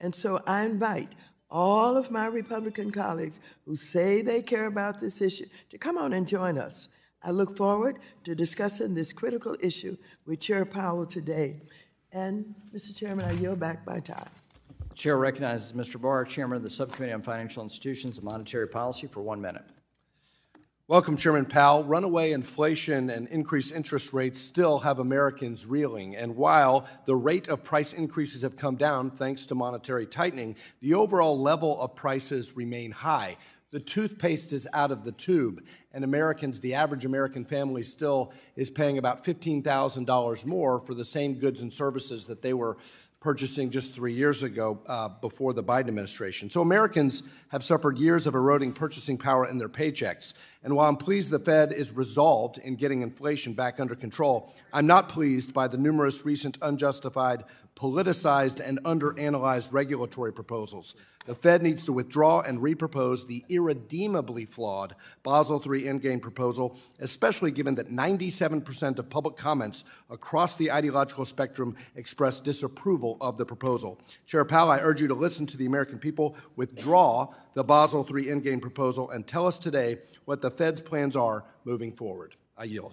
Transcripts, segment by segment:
And so I invite all of my Republican colleagues who say they care about this issue to come on and join us. I look forward to discussing this critical issue with Chair Powell today. And, Mr. Chairman, I yield back my time. The Chair recognizes Mr. Barr, Chairman of the Subcommittee on Financial Institutions and Monetary Policy, for 1 minute. Welcome, Chairman Powell. Runaway inflation and increased interest rates still have Americans reeling. And while the rate of price increases have come down thanks to monetary tightening, the overall level of prices remain high. The toothpaste is out of the tube, and Americans, the average American family, still is paying about $15,000 more for the same goods and services that they were purchasing just 3 years ago before the Biden administration. So Americans have suffered years of eroding purchasing power in their paychecks. And while I'm pleased the Fed is resolved in getting inflation back under control, I'm not pleased by the numerous recent unjustified, politicized, and underanalyzed regulatory proposals. The Fed needs to withdraw and repropose the irredeemably flawed Basel III endgame proposal, especially given that 97% of public comments across the ideological spectrum express disapproval of the proposal. Chair Powell, I urge you to listen to the American people, withdraw the Basel III endgame proposal, and tell us today what the Fed's plans are moving forward. I yield.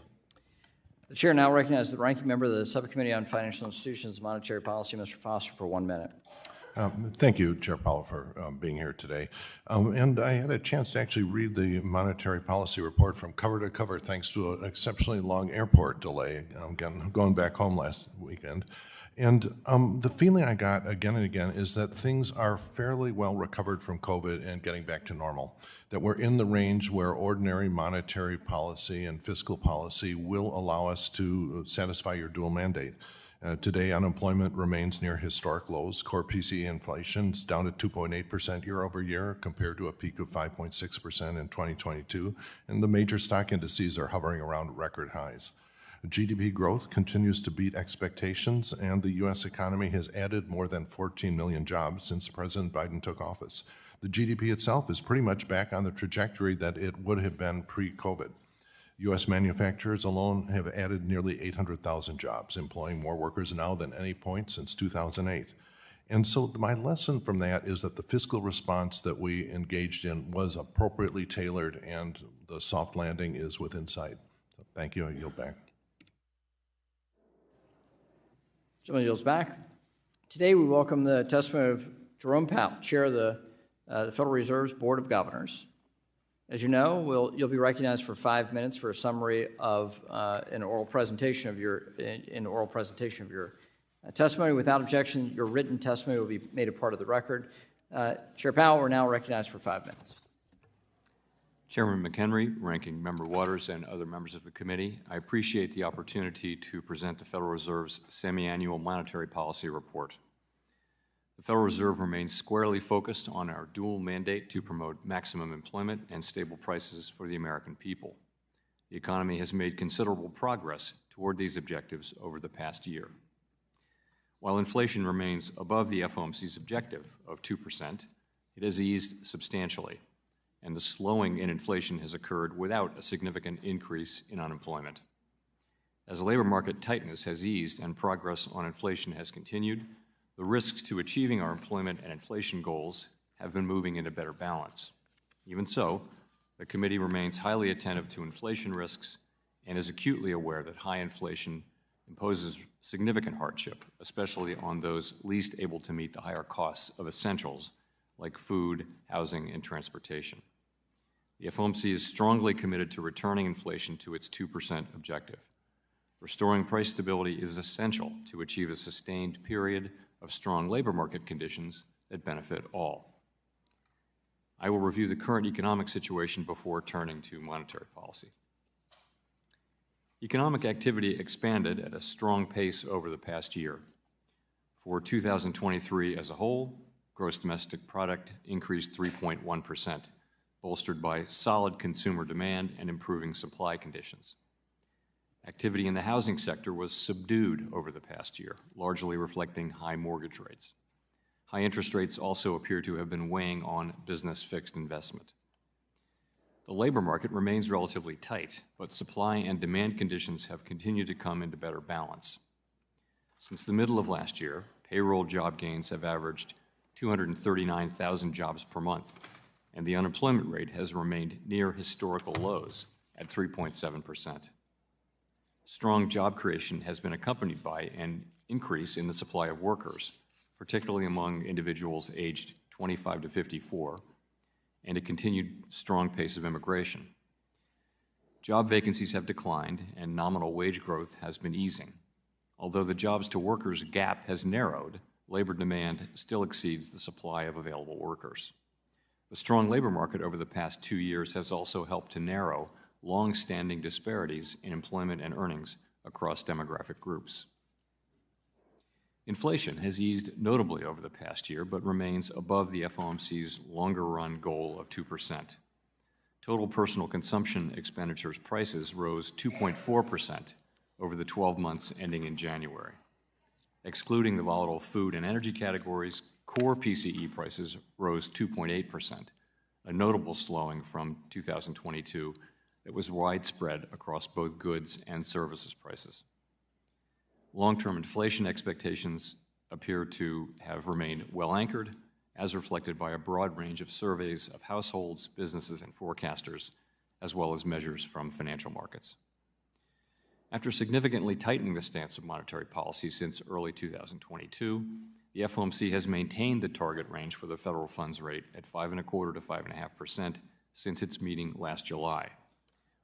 The Chair now recognizes the ranking member of the Subcommittee on Financial Institutions and Monetary Policy, Mr. Foster, for 1 minute. Thank you, Chair Powell, for being here today. And I had a chance to actually read the monetary policy report from cover to cover thanks to an exceptionally long airport delay, going back home last weekend. And the feeling I got again and again is that things are fairly well recovered from COVID and getting back to normal, that we're in the range where ordinary monetary policy and fiscal policy will allow us to satisfy your dual mandate. Today, unemployment remains near historic lows. Core PCE inflation is down to 2.8% year over year compared to a peak of 5.6% in 2022. And the major stock indices are hovering around record highs. GDP growth continues to beat expectations, and the U.S. economy has added more than 14 million jobs since President Biden took office. The GDP itself is pretty much back on the trajectory that it would have been pre-COVID. U.S. manufacturers alone have added nearly 800,000 jobs, employing more workers now than any point since 2008. And so my lesson from that is that the fiscal response that we engaged in was appropriately tailored, and the soft landing is within sight. So thank you. I yield back. Gentleman yields back. Today we welcome the testimony of Jerome Powell, Chair of the Federal Reserve's Board of Governors. As you know, you'll be recognized for 5 minutes for a summary of an oral presentation of your testimony. Without objection, your written testimony will be made a part of the record. Chair Powell, we're now recognized for 5 minutes. Chairman McHenry, Ranking Member Waters, and other members of the committee, I appreciate the opportunity to present the Federal Reserve's semi-annual monetary policy report. The Federal Reserve remains squarely focused on our dual mandate to promote maximum employment and stable prices for the American people. The economy has made considerable progress toward these objectives over the past year. While inflation remains above the FOMC's objective of 2%, it has eased substantially, and the slowing in inflation has occurred without a significant increase in unemployment. As the labor market tightness has eased and progress on inflation has continued, the risks to achieving our employment and inflation goals have been moving into better balance. Even so, the committee remains highly attentive to inflation risks and is acutely aware that high inflation imposes significant hardship, especially on those least able to meet the higher costs of essentials like food, housing, and transportation. The FOMC is strongly committed to returning inflation to its 2% objective. Restoring price stability is essential to achieve a sustained period of strong labor market conditions that benefit all. I will review the current economic situation before turning to monetary policy. Economic activity expanded at a strong pace over the past year. For 2023 as a whole, gross domestic product increased 3.1%, bolstered by solid consumer demand and improving supply conditions. Activity in the housing sector was subdued over the past year, largely reflecting high mortgage rates. High interest rates also appear to have been weighing on business fixed investment. The labor market remains relatively tight, but supply and demand conditions have continued to come into better balance. Since the middle of last year, payroll job gains have averaged 239,000 jobs per month, and the unemployment rate has remained near historical lows at 3.7%. Strong job creation has been accompanied by an increase in the supply of workers, particularly among individuals aged 25 to 54, and a continued strong pace of immigration. Job vacancies have declined and nominal wage growth has been easing. Although the jobs to workers gap has narrowed, labor demand still exceeds the supply of available workers. The strong labor market over the past 2 years has also helped to narrow long-standing disparities in employment and earnings across demographic groups. Inflation has eased notably over the past year, but remains above the FOMC's longer-run goal of 2%. Total personal consumption expenditures prices rose 2.4% over the 12 months ending in January. Excluding the volatile food and energy categories, core PCE prices rose 2.8%, a notable slowing from 2022 that was widespread across both goods and services prices. Long-term inflation expectations appear to have remained well anchored, as reflected by a broad range of surveys of households, businesses, and forecasters, as well as measures from financial markets. After significantly tightening the stance of monetary policy since early 2022, the FOMC has maintained the target range for the federal funds rate at 5.25% to 5.5% since its meeting last July.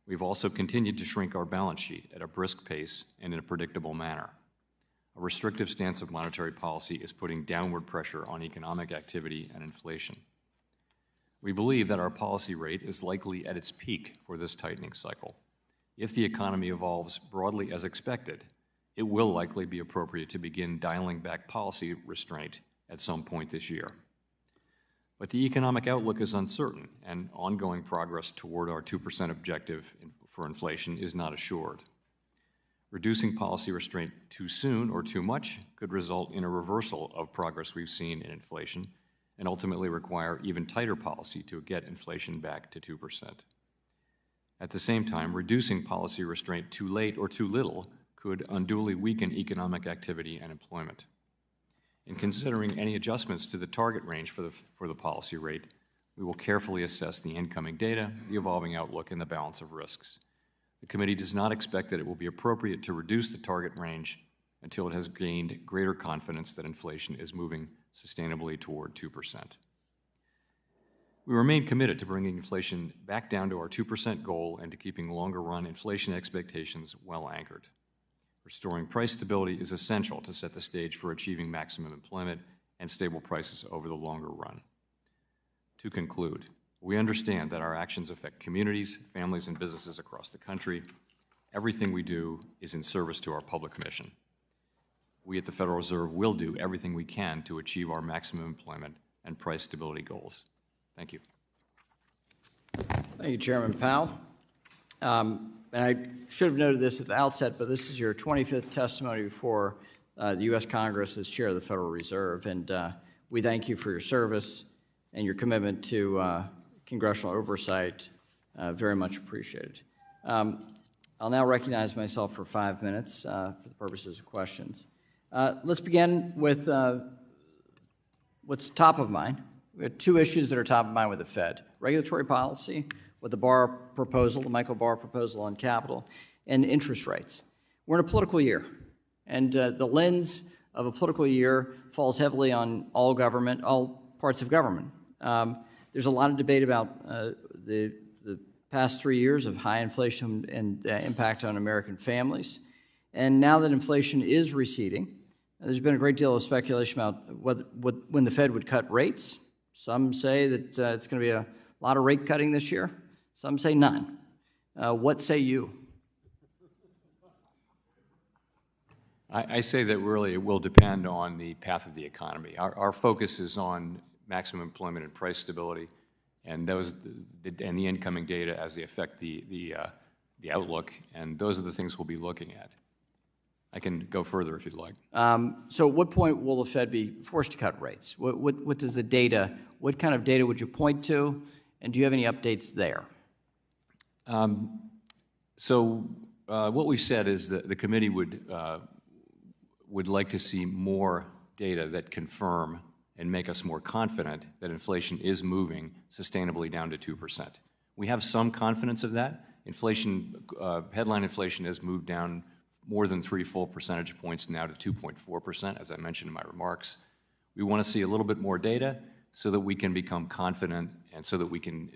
We've also continued to shrink our balance sheet at a brisk pace and in a predictable manner. A restrictive stance of monetary policy is putting downward pressure on economic activity and inflation. We believe that our policy rate is likely at its peak for this tightening cycle. If the economy evolves broadly as expected, it will likely be appropriate to begin dialing back policy restraint at some point this year. But the economic outlook is uncertain, and ongoing progress toward our 2% objective for inflation is not assured. Reducing policy restraint too soon or too much could result in a reversal of progress we've seen in inflation and ultimately require even tighter policy to get inflation back to 2%. At the same time, reducing policy restraint too late or too little could unduly weaken economic activity and employment. In considering any adjustments to the target range for the policy rate, we will carefully assess the incoming data, the evolving outlook, and the balance of risks. The committee does not expect that it will be appropriate to reduce the target range until it has gained greater confidence that inflation is moving sustainably toward 2%. We remain committed to bringing inflation back down to our 2% goal and to keeping longer-run inflation expectations well anchored. Restoring price stability is essential to set the stage for achieving maximum employment and stable prices over the longer run. To conclude, we understand that our actions affect communities, families, and businesses across the country. Everything we do is in service to our public mission. We at the Federal Reserve will do everything we can to achieve our maximum employment and price stability goals. Thank you. Thank you, Chairman Powell. And I should have noted this at the outset, but this is your 25th testimony before the U.S. Congress as Chair of the Federal Reserve, and we thank you for your service and your commitment to congressional oversight. Very much appreciated. I'll now recognize myself for 5 minutes for the purposes of questions. Let's begin with what's top of mind. We have two issues that are top of mind with the Fed: regulatory policy, with the Barr proposal, the Michael Barr proposal on capital, and interest rates. We're in a political year, and the lens of a political year falls heavily on all government, all parts of government. There's a lot of debate about the past 3 years of high inflation and impact on American families. And now that inflation is receding, there's been a great deal of speculation about when the Fed would cut rates. Some say that it's going to be a lot of rate cutting this year. Some say none. What say you? I say that really it will depend on the path of the economy. Our focus is on maximum employment and price stability, and the incoming data as they affect the outlook, and those are the things we'll be looking at. I can go further if you'd like. So at what point will the Fed be forced to cut rates? What does the data, what kind of data would you point to, and do you have any updates there? What we've said is that the committee would like to see more data that confirm and make us more confident that inflation is moving sustainably down to 2%. We have some confidence of that. Inflation, headline inflation has moved down more than 3 full percentage points now to 2.4%, as I mentioned in my remarks. We want to see a little bit more data so that we can become confident and so that we can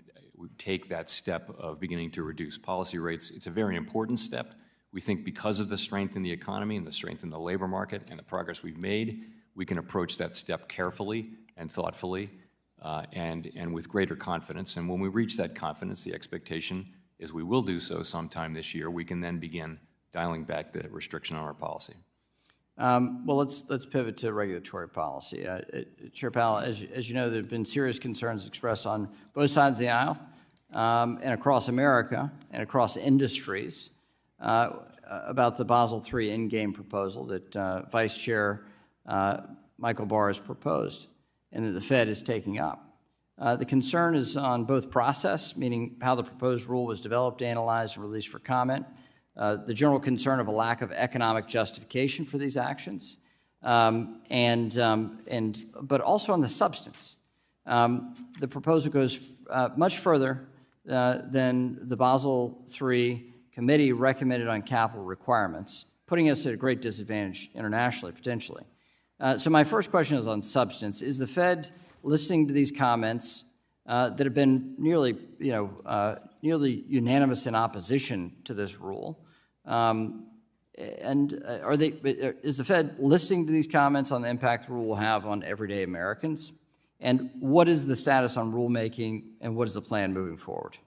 take that step of beginning to reduce policy rates. It's a very important step. We think because of the strength in the economy and the strength in the labor market and the progress we've made, we can approach that step carefully and thoughtfully and with greater confidence. And when we reach that confidence, the expectation is we will do so sometime this year. We can then begin dialing back the restriction on our policy. Well, let's pivot to regulatory policy. Chair Powell, as you know, there have been serious concerns expressed on both sides of the aisle and across America and across industries about the Basel III endgame proposal that Vice Chair Michael Barr has proposed and that the Fed is taking up. The concern is on both process, meaning how the proposed rule was developed, analyzed, and released for comment, the general concern of a lack of economic justification for these actions, but also on the substance. The proposal goes much further than the Basel III committee recommended on capital requirements, putting us at a great disadvantage internationally, potentially. So my first question is on substance. Is the Fed listening to these comments that have been nearly unanimous in opposition to this rule? Is the Fed listening to these comments on the impact the rule will have on everyday Americans? And what is the status on rulemaking, and what is the plan moving forward?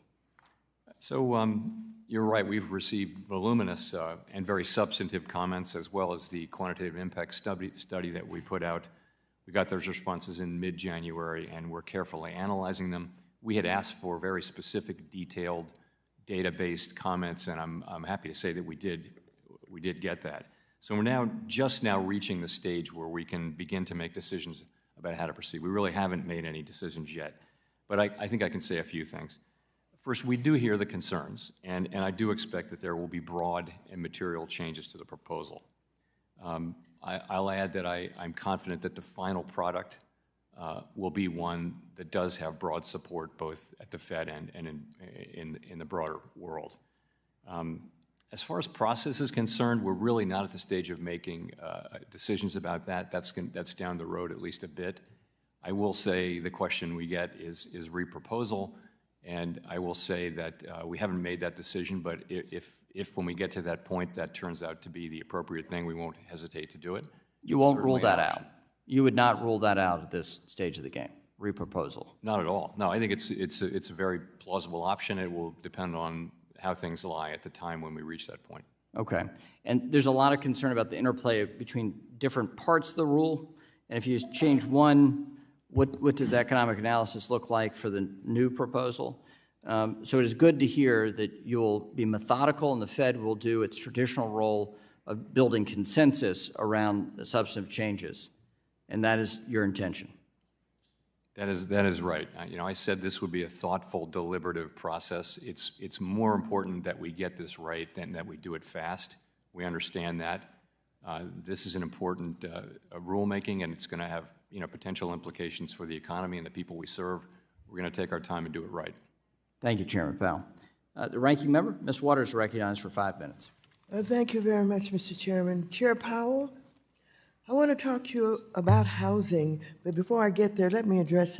So you're right. We've received voluminous and very substantive comments, as well as the quantitative impact study that we put out. We got those responses in mid-January, and we're carefully analyzing them. We had asked for very specific, detailed, data-based comments, and I'm happy to say that we did get that. So we're just now reaching the stage where we can begin to make decisions about how to proceed. We really haven't made any decisions yet, but I think I can say a few things. First, we do hear the concerns, and I do expect that there will be broad and material changes to the proposal. I'll add that I'm confident that the final product will be one that does have broad support both at the Fed and in the broader world. As far as process is concerned, we're really not at the stage of making decisions about that. That's down the road at least a bit. I will say the question we get is reproposal, and I will say that we haven't made that decision, but if when we get to that point that turns out to be the appropriate thing, we won't hesitate to do it. You won't rule that out? You would not rule that out at this stage of the game, reproposal? Not at all. No, I think it's a very plausible option. It will depend on how things lie at the time when we reach that point. Okay. And there's a lot of concern about the interplay between different parts of the rule. And if you change one, what does economic analysis look like for the new proposal? So it is good to hear that you'll be methodical and the Fed will do its traditional role of building consensus around the substantive changes. And that is your intention. That is right. I said this would be a thoughtful, deliberative process. It's more important that we get this right than that we do it fast. We understand that. This is an important rulemaking, and it's going to have potential implications for the economy and the people we serve. We're going to take our time and do it right. Thank you, Chairman Powell. The ranking member, Ms. Waters, is recognized for 5 minutes. Thank you very much, Mr. Chairman. Chair Powell, I want to talk to you about housing, but before I get there, let me address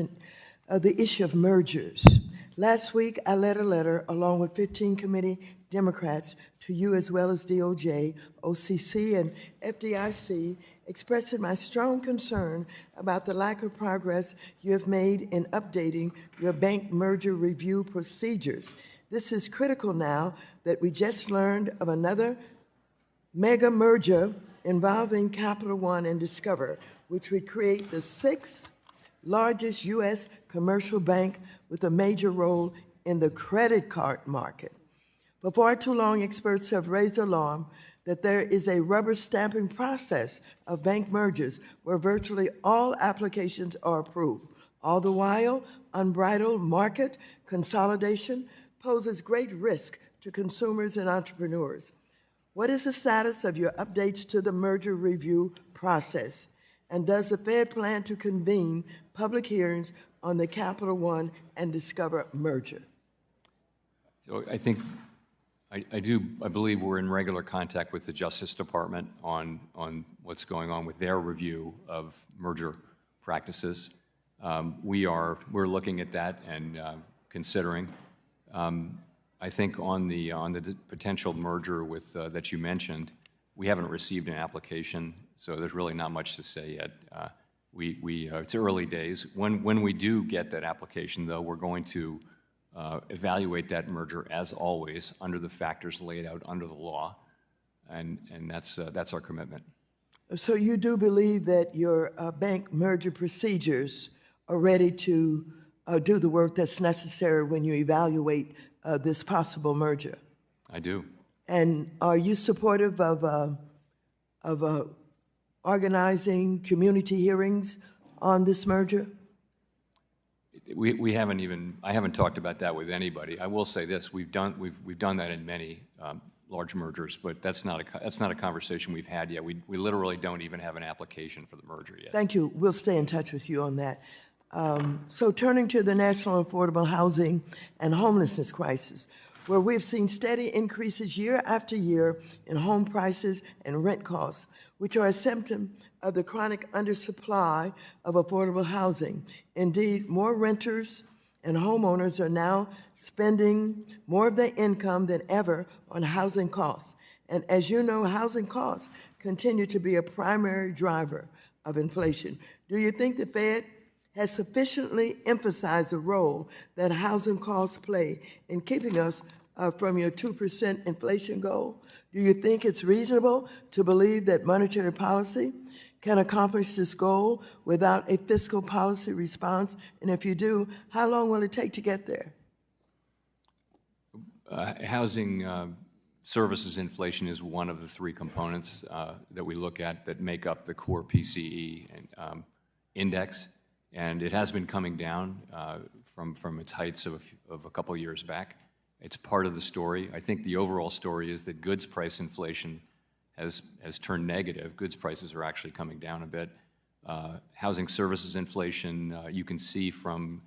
the issue of mergers. Last week, I led a letter along with 15 committee Democrats to you as well as DOJ, OCC, and FDIC, expressing my strong concern about the lack of progress you have made in updating your bank merger review procedures. This is critical now that we just learned of another mega merger involving Capital One and Discover, which would create the 6th largest U.S. commercial bank with a major role in the credit card market. For far too long, experts have raised alarm that there is a rubber stamping process of bank mergers where virtually all applications are approved. All the while, unbridled market consolidation poses great risk to consumers and entrepreneurs. What is the status of your updates to the merger review process? And does the Fed plan to convene public hearings on the Capital One and Discover merger? So I believe we're in regular contact with the Justice Department on what's going on with their review of merger practices. We're looking at that and considering. I think on the potential merger with that you mentioned, we haven't received an application, so there's really not much to say yet. It's early days. When we do get that application, though, we're going to evaluate that merger as always under the factors laid out under the law, and that's our commitment. So you do believe that your bank merger procedures are ready to do the work that's necessary when you evaluate this possible merger? I do. And are you supportive of organizing community hearings on this merger? I haven't talked about that with anybody. I will say this: we've done that in many large mergers, but that's not a conversation we've had yet. We literally don't even have an application for the merger yet. Thank you. We'll stay in touch with you on that. So turning to the national affordable housing and homelessness crisis, where we've seen steady increases year after year in home prices and rent costs, which are a symptom of the chronic undersupply of affordable housing. Indeed, more renters and homeowners are now spending more of their income than ever on housing costs. And as you know, housing costs continue to be a primary driver of inflation. Do you think the Fed has sufficiently emphasized the role that housing costs play in keeping us from your 2% inflation goal? Do you think it's reasonable to believe that monetary policy can accomplish this goal without a fiscal policy response? And if you do, how long will it take to get there? Housing services inflation is one of the three components that we look at that make up the core PCE index, and it has been coming down from its heights of a couple years back. It's part of the story. I think the overall story is that goods price inflation has turned negative. Goods prices are actually coming down a bit. Housing services inflation, you can see from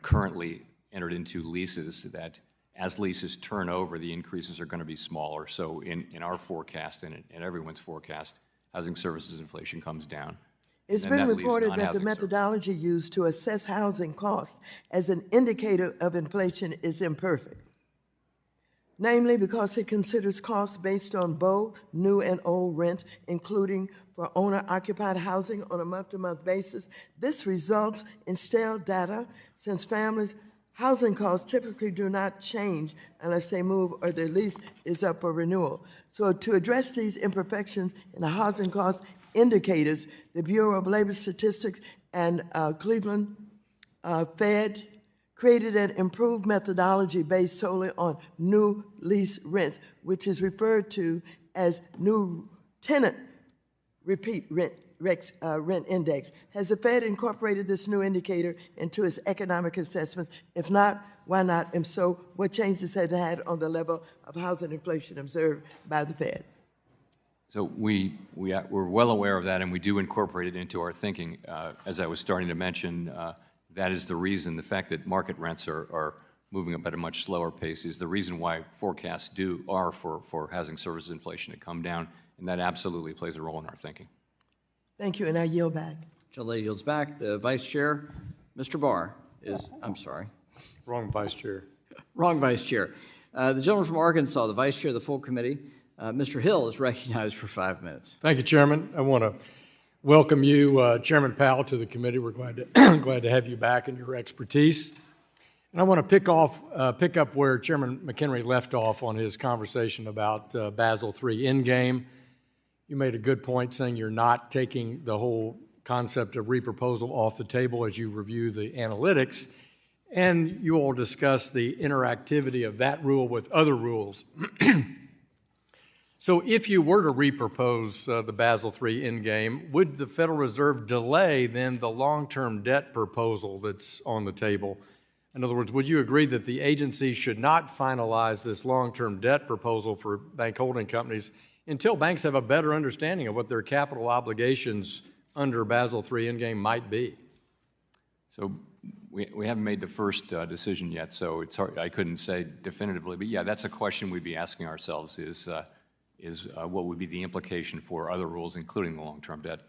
currently entered into leases that as leases turn over, the increases are going to be smaller. So in our forecast and in everyone's forecast, housing services inflation comes down. It's been reported that the methodology used to assess housing costs as an indicator of inflation is imperfect, namely because it considers costs based on both new and old rent, including for owner-occupied housing on a month-to-month basis. This results in stale data since families' housing costs typically do not change unless they move or their lease is up for renewal. So to address these imperfections in the housing cost indicators, the Bureau of Labor Statistics and Cleveland Fed created an improved methodology based solely on new lease rents, which is referred to as new tenant repeat rent index. Has the Fed incorporated this new indicator into its economic assessments? If not, why not? And so what changes has it had on the level of housing inflation observed by the Fed? So we're well aware of that, and we do incorporate it into our thinking. As I was starting to mention, that is the reason, the fact that market rents are moving up at a much slower pace is the reason why forecasts are for housing services inflation to come down, and that absolutely plays a role in our thinking. Thank you, and I yield back. Gentlelady yields back. The Vice Chair, Mr. Barr, I'm sorry. Wrong Vice Chair. Wrong Vice Chair. The gentleman from Arkansas, the Vice Chair of the full committee, Mr. Hill, is recognized for 5 minutes. Thank you, Chairman. I want to welcome you, Chairman Powell, to the committee. We're glad to have you back and your expertise. And I want to pick up where Chairman McHenry left off on his conversation about Basel III endgame. You made a good point saying you're not taking the whole concept of reproposal off the table as you review the analytics, and you all discuss the interactivity of that rule with other rules. So if you were to repropose the Basel III endgame, would the Federal Reserve delay then the long-term debt proposal that's on the table? In other words, would you agree that the agency should not finalize this long-term debt proposal for bank holding companies until banks have a better understanding of what their capital obligations under Basel III Endgame might be? So we haven't made the first decision yet, so it's hard, I couldn't say definitively. But yeah, that's a question we'd be asking ourselves: is what would be the implication for other rules, including the long-term debt?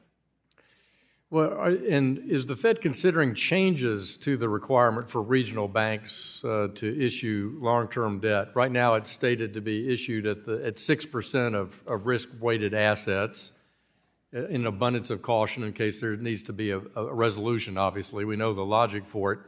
Well, and is the Fed considering changes to the requirement for regional banks to issue long-term debt? Right now, it's stated to be issued at 6% of risk-weighted assets, in abundance of caution in case there needs to be a resolution, obviously. We know the logic for it.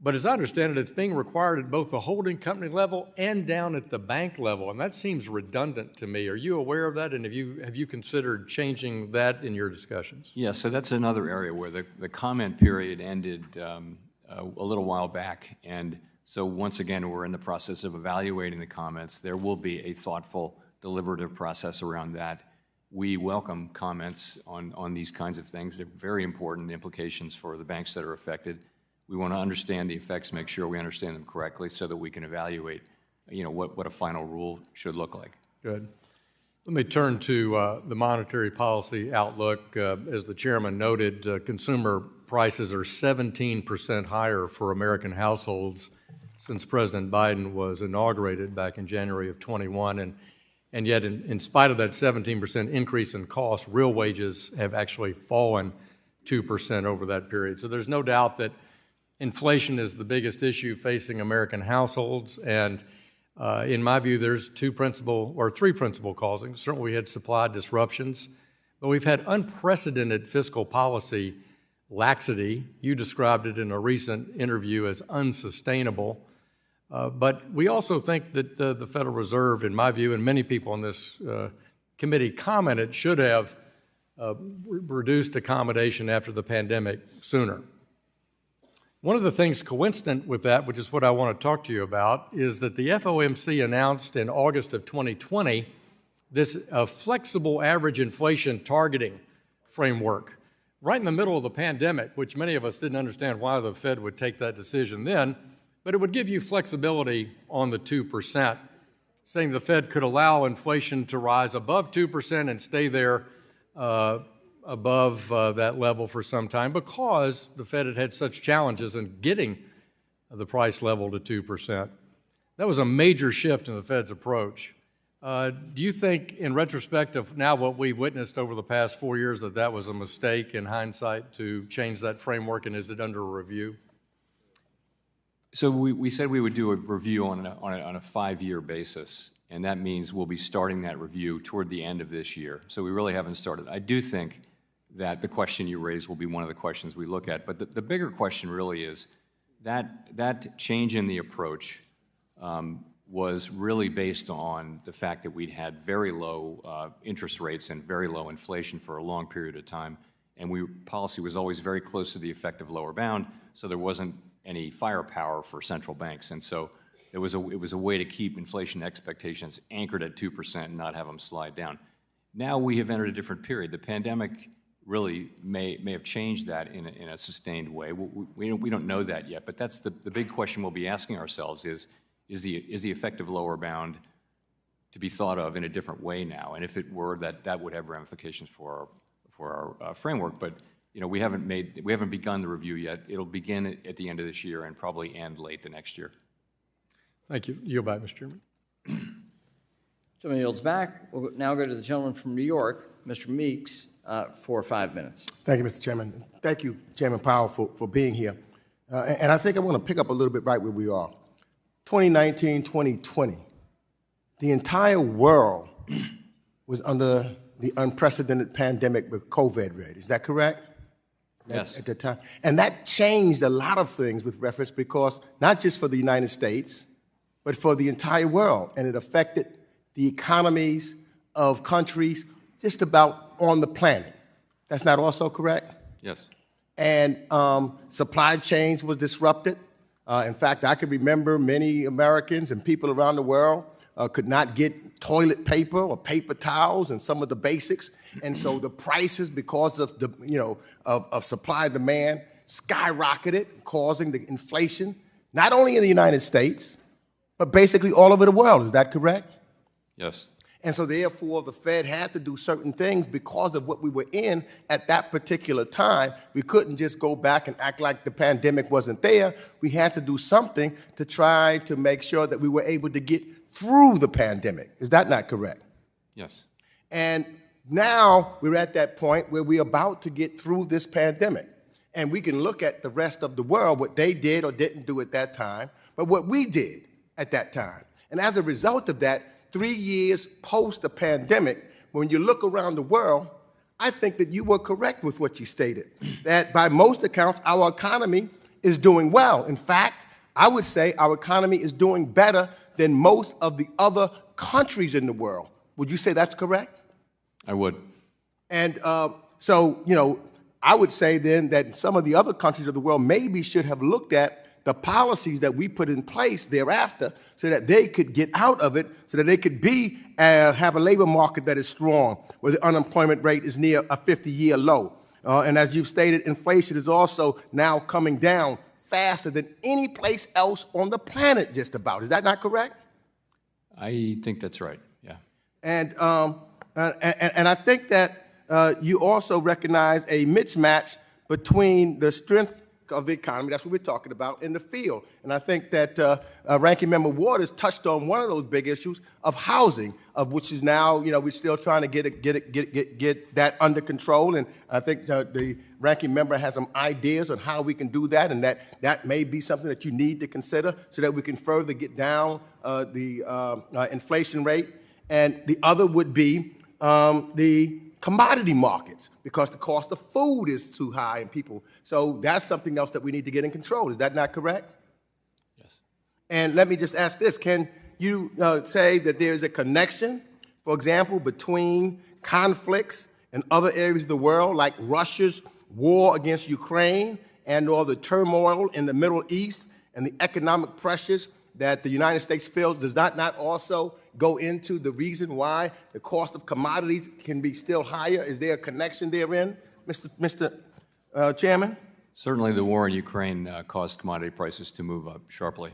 But as I understand it, it's being required at both the holding company level and down at the bank level, and that seems redundant to me. Are you aware of that, and have you considered changing that in your discussions? Yeah, so that's another area where the comment period ended a little while back, and so once again, we're in the process of evaluating the comments. There will be a thoughtful, deliberative process around that. We welcome comments on these kinds of things. They're very important implications for the banks that are affected. We want to understand the effects, make sure we understand them correctly so that we can evaluate, what a final rule should look like. Good. Let me turn to the monetary policy outlook. As the chairman noted, consumer prices are 17% higher for American households since President Biden was inaugurated back in January of 21. And yet, in spite of that 17% increase in cost, real wages have actually fallen 2% over that period. So there's no doubt that inflation is the biggest issue facing American households, and in my view, there's three principal causing. Certainly, we had supply disruptions, but we've had unprecedented fiscal policy laxity. You described it in a recent interview as unsustainable. But we also think that the Federal Reserve, in my view, and many people on this committee commented, should have reduced accommodation after the pandemic sooner. One of the things coincident with that, which is what I want to talk to you about, is that the FOMC announced in August of 2020 this flexible average inflation targeting framework right in the middle of the pandemic, which many of us didn't understand why the Fed would take that decision then, but it would give you flexibility on the 2%, saying the Fed could allow inflation to rise above 2% and stay there above that level for some time because the Fed had had such challenges in getting the price level to 2%. That was a major shift in the Fed's approach. Do you think, in retrospect of now what we've witnessed over the past 4 years, that that was a mistake in hindsight to change that framework, and is it under review? So we said we would do a review on a 5-year basis, and that means we'll be starting that review toward the end of this year. So we really haven't started. I do think that the question you raised will be one of the questions we look at, but the bigger question really is that change in the approach was really based on the fact that we'd had very low interest rates and very low inflation for a long period of time, and policy was always very close to the effective lower bound, so there wasn't any firepower for central banks, and so it was a way to keep inflation expectations anchored at 2% and not have them slide down. Now we have entered a different period. The pandemic really may have changed that in a sustained way. We don't know that yet, but that's the big question we'll be asking ourselves is the effective lower bound to be thought of in a different way now? And if it were, that would have ramifications for our framework. But we haven't begun the review yet. It'll begin at the end of this year and probably end late the next year. Thank you. Yield back, Mr. Chairman. Gentleman yields back. We'll now go to the gentleman from New York, Mr. Meeks, for 5 minutes. Thank you, Mr. Chairman. Thank you, Chairman Powell, for being here. And I think I want to pick up a little bit right where we are. 2019, 2020, the entire world was under the unprecedented pandemic with COVID rate. Is that correct? Yes. At the time. And that changed a lot of things with reference because not just for the United States, but for the entire world. And it affected the economies of countries just about on the planet. That's not also correct? Yes. And supply chains was disrupted. In fact, I can remember many Americans and people around the world could not get toilet paper or paper towels and some of the basics. And so the prices, because of the of supply and demand, skyrocketed, causing the inflation, not only in the United States, but basically all over the world. Is that correct? Yes. And so therefore, the Fed had to do certain things because of what we were in at that particular time. We couldn't just go back and act like the pandemic wasn't there. We had to do something to try to make sure that we were able to get through the pandemic. Is that not correct? Yes. And now we're at that point where we're about to get through this pandemic. And we can look at the rest of the world, what they did or didn't do at that time, but what we did at that time. And as a result of that, 3 years post the pandemic, when you look around the world, I think that you were correct with what you stated, that by most accounts, our economy is doing well. In fact, I would say our economy is doing better than most of the other countries in the world. Would you say that's correct? I would. And so, you know, I would say then that some of the other countries of the world maybe should have looked at the policies that we put in place thereafter so that they could get out of it, so that they could have a labor market that is strong, where the unemployment rate is near a 50-year low. And as you've stated, inflation is also now coming down faster than any place else on the planet, just about. Is that not correct? I think that's right, yeah. And I think that you also recognize a mismatch between the strength of the economy, that's what we're talking about, in the field. And I think that Ranking Member Waters touched on one of those big issues of housing, of which is now, you know, we're still trying to get that under control. And I think the Ranking Member has some ideas on how we can do that, and that may be something that you need to consider so that we can further get down the inflation rate. And the other would be the commodity markets, because the cost of food is too high and people. So that's something else that we need to get in control. Is that not correct? Yes. And let me just ask this. Can you say that there's a connection, for example, between conflicts in other areas of the world, like Russia's war against Ukraine and or the turmoil in the Middle East and the economic pressures that the United States feels? Does that not also go into the reason why the cost of commodities can be still higher? Is there a connection therein, Mr. Chairman? Certainly the war in Ukraine caused commodity prices to move up sharply.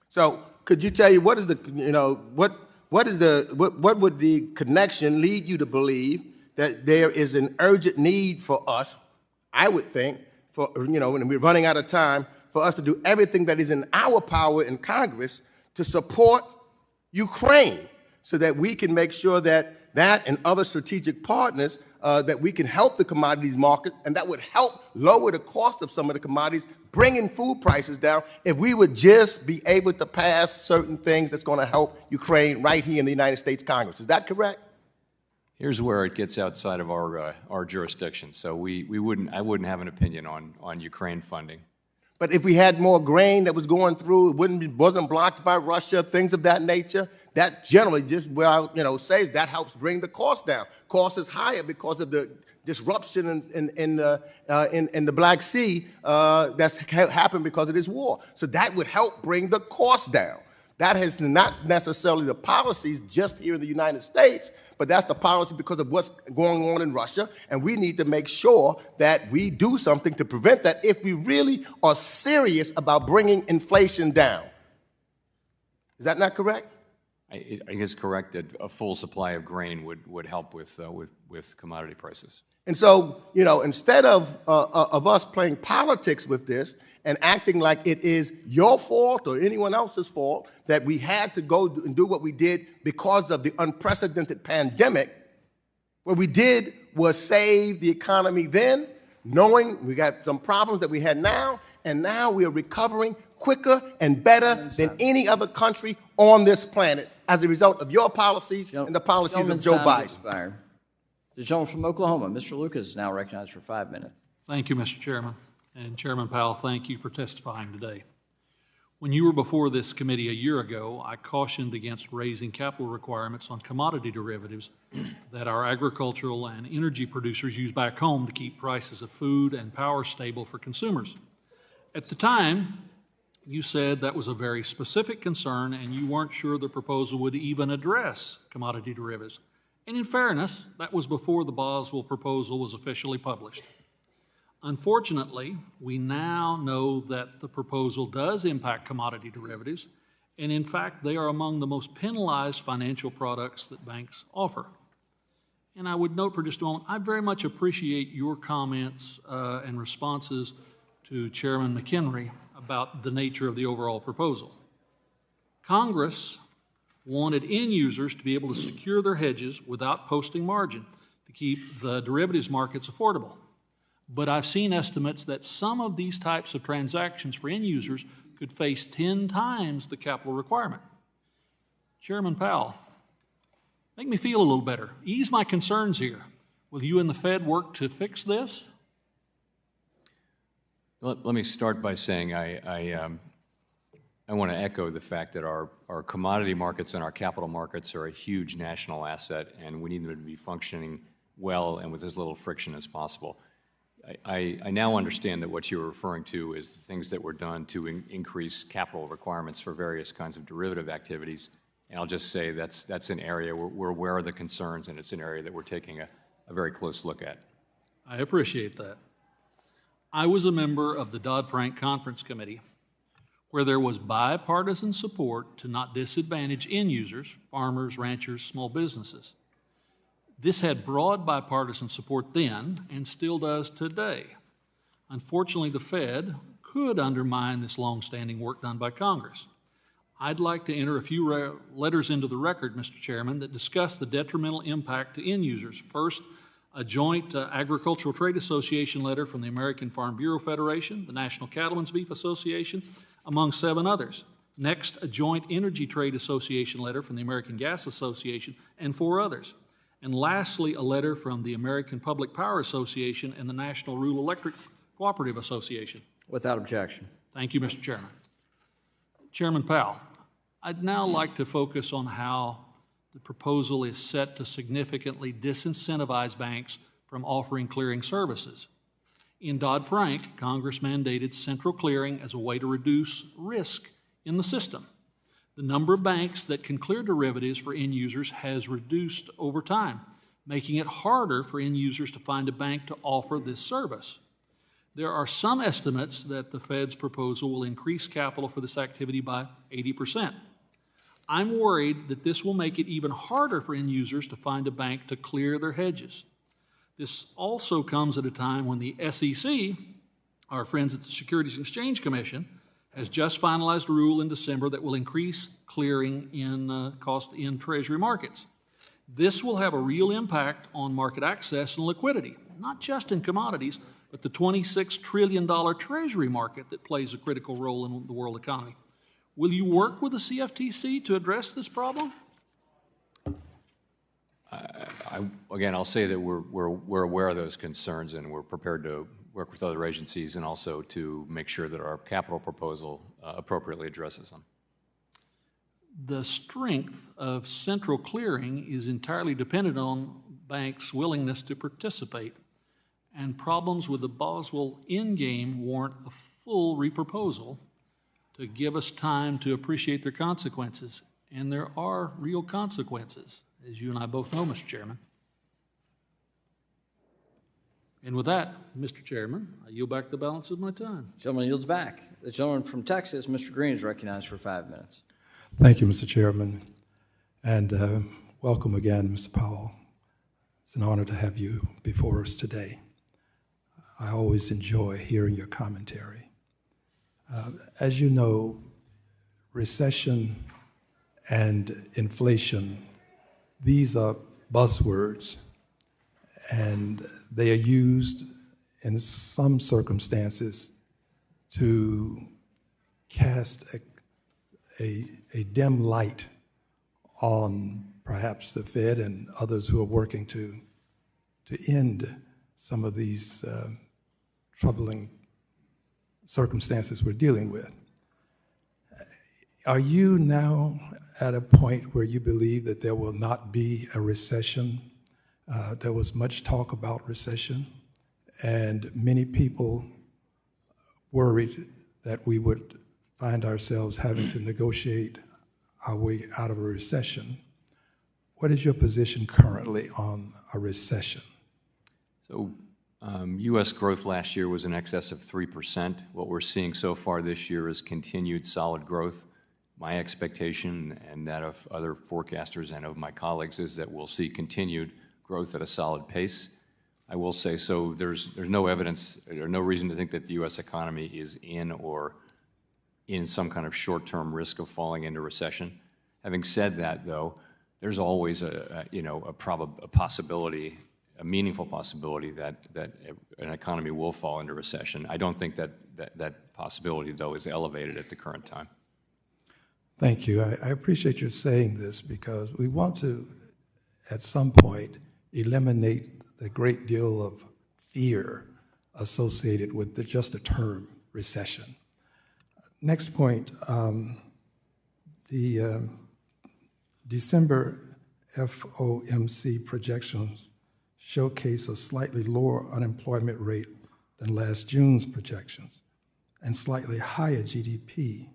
So could you tell you what is the, you know, what would the connection lead you to believe that there is an urgent need for us, I would think, for, you know, and we're running out of time, for us to do everything that is in our power in Congress to support Ukraine so that we can make sure that and other strategic partners, that we can help the commodities market, and that would help lower the cost of some of the commodities, bringing food prices down, if we would just be able to pass certain things that's going to help Ukraine right here in the United States Congress. Is that correct? Here's where it gets outside of our jurisdiction. So I wouldn't have an opinion on Ukraine funding. But if we had more grain that was going through, it wasn't blocked by Russia, things of that nature, that generally just, well, you know, says that helps bring the cost down. Cost is higher because of the disruption in the Black Sea that's happened because of this war. So that would help bring the cost down. That is not necessarily the policies just here in the United States, but that's the policy because of what's going on in Russia, and we need to make sure that we do something to prevent that if we really are serious about bringing inflation down. Is that not correct? I think it's correct that a full supply of grain would help with commodity prices. And so, you know, instead of us playing politics with this and acting like it is your fault or anyone else's fault that we had to go and do what we did because of the unprecedented pandemic, what we did was save the economy then, knowing we got some problems that we had now, and now we are recovering quicker and better than any other country on this planet as a result of your policies and the policies of Joe Biden. The gentleman from Oklahoma, Mr. Lucas, is now recognized for 5 minutes. Thank you, Mr. Chairman. And Chairman Powell, thank you for testifying today. When you were before this committee a year ago, I cautioned against raising capital requirements on commodity derivatives that our agricultural and energy producers use back home to keep prices of food and power stable for consumers. At the time, you said that was a very specific concern and you weren't sure the proposal would even address commodity derivatives. And in fairness, that was before the Basel proposal was officially published. Unfortunately, we now know that the proposal does impact commodity derivatives, and in fact, they are among the most penalized financial products that banks offer. And I would note for just a moment, I very much appreciate your comments and responses to Chairman McHenry about the nature of the overall proposal. Congress wanted end users to be able to secure their hedges without posting margin to keep the derivatives markets affordable. But I've seen estimates that some of these types of transactions for end users could face 10 times the capital requirement. Chairman Powell, make me feel a little better. Ease my concerns here. Will you and the Fed work to fix this? Let me start by saying I want to echo the fact that our commodity markets and our capital markets are a huge national asset, and we need them to be functioning well and with as little friction as possible. I now understand that what you're referring to is the things that were done to increase capital requirements for various kinds of derivative activities. And I'll just say that's an area we're aware of the concerns, and it's an area that we're taking a very close look at. I appreciate that. I was a member of the Dodd-Frank Conference Committee, where there was bipartisan support to not disadvantage end users, farmers, ranchers, small businesses. This had broad bipartisan support then and still does today. Unfortunately, the Fed could undermine this long-standing work done by Congress. I'd like to enter a few letters into the record, Mr. Chairman, that discuss the detrimental impact to end users. First, a joint Agricultural Trade Association letter from the American Farm Bureau Federation, the National Cattlemen's Beef Association, among 7 others. Next, a joint Energy Trade Association letter from the American Gas Association and 4 others. And lastly, a letter from the American Public Power Association and the National Rural Electric Cooperative Association. Without objection. Thank you, Mr. Chairman. Chairman Powell, I'd now like to focus on how the proposal is set to significantly disincentivize banks from offering clearing services. In Dodd-Frank, Congress mandated central clearing as a way to reduce risk in the system. The number of banks that can clear derivatives for end users has reduced over time, making it harder for end users to find a bank to offer this service. There are some estimates that the Fed's proposal will increase capital for this activity by 80%. I'm worried that this will make it even harder for end users to find a bank to clear their hedges. This also comes at a time when the SEC, our friends at the Securities and Exchange Commission, has just finalized a rule in December that will increase clearing in cost in Treasury markets. This will have a real impact on market access and liquidity, not just in commodities, but the $26 trillion Treasury market that plays a critical role in the world economy. Will you work with the CFTC to address this problem? Again, I'll say that we're aware of those concerns, and we're prepared to work with other agencies and also to make sure that our capital proposal appropriately addresses them. The strength of central clearing is entirely dependent on banks' willingness to participate, and problems with the Basel endgame warrant a full reproposal to give us time to appreciate their consequences. And there are real consequences, as you and I both know, Mr. Chairman. And with that, Mr. Chairman, I yield back the balance of my time. Gentleman yields back. The gentleman from Texas, Mr. Green, is recognized for 5 minutes. Thank you, Mr. Chairman, and welcome again, Mr. Powell. It's an honor to have you before us today. I always enjoy hearing your commentary. As you know, recession and inflation, these are buzzwords, and they are used in some circumstances to cast a dim light on perhaps the Fed and others who are working to end some of these troubling circumstances we're dealing with. Are you now at a point where you believe that there will not be a recession? There was much talk about recession, and many people worried that we would find ourselves having to negotiate our way out of a recession. What is your position currently on a recession? So U.S. growth last year was in excess of 3%. What we're seeing so far this year is continued solid growth. My expectation and that of other forecasters and of my colleagues is that we'll see continued growth at a solid pace. I will say, so there's no evidence or no reason to think that the U.S. economy is in or in some kind of short-term risk of falling into recession. Having said that, though, there's always a possibility, a meaningful possibility that an economy will fall into recession. I don't think that possibility, though, is elevated at the current time. Thank you. I appreciate your saying this because we want to, at some point, eliminate the great deal of fear associated with just the term recession. Next point, the December FOMC projections showcase a slightly lower unemployment rate than last June's projections and slightly higher GDP,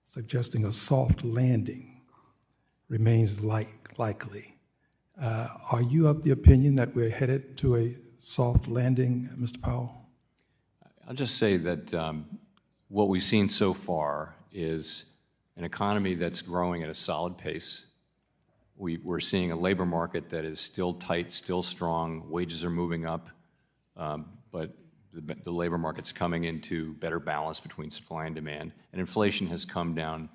suggesting a soft landing remains likely. Are you of the opinion that we're headed to a soft landing, Mr. Powell? I'll just say that what we've seen so far is an economy that's growing at a solid pace. We're seeing a labor market that is still tight, still strong. Wages are moving up, but the labor market's coming into better balance between supply and demand. And inflation has come down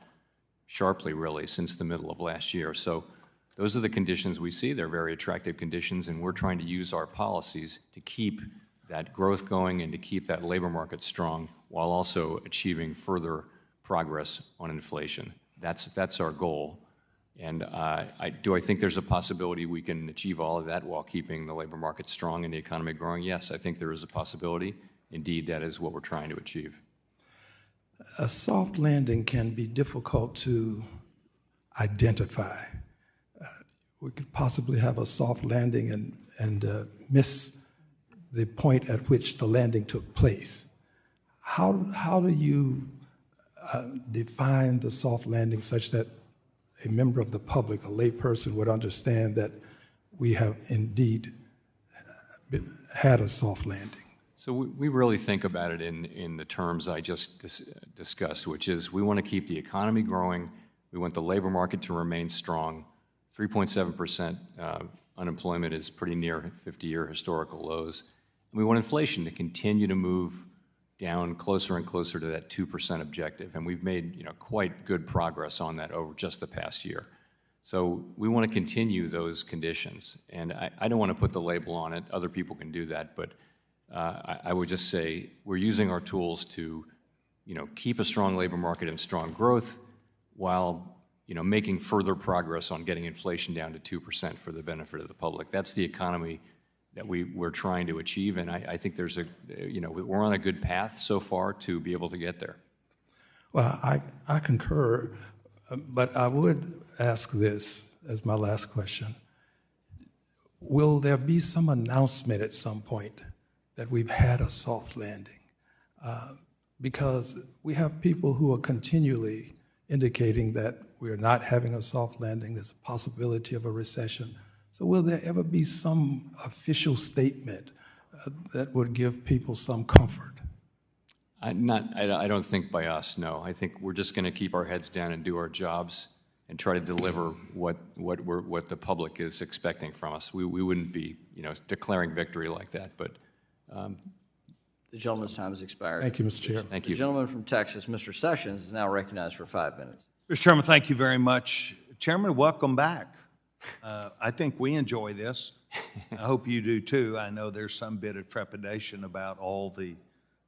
sharply, really, since the middle of last year. So those are the conditions we see. They're very attractive conditions, and we're trying to use our policies to keep that growth going and to keep that labor market strong while also achieving further progress on inflation. That's our goal. And do I think there's a possibility we can achieve all of that while keeping the labor market strong and the economy growing? Yes, I think there is a possibility. Indeed, that is what we're trying to achieve. A soft landing can be difficult to identify. We could possibly have a soft landing and miss the point at which the landing took place. How do you define the soft landing such that a member of the public, a layperson, would understand that we have indeed had a soft landing? So we really think about it in the terms I just discussed, which is we want to keep the economy growing, we want the labor market to remain strong. 3.7% unemployment is pretty near 50-year historical lows. And we want inflation to continue to move down closer and closer to that 2% objective. And we've made quite good progress on that over just the past year. So we want to continue those conditions. And I don't want to put the label on it. Other people can do that. But I would just say we're using our tools to keep a strong labor market and strong growth while making further progress on getting inflation down to 2% for the benefit of the public. That's the economy that we're trying to achieve, and I think there's we're on a good path so far to be able to get there. Well, I concur, but I would ask this as my last question. Will there be some announcement at some point that we've had a soft landing? Because we have people who are continually indicating that we're not having a soft landing, there's a possibility of a recession. So will there ever be some official statement that would give people some comfort? I don't think by us, no. I think we're just going to keep our heads down and do our jobs and try to deliver what the public is expecting from us. We wouldn't be declaring victory like that, but the gentleman's time has expired. Thank you, Mr. Chair. Thank The you. gentleman from Texas, Mr. Sessions, is now recognized for 5 minutes. Mr. Chairman, thank you very much. Chairman, welcome back. I think we enjoy this. I hope you do too. I know there's some bit of trepidation about all the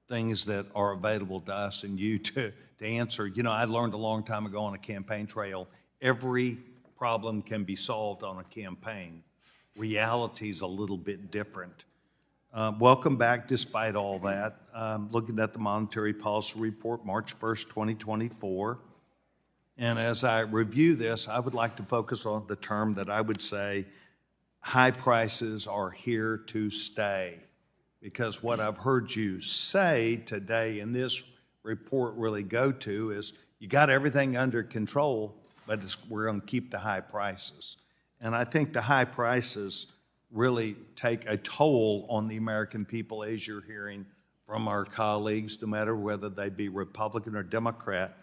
things that are available to us and you to answer. I learned a long time ago on a campaign trail, every problem can be solved on a campaign. Reality's a little bit different. Welcome back despite all that. Looking at the Monetary Policy Report, March 1st, 2024. And as I review this, I would like to focus on the term that I would say, high prices are here to stay. Because what I've heard you say today in this report really go to is, you got everything under control, but we're going to keep the high prices. And I think the high prices really take a toll on the American people, as you're hearing from our colleagues, no matter whether they be Republican or Democrat.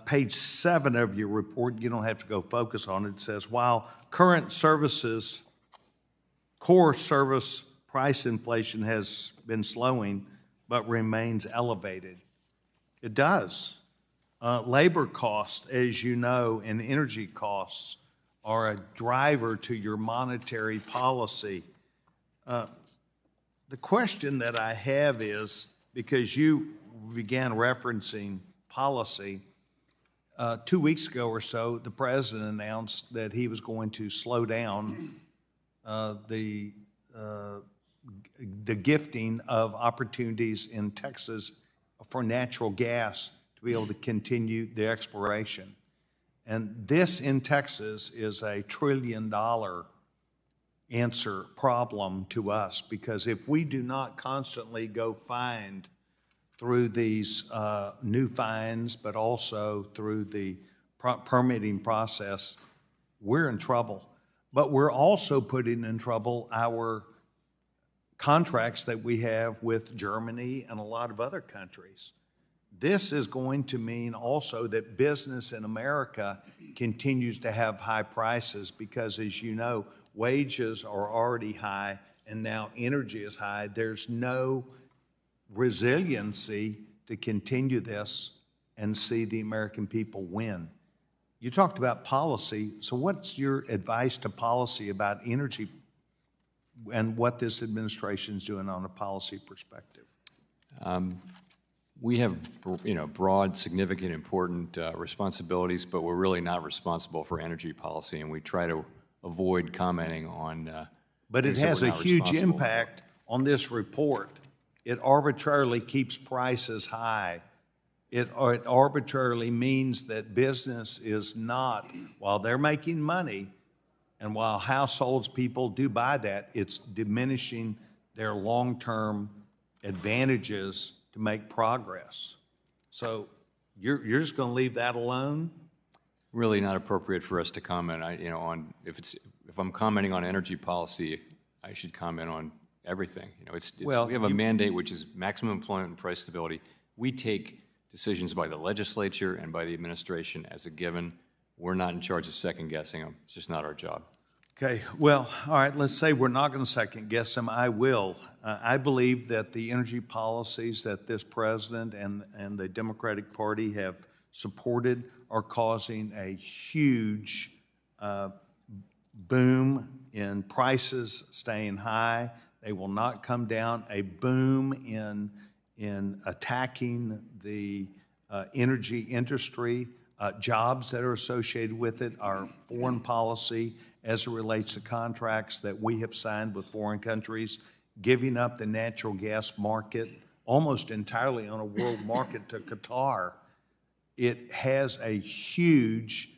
page 7 of your report, you don't have to go focus on it. It says, while current services, core service price inflation has been slowing but remains elevated. It does. Labor costs, as you know, and energy costs are a driver to your monetary policy. The question that I have is, because you began referencing policy, 2 weeks ago or so, the president announced that he was going to slow down the gifting of opportunities in Texas for natural gas to be able to continue the exploration. And this in Texas is a $1 trillion answer problem to us, because if we do not constantly go find through these new finds, but also through the permitting process, we're in trouble. But we're also putting in trouble our contracts that we have with Germany and a lot of other countries. This is going to mean also that business in America continues to have high prices because, as you know, wages are already high and now energy is high. There's no resiliency to continue this and see the American people win. You talked about policy, so what's your advice to policy about energy and what this administration is doing on a policy perspective? We have, broad, significant, important responsibilities, but we're really not responsible for energy policy, and we try to avoid commenting on. But it has a huge impact on this report. It arbitrarily keeps prices high. It arbitrarily means that business is not, while they're making money, and while households, people do buy that, it's diminishing their long-term advantages to make progress. So you're just going to leave that alone? Really not appropriate for us to comment. On if I'm commenting on energy policy, I should comment on everything. We have a mandate which is maximum employment and price stability. We take decisions by the legislature and by the administration as a given. We're not in charge of second guessing them. It's just not our job. Okay, well, all right, let's say we're not going to second guess them. I will. I believe that the energy policies that this president and the Democratic Party have supported are causing a huge boom in prices staying high. They will not come down. A boom in attacking the energy industry, jobs that are associated with it, our foreign policy as it relates to contracts that we have signed with foreign countries, giving up the natural gas market almost entirely on a world market to Qatar. It has a huge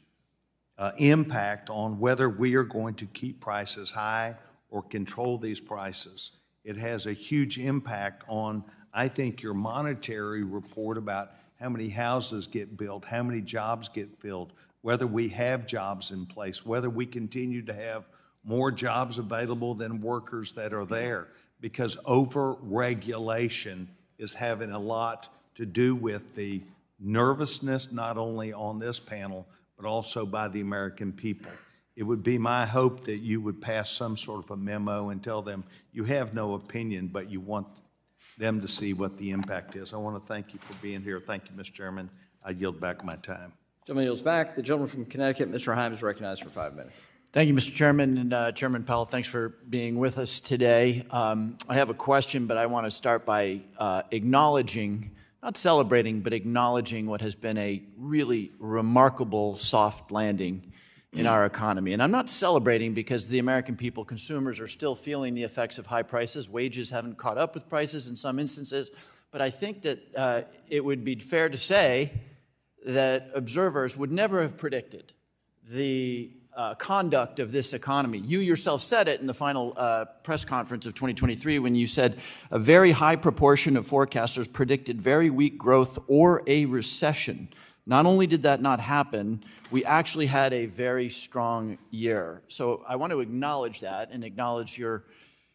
impact on whether we are going to keep prices high or control these prices. It has a huge impact on, I think, your monetary report about how many houses get built, how many jobs get filled, whether we have jobs in place, whether we continue to have more jobs available than workers that are there, because over-regulation is having a lot to do with the nervousness, not only on this panel, but also by the American people. It would be my hope that you would pass some sort of a memo and tell them you have no opinion, but you want them to see what the impact is. I want to thank you for being here. Thank you, Mr. Chairman. I yield back my time. Gentleman yields back. The gentleman from Connecticut, Mr. Heim, is recognized for 5 minutes. Thank you, Mr. Chairman, and Chairman Powell, thanks for being with us today. I have a question, but I want to start by acknowledging, not celebrating, but acknowledging what has been a really remarkable soft landing in our economy. And I'm not celebrating because the American people, consumers, are still feeling the effects of high prices. Wages haven't caught up with prices in some instances. But I think that it would be fair to say that observers would never have predicted the conduct of this economy. You yourself said it in the final press conference of 2023 when you said a very high proportion of forecasters predicted very weak growth or a recession. Not only did that not happen, we actually had a very strong year. So I want to acknowledge that and acknowledge your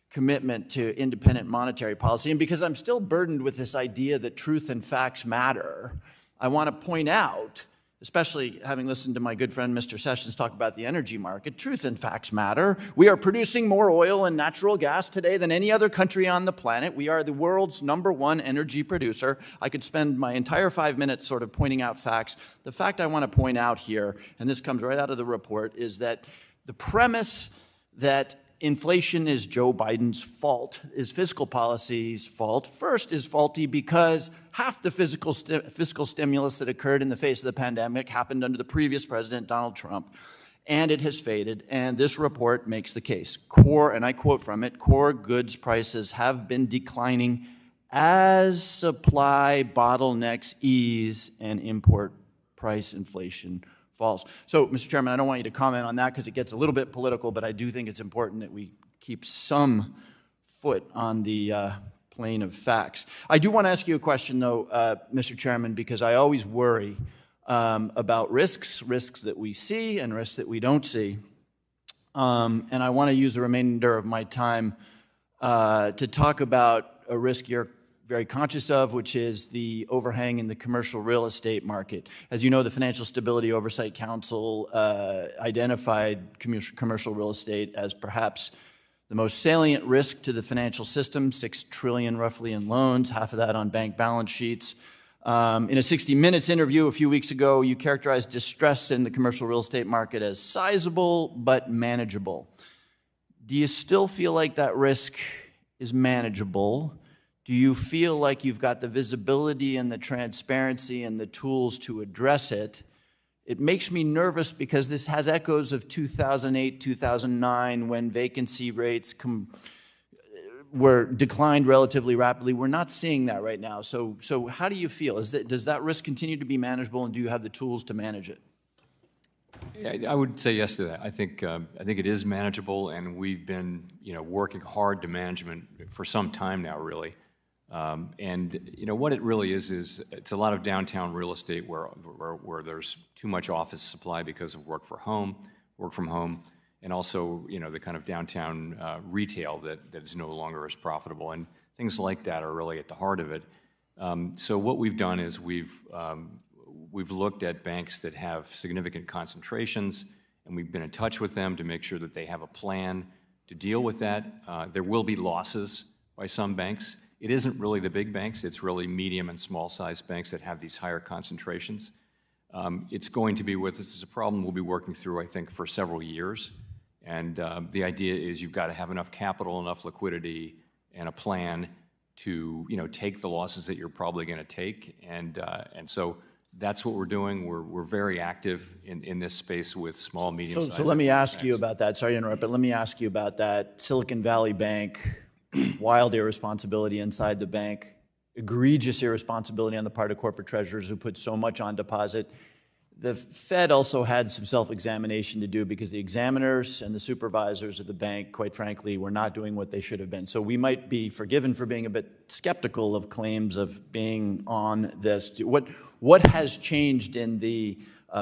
commitment to independent monetary policy. And because I'm still burdened with this idea that truth and facts matter, I want to point out, especially having listened to my good friend Mr. Sessions talk about the energy market, truth and facts matter. We are producing more oil and natural gas today than any other country on the planet. We are the world's #1 energy producer. I could spend my entire 5 minutes sort of pointing out facts. The fact I want to point out here, and this comes right out of the report, is that the premise that inflation is Joe Biden's fault, is fiscal policy's fault, first is faulty because half the fiscal stimulus that occurred in the face of the pandemic happened under the previous president, Donald Trump, and it has faded, and this report makes the case. And I quote from it, core goods prices have been declining as supply bottlenecks ease and import price inflation falls. So, Mr. Chairman, I don't want you to comment on that because it gets a little bit political, but I do think it's important that we keep some foot on the plane of facts. I do want to ask you a question, though, Mr. Chairman, because I always worry about risks that we see and risks that we don't see. And I want to use the remainder of my time to talk about a risk you're very conscious of, which is the overhang in the commercial real estate market. As you know, the Financial Stability Oversight Council identified commercial real estate as perhaps the most salient risk to the financial system, $6 trillion roughly in loans, half of that on bank balance sheets. In a 60 Minutes interview a few weeks ago, you characterized distress in the commercial real estate market as sizable but manageable. Do you still feel like that risk is manageable? Do you feel like you've got the visibility and the transparency and the tools to address it? It makes me nervous because this has echoes of 2008, 2009, when vacancy rates were declined relatively rapidly. We're not seeing that right now. So how do you feel? Does that risk continue to be manageable, and do you have the tools to manage it? Yeah, I would say yes to that. I think it is manageable, and we've been working hard to management for some time now, really. And what it really is it's a lot of downtown real estate where there's too much office supply because of work from home, and also the kind of downtown retail that is no longer as profitable, and things like that are really at the heart of it. So what we've done is we've looked at banks that have significant concentrations, and we've been in touch with them to make sure that they have a plan to deal with that. There will be losses by some banks. It isn't really the big banks, it's really medium and small-sized banks that have these higher concentrations. It's going to be with us as a problem we'll be working through, I think, for several years. And the idea is you've got to have enough capital, enough liquidity, and a plan to take the losses that you're probably going to take. And so that's what we're doing. We're very active in this space with small, medium-sized So let me ask banks. you about that. Sorry to interrupt, but let me ask you about that. Silicon Valley Bank, wild irresponsibility inside the bank, egregious irresponsibility on the part of corporate treasurers who put so much on deposit. The Fed also had some self-examination to do because the examiners and the supervisors of the bank, quite frankly, were not doing what they should have been. So we might be forgiven for being a bit skeptical of claims of being on this. What has changed in the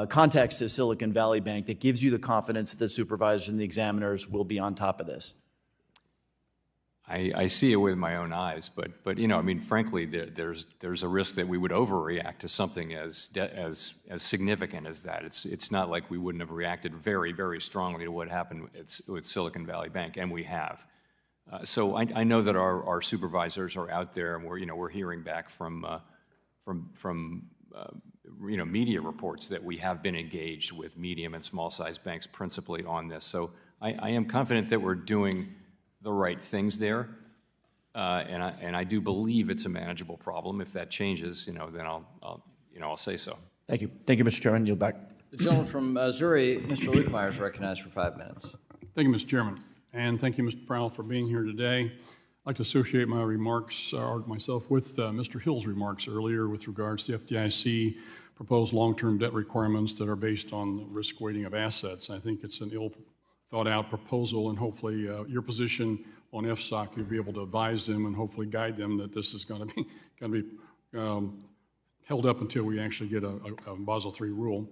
context of Silicon Valley Bank that gives you the confidence that the supervisors and the examiners will be on top of this? I see it with my own eyes, but frankly, there's a risk that we would overreact to something as significant as that. It's not like we wouldn't have reacted very, very strongly to what happened with Silicon Valley Bank, and we have. So I know that our supervisors are out there, and we're hearing back from media reports that we have been engaged with medium and small-sized banks principally on this. So I am confident that we're doing the right things there, and I do believe it's a manageable problem. If that changes, then I'll say so. Thank you. Thank you, Mr. Chairman. Yield back. The gentleman from Missouri, Mr. Lukemire, is recognized for 5 minutes. Thank you, Mr. Chairman, and thank you, Mr. Powell, for being here today. I'd like to associate my remarks, or myself, with Mr. Hill's remarks earlier with regards to the FDIC proposed long-term debt requirements that are based on risk weighting of assets. I think it's an ill-thought-out proposal, and hopefully your position on FSOC, you'll be able to advise them and hopefully guide them that this is going to be held up until we actually get a Basel III rule.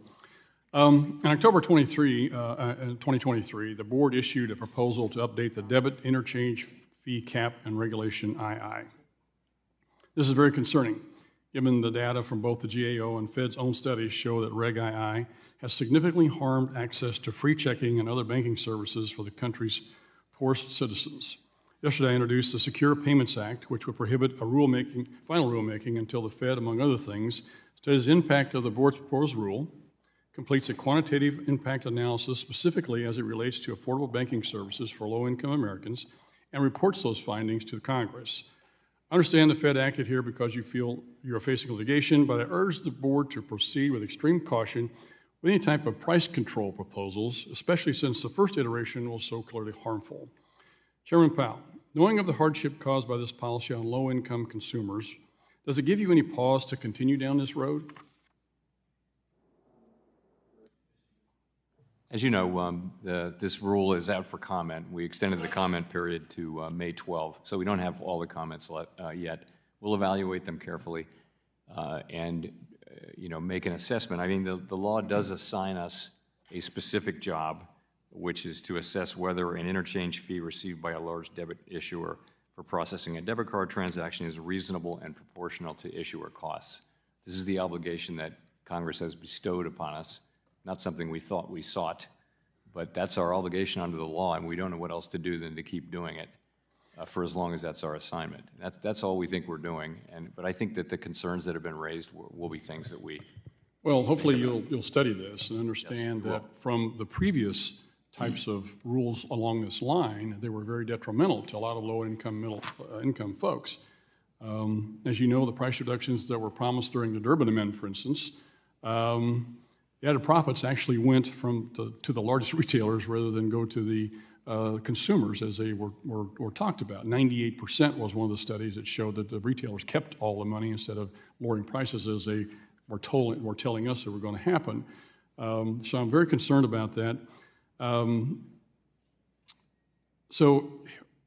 In October 2023, the board issued a proposal to update the debit interchange fee cap and regulation II. This is very concerning. given the data from both the GAO and Fed's own studies show that Reg II has significantly harmed access to free checking and other banking services for the country's poorest citizens. Yesterday, I introduced the Secure Payments Act, which will prohibit a final rulemaking until the Fed, among other things, studies the impact of the board's proposed rule, completes a quantitative impact analysis specifically as it relates to affordable banking services for low-income Americans, and reports those findings to Congress. I understand the Fed acted here because you feel you're facing litigation, but I urge the board to proceed with extreme caution with any type of price control proposals, especially since the first iteration was so clearly harmful. Chairman Powell, knowing of the hardship caused by this policy on low-income consumers, does it give you any pause to continue down this road? As you know, this rule is out for comment. We extended the comment period to May 12, so we don't have all the comments yet. We'll evaluate them carefully and make an assessment. I mean, the law does assign us a specific job, which is to assess whether an interchange fee received by a large debit issuer for processing a debit card transaction is reasonable and proportional to issuer costs. This is the obligation that Congress has bestowed upon us. Not something we thought we sought, but that's our obligation under the law, and we don't know what else to do than to keep doing it for as long as that's our assignment. That's all we think we're doing, but I think that the concerns that have been raised will be things that we... Well, hopefully you'll study this and understand that from the previous types of rules along this line, they were very detrimental to a lot of low-income, middle-income folks. As you know, the price reductions that were promised during the Durbin Amendment, for instance, the added profits actually went to the largest retailers rather than go to the consumers as they were talked about. 98% was one of the studies that showed that the retailers kept all the money instead of lowering prices as they were telling us that were going to happen. So I'm very concerned about that. So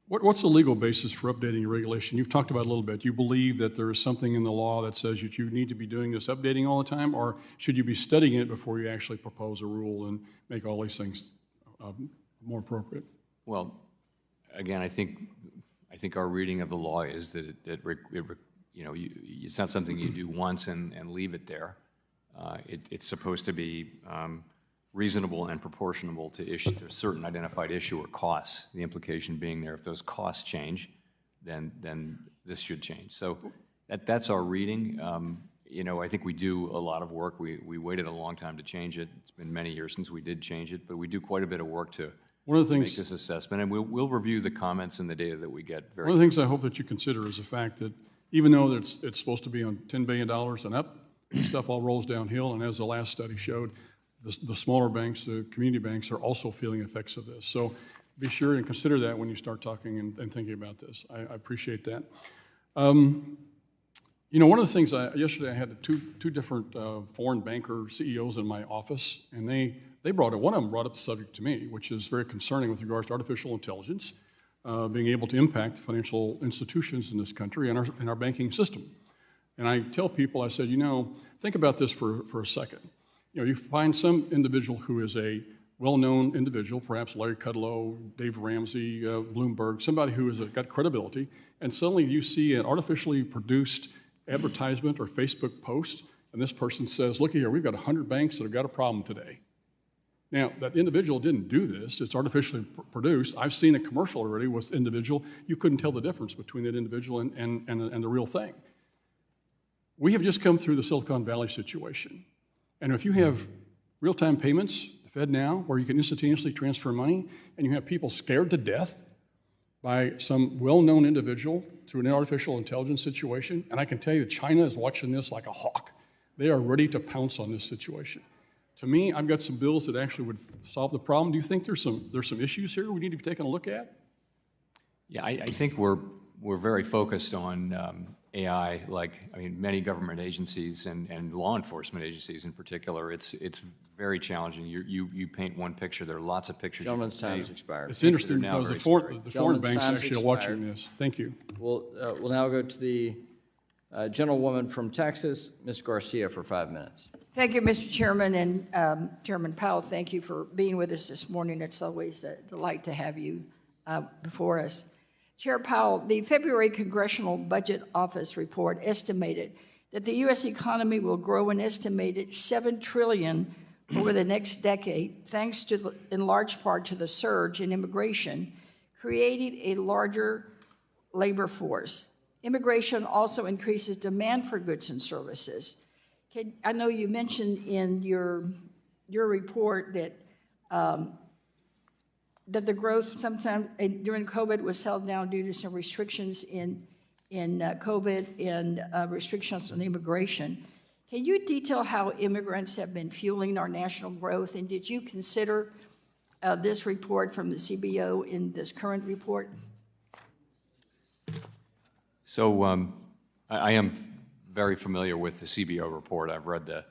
what's the legal basis for updating your regulation? You've talked about it a little bit. You believe that there is something in the law that says that you need to be doing this updating all the time, or should you be studying it before you actually propose a rule and make all these things more appropriate? Well, again, I think our reading of the law is that it's not something you do once and leave it there. It's supposed to be reasonable and proportional to certain identified issuer costs. The implication being there, if those costs change, then this should change. So that's our reading. I think we do a lot of work. We waited a long time to change it. It's been many years since we did change it, but we do quite a bit of work to make this assessment, and we'll review the comments and the data that we get. One of the things I hope that you consider is the fact that even though it's supposed to be on $10 billion and up, stuff all rolls downhill, and as the last study showed, the smaller banks, the community banks, are also feeling effects of this. So be sure and consider that when you start talking and thinking about this. I appreciate that. One of the things, yesterday I had two different foreign banker CEOs in my office, and one of them brought up the subject to me, which is very concerning with regards to artificial intelligence being able to impact financial institutions in this country and our banking system. And I tell people, I said, think about this for a second. You find some individual who is a well-known individual, perhaps Larry Kudlow, Dave Ramsey, Bloomberg, somebody who has got credibility, and suddenly you see an artificially produced advertisement or Facebook post, and this person says, look here, we've got 100 banks that have got a problem today. Now, that individual didn't do this. It's artificially produced. I've seen a commercial already with individual. You couldn't tell the difference between that individual and the real thing. We have just come through the Silicon Valley situation. And if you have real-time payments, FedNow, where you can instantaneously transfer money, and you have people scared to death by some well-known individual through an artificial intelligence situation, and I can tell you that China is watching this like a hawk. They are ready to pounce on this situation. To me, I've got some bills that actually would solve the problem. Do you think there's some issues here we need to be taking a look at? Yeah, I think we're very focused on AI, many government agencies and law enforcement agencies in particular. It's very challenging. You paint one picture. There are lots of pictures. Gentleman's time has expired. It's interesting because the foreign banks actually are watching this. Thank you. We'll now go to the gentlewoman from Texas, Ms. Garcia, for 5 minutes. Thank you, Mr. Chairman, and Chairman Powell, thank you for being with us this morning. It's always a delight to have you before us. Chair Powell, the February Congressional Budget Office report estimated that the U.S. economy will grow an estimated $7 trillion over the next decade, thanks to, in large part, to the surge in immigration, creating a larger labor force. Immigration also increases demand for goods and services. I know you mentioned in your report that that the growth sometime during COVID was held down due to some restrictions in COVID and restrictions on immigration. Can you detail how immigrants have been fueling our national growth? And did you consider this report from the CBO in this current report? So I am very familiar with the CBO report. I've read the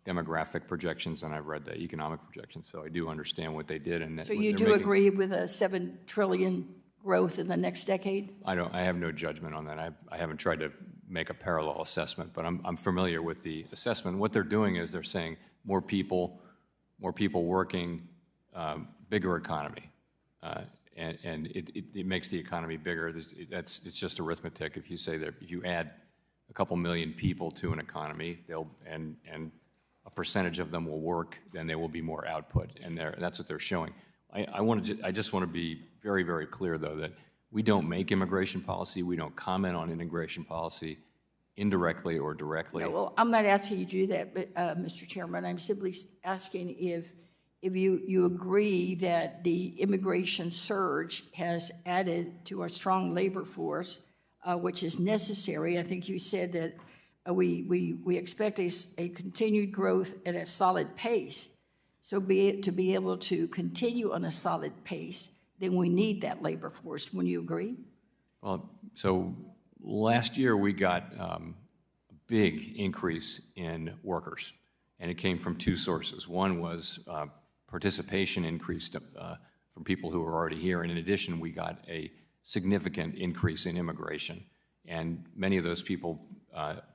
demographic projections and I've read the economic projections, so I do understand what they did. And so you do agree with a $7 trillion growth in the next decade? I have no judgment on that. I haven't tried to make a parallel assessment, but I'm familiar with the assessment. What they're doing is they're saying more people working, bigger economy, and it makes the economy bigger. It's just arithmetic. If you say that if you add a couple million people to an economy, and a percentage of them will work, then there will be more output, and that's what they're showing. I just want to be very, very clear, though, that we don't make immigration policy. We don't comment on immigration policy indirectly or directly. No, well, I'm not asking you to do that, but, Mr. Chairman, I'm simply asking if you agree that the immigration surge has added to our strong labor force, which is necessary. I think you said that we expect a continued growth at a solid pace. So to be able to continue on a solid pace, then we need that labor force. Wouldn't you agree? Well, so last year we got a big increase in workers, and it came from two sources. One was participation increased from people who were already here, and in addition, we got a significant increase in immigration, and many of those people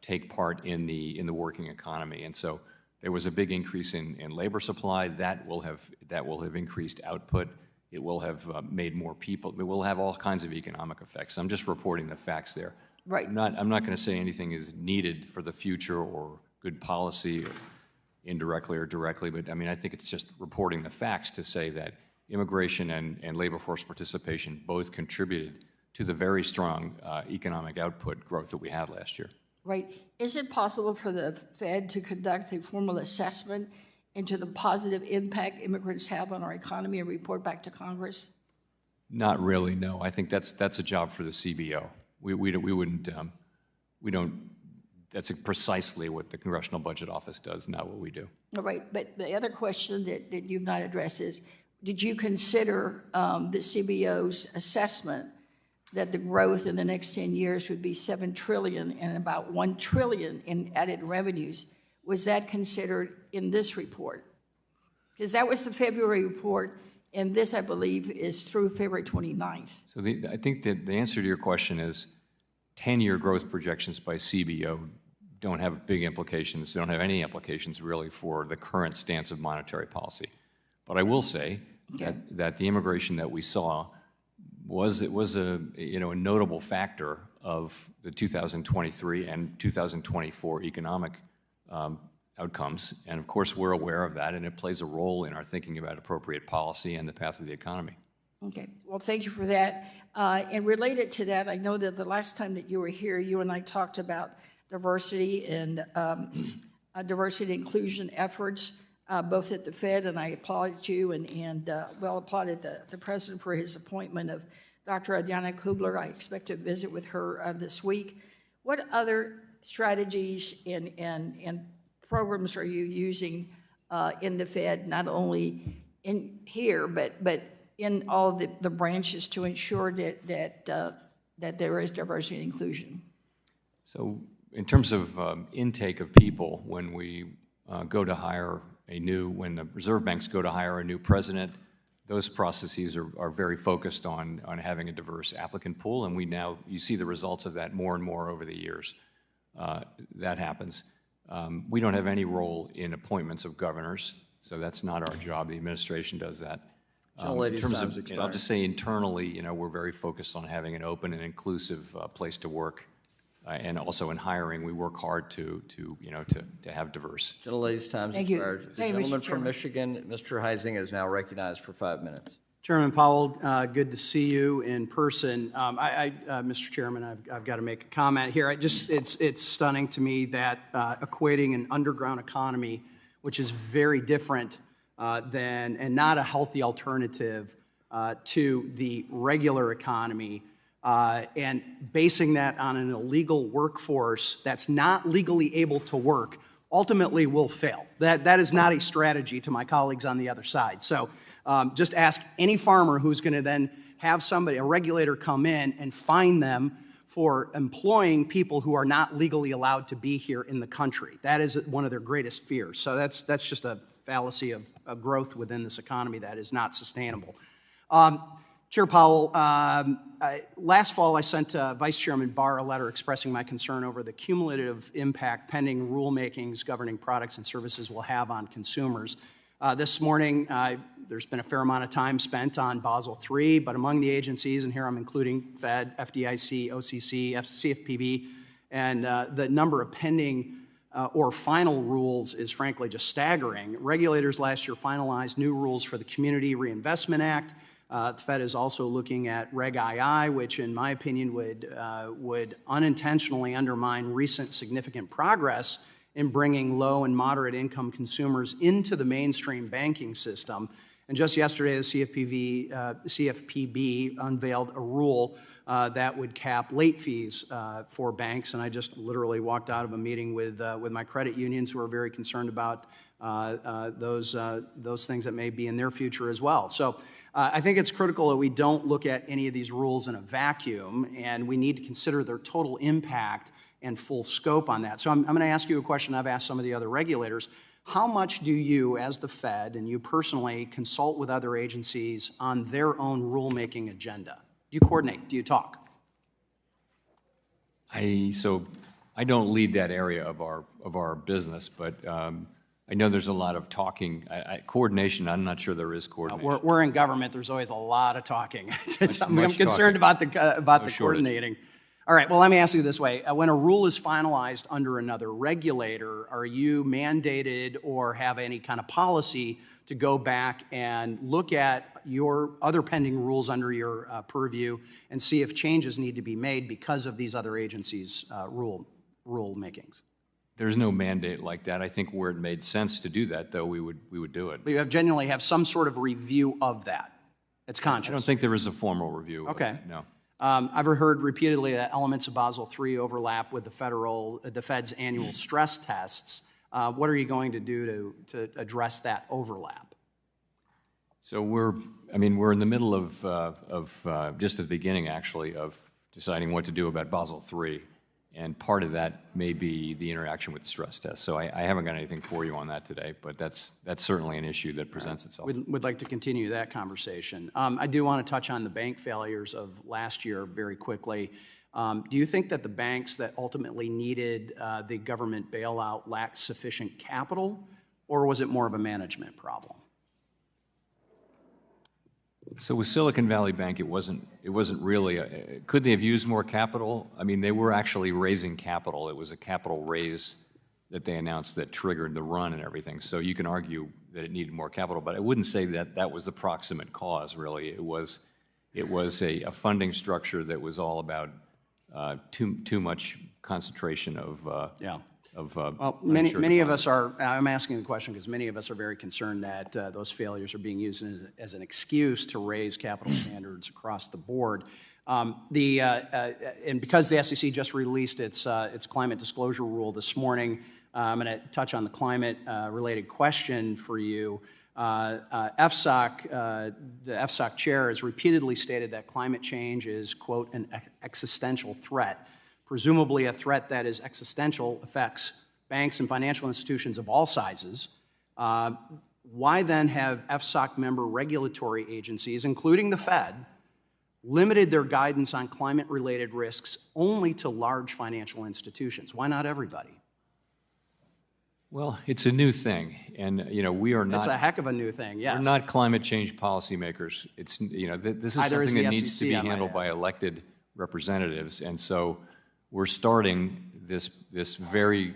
take part in the working economy, and so there was a big increase in labor supply. That will have increased output. It will have made more people. It will have all kinds of economic effects. I'm just reporting the facts there. Right. I'm not going to say anything is needed for the future or good policy, or indirectly or directly. But I mean, I think it's just reporting the facts to say that immigration and labor force participation both contributed to the very strong economic output growth that we had last year. Right. Is it possible for the Fed to conduct a formal assessment into the positive impact immigrants have on our economy and report back to Congress? Not really, no. I think that's a job for the CBO. We don't. That's precisely what the Congressional Budget Office does, not what we do. All right. But the other question that you've not addressed is, did you consider the CBO's assessment that the growth in the next 10 years would be $7 trillion and about $1 trillion in added revenues? Was that considered in this report? Because that was the February report, and this, I believe, is through February 29th. So I think that the answer to your question is 10-year growth projections by CBO don't have big implications. They don't have any implications, really, for the current stance of monetary policy. But I will say that the immigration that we saw was a notable factor of the 2023 and 2024 economic outcomes, and of course we're aware of that, and it plays a role in our thinking about appropriate policy and the path of the economy. Okay, well, thank you for that. And related to that, I know that the last time that you were here, you and I talked about diversity and diversity and inclusion efforts, both at the Fed, and I applauded you and applauded the President for his appointment of Dr. Adriana Kubler. I expect to visit with her this week. What other strategies and programs are you using in the Fed, not only in here, but in all the branches to ensure that there is diversity and inclusion? So in terms of intake of people, when we go to hire when the reserve banks go to hire a new president, those processes are very focused on having a diverse applicant pool, and you see the results of that more and more over the years. That happens. We don't have any role in appointments of governors, so that's not our job. The administration does that. In terms of, I'll just say internally, we're very focused on having an open and inclusive place to work. and also in hiring, we work hard to have diverse. Gentlelady's time Thank has you. expired. The Thank you, Mr. gentleman from Chairman. Michigan, Mr. Heising, is now recognized for 5 minutes. Chairman Powell, good to see you in person. Mr. Chairman, I've got to make a comment here. It's stunning to me that equating an underground economy, which is very different than and not a healthy alternative to the regular economy, and basing that on an illegal workforce that's not legally able to work, ultimately will fail. That is not a strategy to my colleagues on the other side. So. Just ask any farmer who's going to then have a regulator come in and fine them for employing people who are not legally allowed to be here in the country. That is one of their greatest fears. So that's just a fallacy of growth within this economy that is not sustainable. Chair Powell, last fall I sent Vice Chairman Barr a letter expressing my concern over the cumulative impact pending rulemakings governing products and services will have on consumers. This morning, there's been a fair amount of time spent on Basel III, but among the agencies, and here I'm including Fed, FDIC, OCC, CFPB, and the number of pending or final rules is frankly just staggering. Regulators last year finalized new rules for the Community Reinvestment Act. The Fed is also looking at Reg II, which in my opinion would unintentionally undermine recent significant progress in bringing low and moderate income consumers into the mainstream banking system. And just yesterday, the CFPB unveiled a rule that would cap late fees for banks. And I just literally walked out of a meeting with my credit unions who are very concerned about those things that may be in their future as well. So I think it's critical that we don't look at any of these rules in a vacuum, and we need to consider their total impact and full scope on that. So I'm going to ask you a question I've asked some of the other regulators. How much do you, as the Fed, and you personally, consult with other agencies on their own rulemaking agenda? Do you coordinate? Do you talk? I don't lead that area of our business, but I know there's a lot of talking. Coordination, I'm not sure there is coordination. We're in government. There's always a lot of talking. I'm much concerned talking. about the shortage. coordinating. All right, well, let me ask you this way. When a rule is finalized under another regulator, are you mandated or have any kind of policy to go back and look at your other pending rules under your purview and see if changes need to be made because of these other agencies' rule makings? There's no mandate like that. I think where it made sense to do that, though, we would do it. But you genuinely have some sort of review of that. It's conscious. I don't think there is a formal review. Okay. No. I've heard repeatedly that elements of Basel III overlap with the Fed's annual stress tests. What are you going to do to address that overlap? So we're in the middle of just at the beginning, actually, of deciding what to do about Basel III. And part of that may be the interaction with the stress test. So I haven't got anything for you on that today, but that's certainly an issue that presents itself. We'd like to continue that conversation. I do want to touch on the bank failures of last year very quickly. Do you think that the banks that ultimately needed the government bailout lacked sufficient capital, or was it more of a management problem? So with Silicon Valley Bank, it wasn't really. Could they have used more capital? I mean, they were actually raising capital. It was a capital raise that they announced that triggered the run and everything. So you can argue that it needed more capital, but I wouldn't say that that was the proximate cause. Really, it was a funding structure that was all about too much concentration of. Well, many of us are, I'm asking the question because many of us are very concerned that those failures are being used as an excuse to raise capital standards across the board. And because the SEC just released its climate disclosure rule this morning, I'm going to touch on the climate-related question for you. FSOC, the FSOC chair has repeatedly stated that climate change is, quote, an existential threat. Presumably a threat that is existential affects banks and financial institutions of all sizes. Why then have FSOC member regulatory agencies, including the Fed, limited their guidance on climate-related risks only to large financial institutions? Why not everybody? Well, it's a new thing, and we are not. It's a heck of a new thing. Yes, we're not climate change policymakers. It's this is something that needs to be handled by elected representatives, and so we're starting this very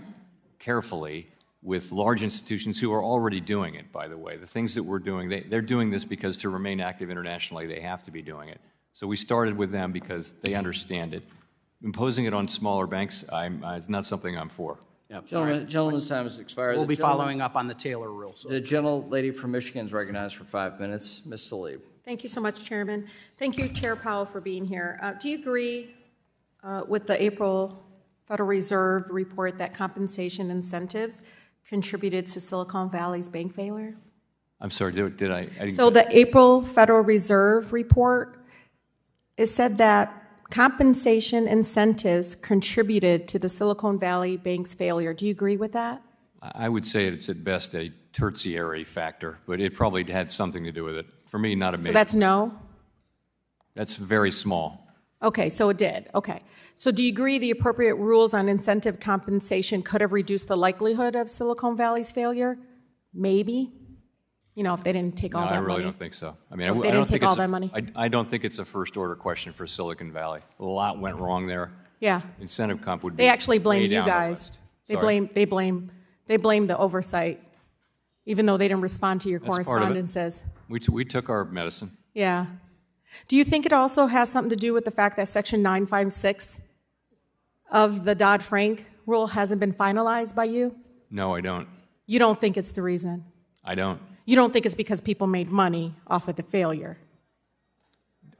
carefully with large institutions who are already doing it, by the way. The things that we're doing, they're doing this because to remain active internationally, they have to be doing it. So we started with them because they understand it. Imposing it on smaller banks, it's not something I'm for. Yep. Gentleman's time has expired. We'll The be gentleman- following up on the Taylor rule. So. The gentlelady from Michigan is recognized for 5 minutes. Ms. Tlaib. Thank you so much, Chairman. Thank you, Chair Powell, for being here. Do you agree with the April Federal Reserve report that compensation incentives contributed to Silicon Valley's bank failure? I'm sorry, did I didn't- So the April Federal Reserve report, it said that compensation incentives contributed to the Silicon Valley bank's failure. Do you agree with that? I would say it's at best a tertiary factor, but it probably had something to do with it. For me, not a major. So that's no? That's very small. Okay, so it did. Okay. So do you agree the appropriate rules on incentive compensation could have reduced the likelihood of Silicon Valley's failure? Maybe. You know, if they didn't take all that money. I really don't think so. I mean, So if they I don't didn't take think all it's that money? I don't think it's a first-order question for Silicon Valley. A lot went wrong there. Yeah. Incentive comp would be They actually blame way you down the guys. list. They Sorry? blame the oversight, even though they didn't respond to your That's part of it. correspondences. We took our medicine. Yeah. Do you think it also has something to do with the fact that Section 956 of the Dodd-Frank rule hasn't been finalized by you? No, I don't. You don't think it's the reason? I don't. You don't think it's because people made money off of the failure?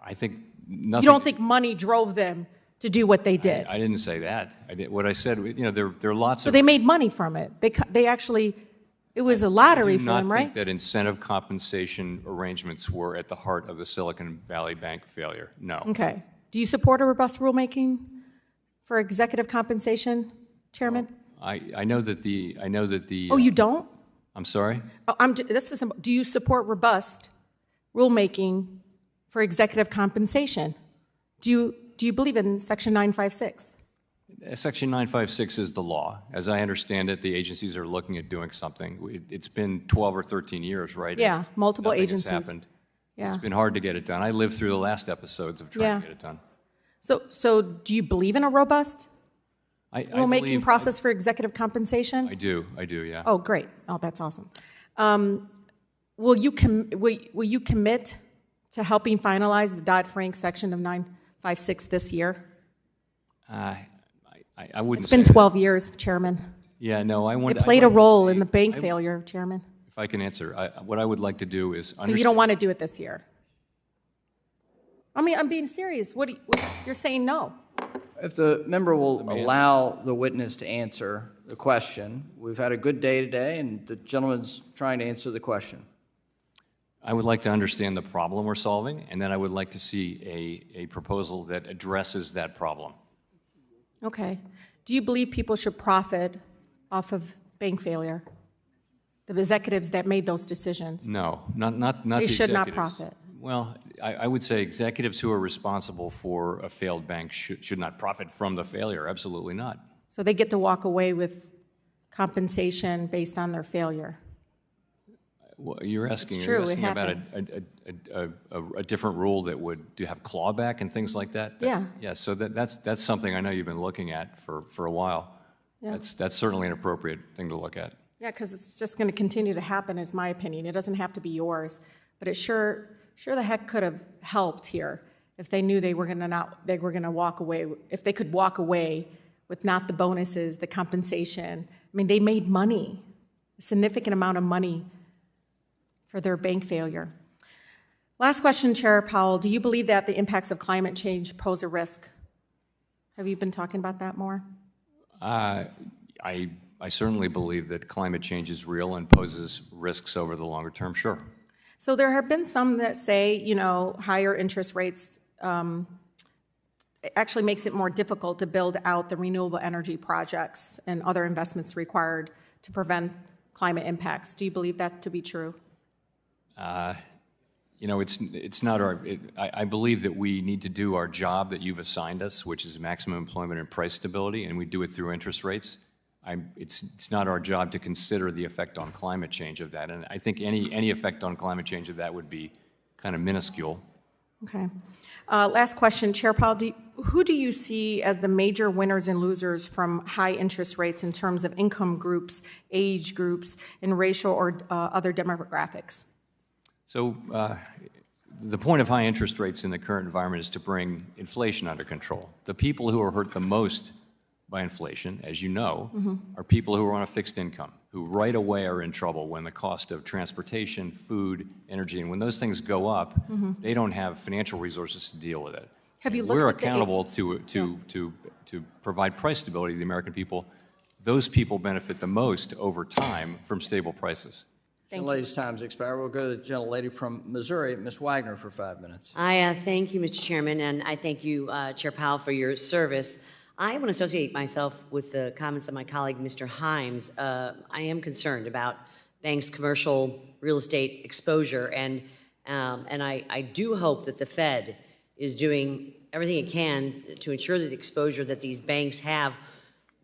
I think nothing. You don't think money drove them to do what they did? I didn't say that. What I said, you know, there are lots So of. they made money from it. They actually, it was a lottery I for do not them, right? think that incentive compensation arrangements were at the heart of the Silicon Valley Bank failure. No. Okay. Do you support a robust rulemaking for executive compensation, Chairman? I know that the. Oh, you don't? I'm sorry? Oh, do you support robust rulemaking for executive compensation? Do you believe in Section 956? Section 956 is the law. As I understand it, the agencies are looking at doing something. It's been 12 or 13 years, right? Yeah, multiple Nothing agencies. has happened. Yeah. It's been hard to get it done. I lived through the last episodes of trying to get it done. So do you believe in a robust I rulemaking believe- process for executive compensation? I do, yeah. Oh, great. Oh, that's awesome. Will you commit to helping finalize the Dodd-Frank section of 956 this year? I wouldn't It's been say that. 12 years, Chairman. Yeah, no, I want. It played a role in the bank failure, Chairman. If I can answer, what I would like to do is So you don't want to do it this year? I mean, I'm being serious. You're saying no? If the member will allow the witness to answer the question, we've had a good day today, and the gentleman's trying to answer the question. I would like to understand the problem we're solving, and then I would like to see a proposal that addresses that problem. Okay. Do you believe people should profit off of bank failure? The executives that made those decisions? No, not They the should not executives. profit. Well, I would say executives who are responsible for a failed bank should not profit from the failure. Absolutely not. So they get to walk away with compensation based on their failure? Well, you're asking, It's are you true, it asking about happened. a different rule that would have clawback and things like that? Yeah. Yeah, so that's something I know you've been looking at for a while. Yeah. That's certainly an appropriate thing to look at. Yeah, because it's just going to continue to happen, is my opinion. It doesn't have to be yours, but it sure the heck could have helped here if they knew they were going to walk away, if they could walk away with not the bonuses, the compensation. I mean, they made money, a significant amount of money for their bank failure. Last question, Chair Powell. Do you believe that the impacts of climate change pose a risk? Have you been talking about that more? I certainly believe that climate change is real and poses risks over the longer term, sure. So there have been some that say, higher interest rates actually makes it more difficult to build out the renewable energy projects and other investments required to prevent climate impacts. Do you believe that to be true? It's not our. I believe that we need to do our job that you've assigned us, which is maximum employment and price stability, and we do it through interest rates. It's not our job to consider the effect on climate change of that, and I think any effect on climate change of that would be kind of minuscule. Okay. Last question, Chair Powell, who do you see as the major winners and losers from high interest rates in terms of income groups, age groups, and racial or other demographics? So the point of high interest rates in the current environment is to bring inflation under control. The people who are hurt the most by inflation, as you know, are people who are on a fixed income, who right away are in trouble when the cost of transportation, food, energy, and when those things go up, they don't have financial resources to deal with it. Have you We're looked at accountable to provide price stability to the American people. Those people benefit the most over time from stable prices. Gentlelady's time's expired. We'll go to the gentlelady from Missouri, Ms. Wagner, for 5 minutes. I thank you, Mr. Chairman, and I thank you, Chair Powell, for your service. I want to associate myself with the comments of my colleague, Mr. Himes. I am concerned about banks' commercial real estate exposure, and I do hope that the Fed is doing everything it can to ensure that the exposure that these banks have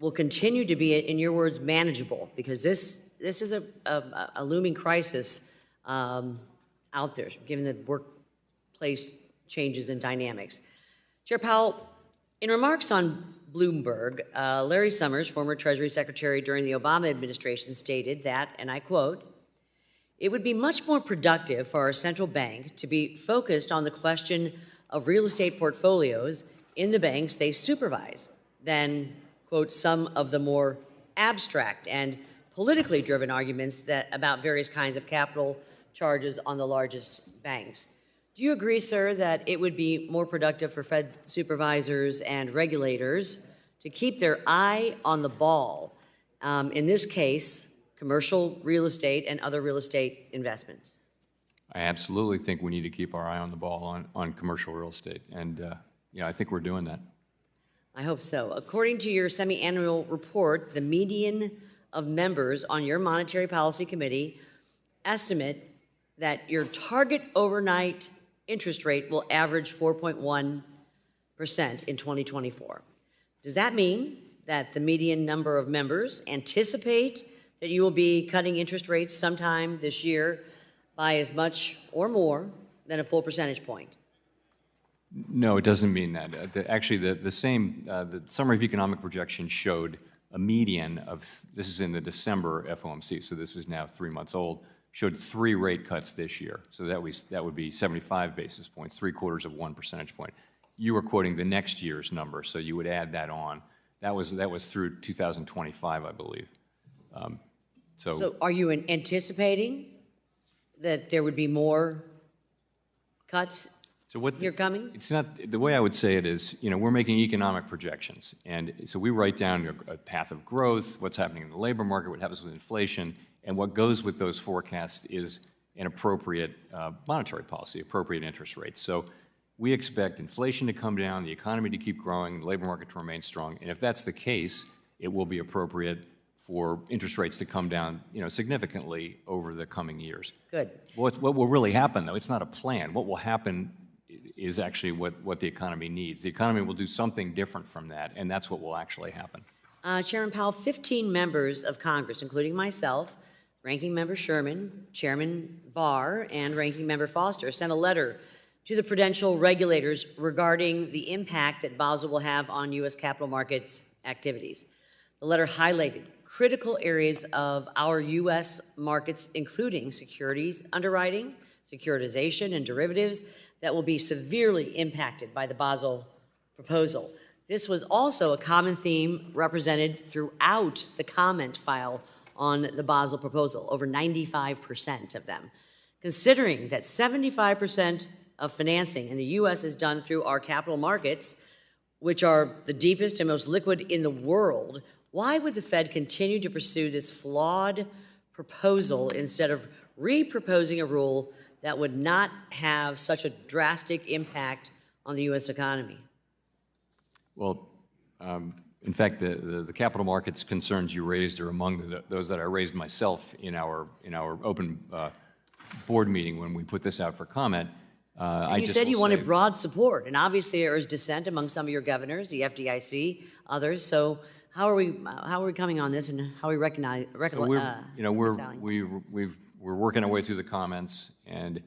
will continue to be, in your words, manageable, because this is a looming crisis out there, given the workplace changes and dynamics. Chair Powell, in remarks on Bloomberg, Larry Summers, former Treasury Secretary during the Obama administration, stated that, and I quote, "It would be much more productive for our central bank to be focused on the question of real estate portfolios in the banks they supervise than, quote, some of the more abstract and politically driven arguments about various kinds of capital charges on the largest banks." Do you agree, sir, that it would be more productive for Fed supervisors and regulators to keep their eye on the ball, in this case, commercial real estate and other real estate investments? I absolutely think we need to keep our eye on the ball on commercial real estate, and I think we're doing that. I hope so. According to your semi-annual report, the median of members on your Monetary Policy Committee estimate that your target overnight interest rate will average 4.1% in 2024. Does that mean that the median number of members anticipate that you will be cutting interest rates sometime this year by as much or more than a full percentage point? No, it doesn't mean that. Actually, the Summary of Economic Projections showed a median of, this is in the December FOMC, so this is now 3 months old, showed 3 rate cuts this year. So that would be 75 basis points, 3/4 of 1 percentage point. You were quoting the next year's number, so you would add that on. That was through 2025, I believe. So are you anticipating that there would be more cuts here coming? It's not, the way I would say it is, we're making economic projections. And so we write down a path of growth, what's happening in the labor market, what happens with inflation, and what goes with those forecasts is an appropriate monetary policy, appropriate interest rates. So we expect inflation to come down, the economy to keep growing, the labor market to remain strong. And if that's the case, it will be appropriate for interest rates to come down, significantly over the coming years. Good. What will really happen, though, it's not a plan. What will happen is actually what the economy needs. The economy will do something different from that, and that's what will actually happen. Chairman Powell, 15 members of Congress, including myself, Ranking Member Sherman, Chairman Barr, and Ranking Member Foster, sent a letter to the prudential regulators regarding the impact that Basel will have on U.S. capital markets activities. The letter highlighted critical areas of our U.S. markets, including securities underwriting, securitization, and derivatives that will be severely impacted by the Basel proposal. This was also a common theme represented throughout the comment file on the Basel proposal, over 95% of them. Considering that 75% of financing in the U.S. is done through our capital markets, which are the deepest and most liquid in the world, why would the Fed continue to pursue this flawed proposal instead of re-proposing a rule that would not have such a drastic impact on the U.S. economy? Well, in fact, the capital markets concerns you raised are among those that I raised myself in our open board meeting when we put this out for comment. You said you wanted broad support, and obviously there is dissent among some of your governors, the FDIC, others. So how are we coming on this, and how are we reconciling? We're working our way through the comments, and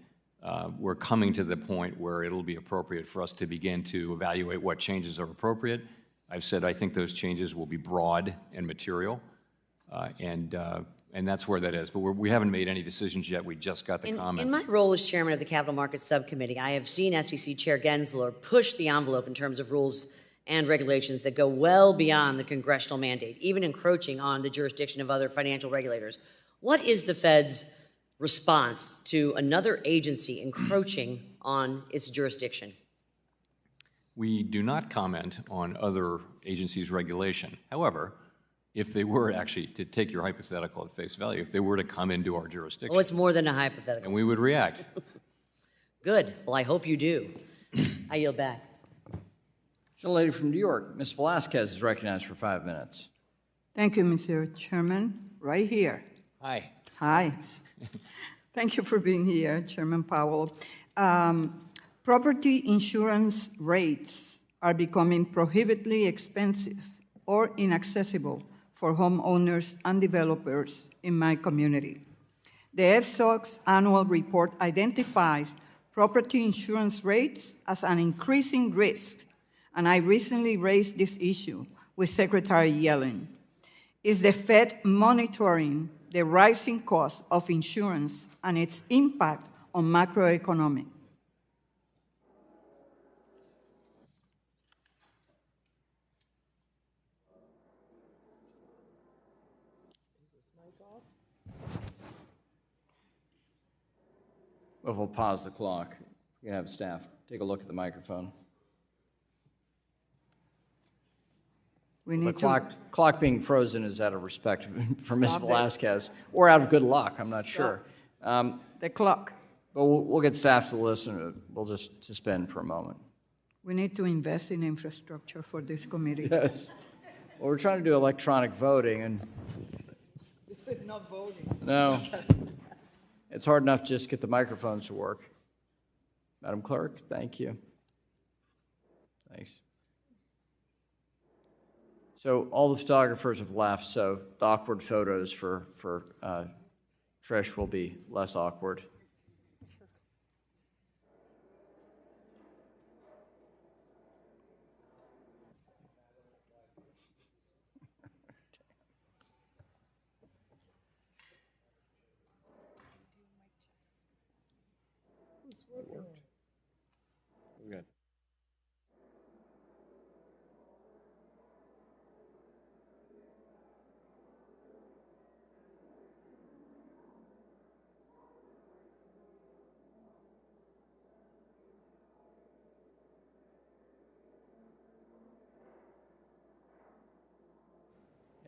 we're coming to the point where it'll be appropriate for us to begin to evaluate what changes are appropriate. I've said I think those changes will be broad and material, and that's where that is. But we haven't made any decisions yet. We just got the comments. In my role as chairman of the Capital Markets Subcommittee, I have seen SEC Chair Gensler push the envelope in terms of rules and regulations that go well beyond the congressional mandate, even encroaching on the jurisdiction of other financial regulators. What is the Fed's response to another agency encroaching on its jurisdiction? We do not comment on other agencies' regulation. However, if they were actually, to take your hypothetical at face value, if they were to come into our jurisdiction. Oh, it's more than a hypothetical. And we would react. Good. Well, I hope you do. I yield back. Gentlelady from New York, Ms. Velasquez is recognized for 5 minutes. Thank you, Mr. Chairman. Right here. Hi. Hi. Thank you for being here, Chairman Powell. Property insurance rates are becoming prohibitively expensive or inaccessible for homeowners and developers in my community. The FSOC's annual report identifies property insurance rates as an increasing risk, and I recently raised this issue with Secretary Yellen. Is the Fed monitoring the rising cost of insurance and its impact on macroeconomic? Well, if we'll pause the clock, we can have staff take a look at the microphone. We The need clock being frozen is out of respect for Ms. Velasquez, or out of good luck, I'm not sure. The clock. But we'll get staff to listen. We'll just suspend for a moment. We need to invest in infrastructure for this committee. Yes. Well, we're trying to do electronic voting, and This is not voting. no, it's hard enough to just get the microphones to work. Madam Clerk, thank you. Thanks. So all the photographers have left, so the awkward photos for Trish will be less awkward. Good.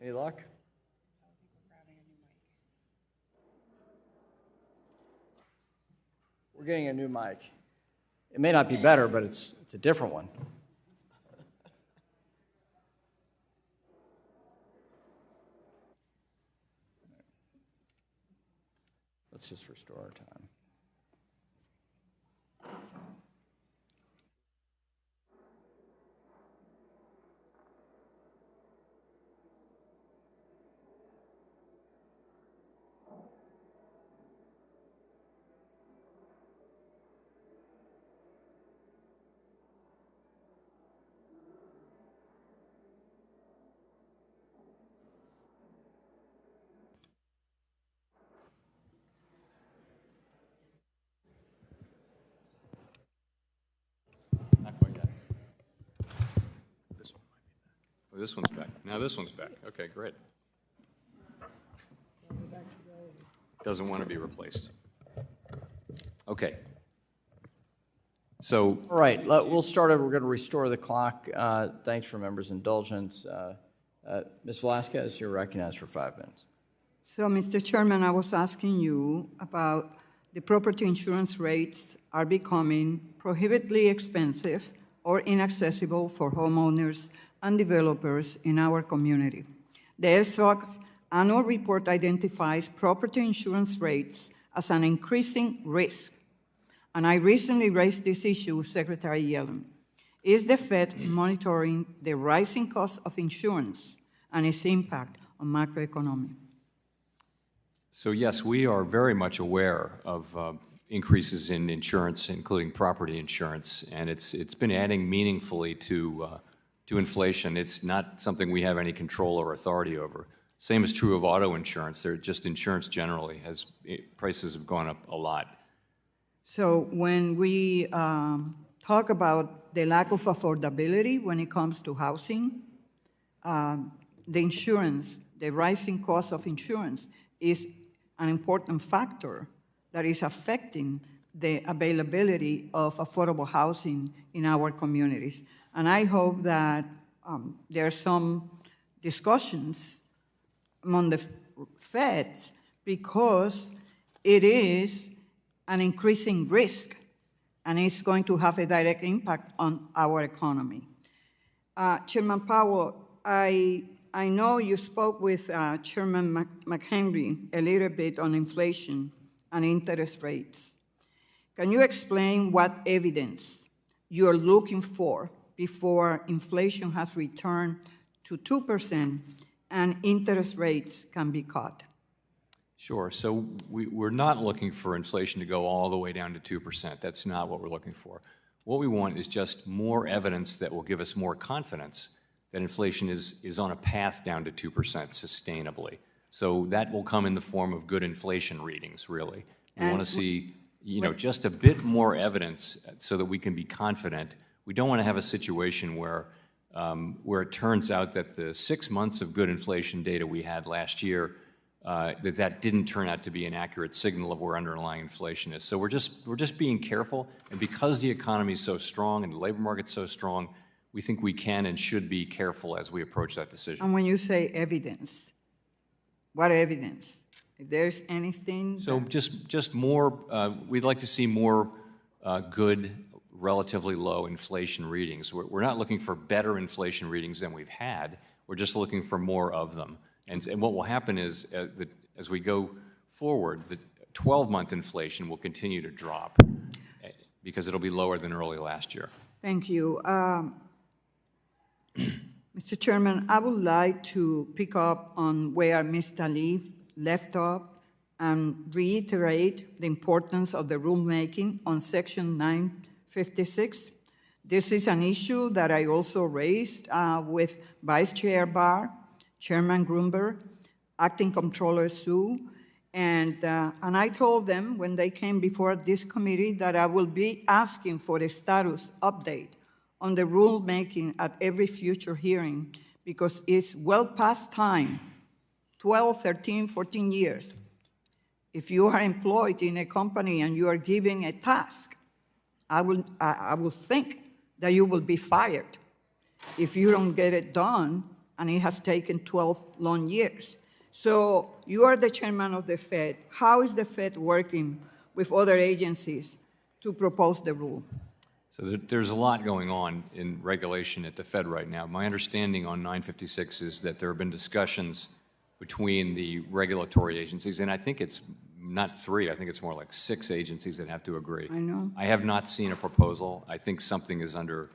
Any luck? We're getting a new mic. It may not be better, but it's a different one. Let's just restore our time. Oh, this one's back. Now this one's back. Okay, great. Doesn't want to be replaced. Okay. So. All right, we'll start over. We're going to restore the clock. Thanks for members' indulgence. Ms. Velasquez, you're recognized for 5 minutes. So, Mr. Chairman, I was asking you about the property insurance rates are becoming prohibitively expensive or inaccessible for homeowners and developers in our community. The FSOC's annual report identifies property insurance rates as an increasing risk, and I recently raised this issue with Secretary Yellen. Is the Fed monitoring the rising cost of insurance and its impact on macroeconomy? So yes, we are very much aware of increases in insurance, including property insurance, and it's been adding meaningfully to inflation. It's not something we have any control or authority over. Same is true of auto insurance. They're just insurance generally prices have gone up a lot. So when we talk about the lack of affordability when it comes to housing, the insurance, the rising cost of insurance is an important factor that is affecting the availability of affordable housing in our communities. And I hope that there are some discussions among the Fed because it is an increasing risk and it's going to have a direct impact on our economy. Chairman Powell, I know you spoke with Chairman McHenry a little bit on inflation and interest rates. Can you explain what evidence you're looking for before inflation has returned to 2% and interest rates can be cut? Sure. So we're not looking for inflation to go all the way down to 2%. That's not what we're looking for. What we want is just more evidence that will give us more confidence that inflation is on a path down to 2% sustainably. So that will come in the form of good inflation readings, really. We want to see, just a bit more evidence so that we can be confident. We don't want to have a situation where it turns out that the 6 months of good inflation data we had last year, that didn't turn out to be an accurate signal of where underlying inflation is. So we're just being careful, and because the economy is so strong and the labor market's so strong, we think we can and should be careful as we approach that decision. And when you say evidence, what evidence? If there's anything. So just more, we'd like to see more good, relatively low inflation readings. We're not looking for better inflation readings than we've had. We're just looking for more of them. And what will happen is that as we go forward, the 12-month inflation will continue to drop because it'll be lower than early last year. Thank you. Mr. Chairman, I would like to pick up on where Ms. Tlaib left off and reiterate the importance of the rulemaking on Section 956. This is an issue that I also raised with Vice Chair Barr, Chairman Grunberg, Acting Comptroller Sue, and I told them when they came before this committee that I will be asking for a status update on the rulemaking at every future hearing because it's well past time, 12, 13, 14 years. If you are employed in a company and you are given a task, I will think that you will be fired if you don't get it done, and it has taken 12 long years. So you are the chairman of the Fed. How is the Fed working with other agencies to propose the rule? So there's a lot going on in regulation at the Fed right now. My understanding on 956 is that there have been discussions between the regulatory agencies, and I think it's not 3, I think it's more like 6 agencies that have to agree. I know. I have not seen a proposal. I think something is under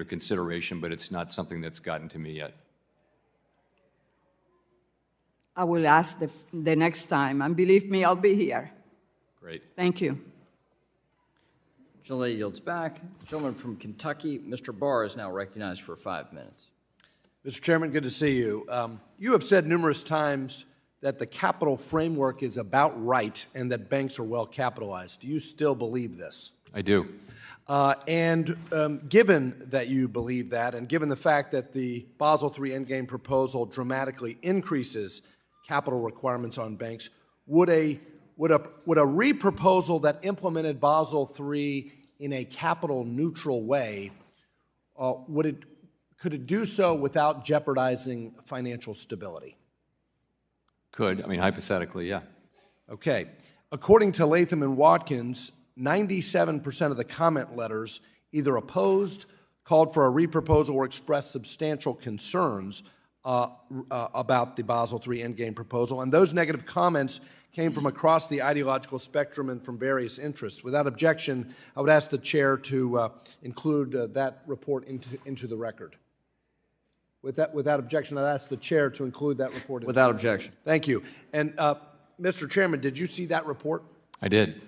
consideration, but it's not something that's gotten to me yet. I will ask the next time, and believe me, I'll be here. Great. Thank you. Gentleman yields back. Gentleman from Kentucky, Mr. Barr, is now recognized for 5 minutes. Mr. Chairman, good to see you. You have said numerous times that the capital framework is about right and that banks are well capitalized. Do you still believe this? I do. Given that you believe that, and given the fact that the Basel III Endgame proposal dramatically increases capital requirements on banks, would a reproposal that implemented Basel III in a capital neutral way, could it do so without jeopardizing financial stability? Could. I mean, hypothetically, yeah. Okay. According to Latham and Watkins, 97% of the comment letters either opposed, called for a reproposal, or expressed substantial concerns about the Basel III Endgame proposal. And those negative comments came from across the ideological spectrum and from various interests. Without objection, I would ask the chair to include that report into the record. Without objection, I'd ask the chair to include that report. Without objection. Thank you. And Mr. Chairman, did you see that report? I did.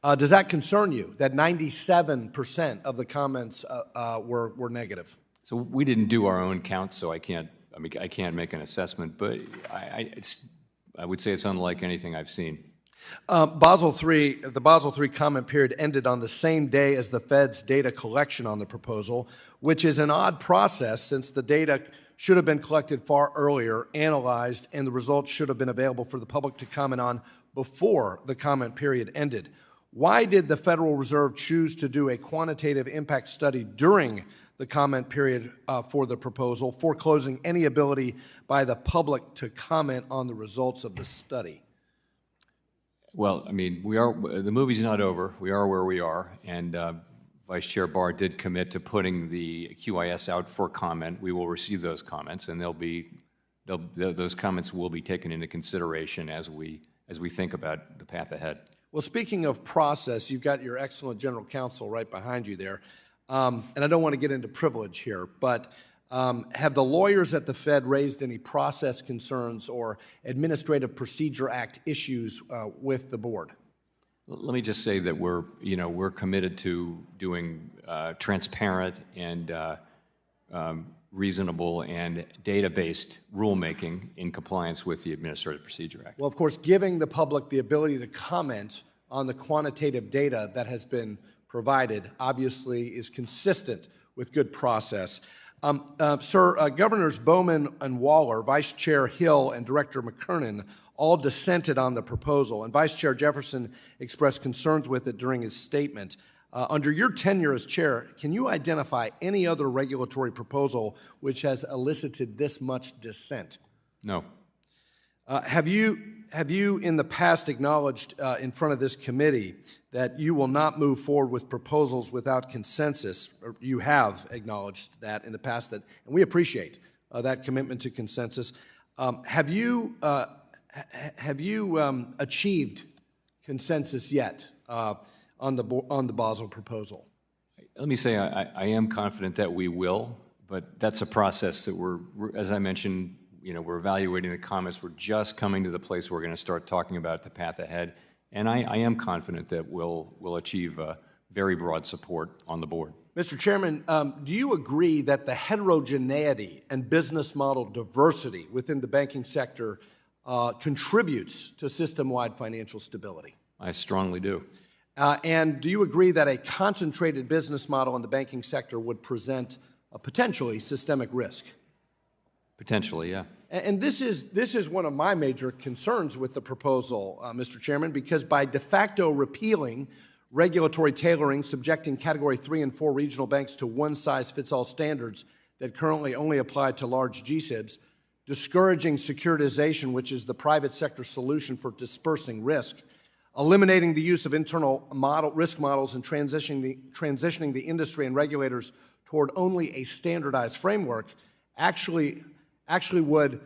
Does that concern you, that 97% of the comments were negative? So we didn't do our own count, so I can't make an assessment, but I would say it's unlike anything I've seen. The Basel III comment period ended on the same day as the Fed's data collection on the proposal, which is an odd process since the data should have been collected far earlier, analyzed, and the results should have been available for the public to comment on before the comment period ended. Why did the Federal Reserve choose to do a quantitative impact study during the comment period for the proposal, foreclosing any ability by the public to comment on the results of the study? Well, I mean, the movie's not over. We are where we are, and Vice Chair Barr did commit to putting the QIS out for comment. We will receive those comments, and those comments will be taken into consideration as we think about the path ahead. Well, speaking of process, you've got your excellent general counsel right behind you there. And I don't want to get into privilege here, but have the lawyers at the Fed raised any process concerns or Administrative Procedure Act issues with the board? Let me just say that we're committed to doing transparent and reasonable and data-based rulemaking in compliance with the Administrative Procedure Act. Well, of course, giving the public the ability to comment on the quantitative data that has been provided obviously is consistent with good process. Sir, Governors Bowman and Waller, Vice Chair Hill, and Director McKernan all dissented on the proposal, and Vice Chair Jefferson expressed concerns with it during his statement. Under your tenure as chair, can you identify any other regulatory proposal which has elicited this much dissent? No. Have you in the past acknowledged in front of this committee that you will not move forward with proposals without consensus? Or you have acknowledged that in the past, and we appreciate that commitment to consensus. Have you achieved consensus yet on the Basel proposal? Let me say I am confident that we will, but that's a process that as I mentioned, we're evaluating the comments. We're just coming to the place where we're going to start talking about the path ahead, and I am confident that we'll achieve very broad support on the board. Mr. Chairman, do you agree that the heterogeneity and business model diversity within the banking sector contributes to system-wide financial stability? I strongly do. And do you agree that a concentrated business model in the banking sector would present a potentially systemic risk? Potentially, yeah. And this is one of my major concerns with the proposal, Mr. Chairman, because by de facto repealing regulatory tailoring, subjecting Category 3 and 4 regional banks to one-size-fits-all standards that currently only apply to large GSIBs, discouraging securitization, which is the private sector solution for dispersing risk, eliminating the use of internal risk models, and transitioning the industry and regulators toward only a standardized framework actually would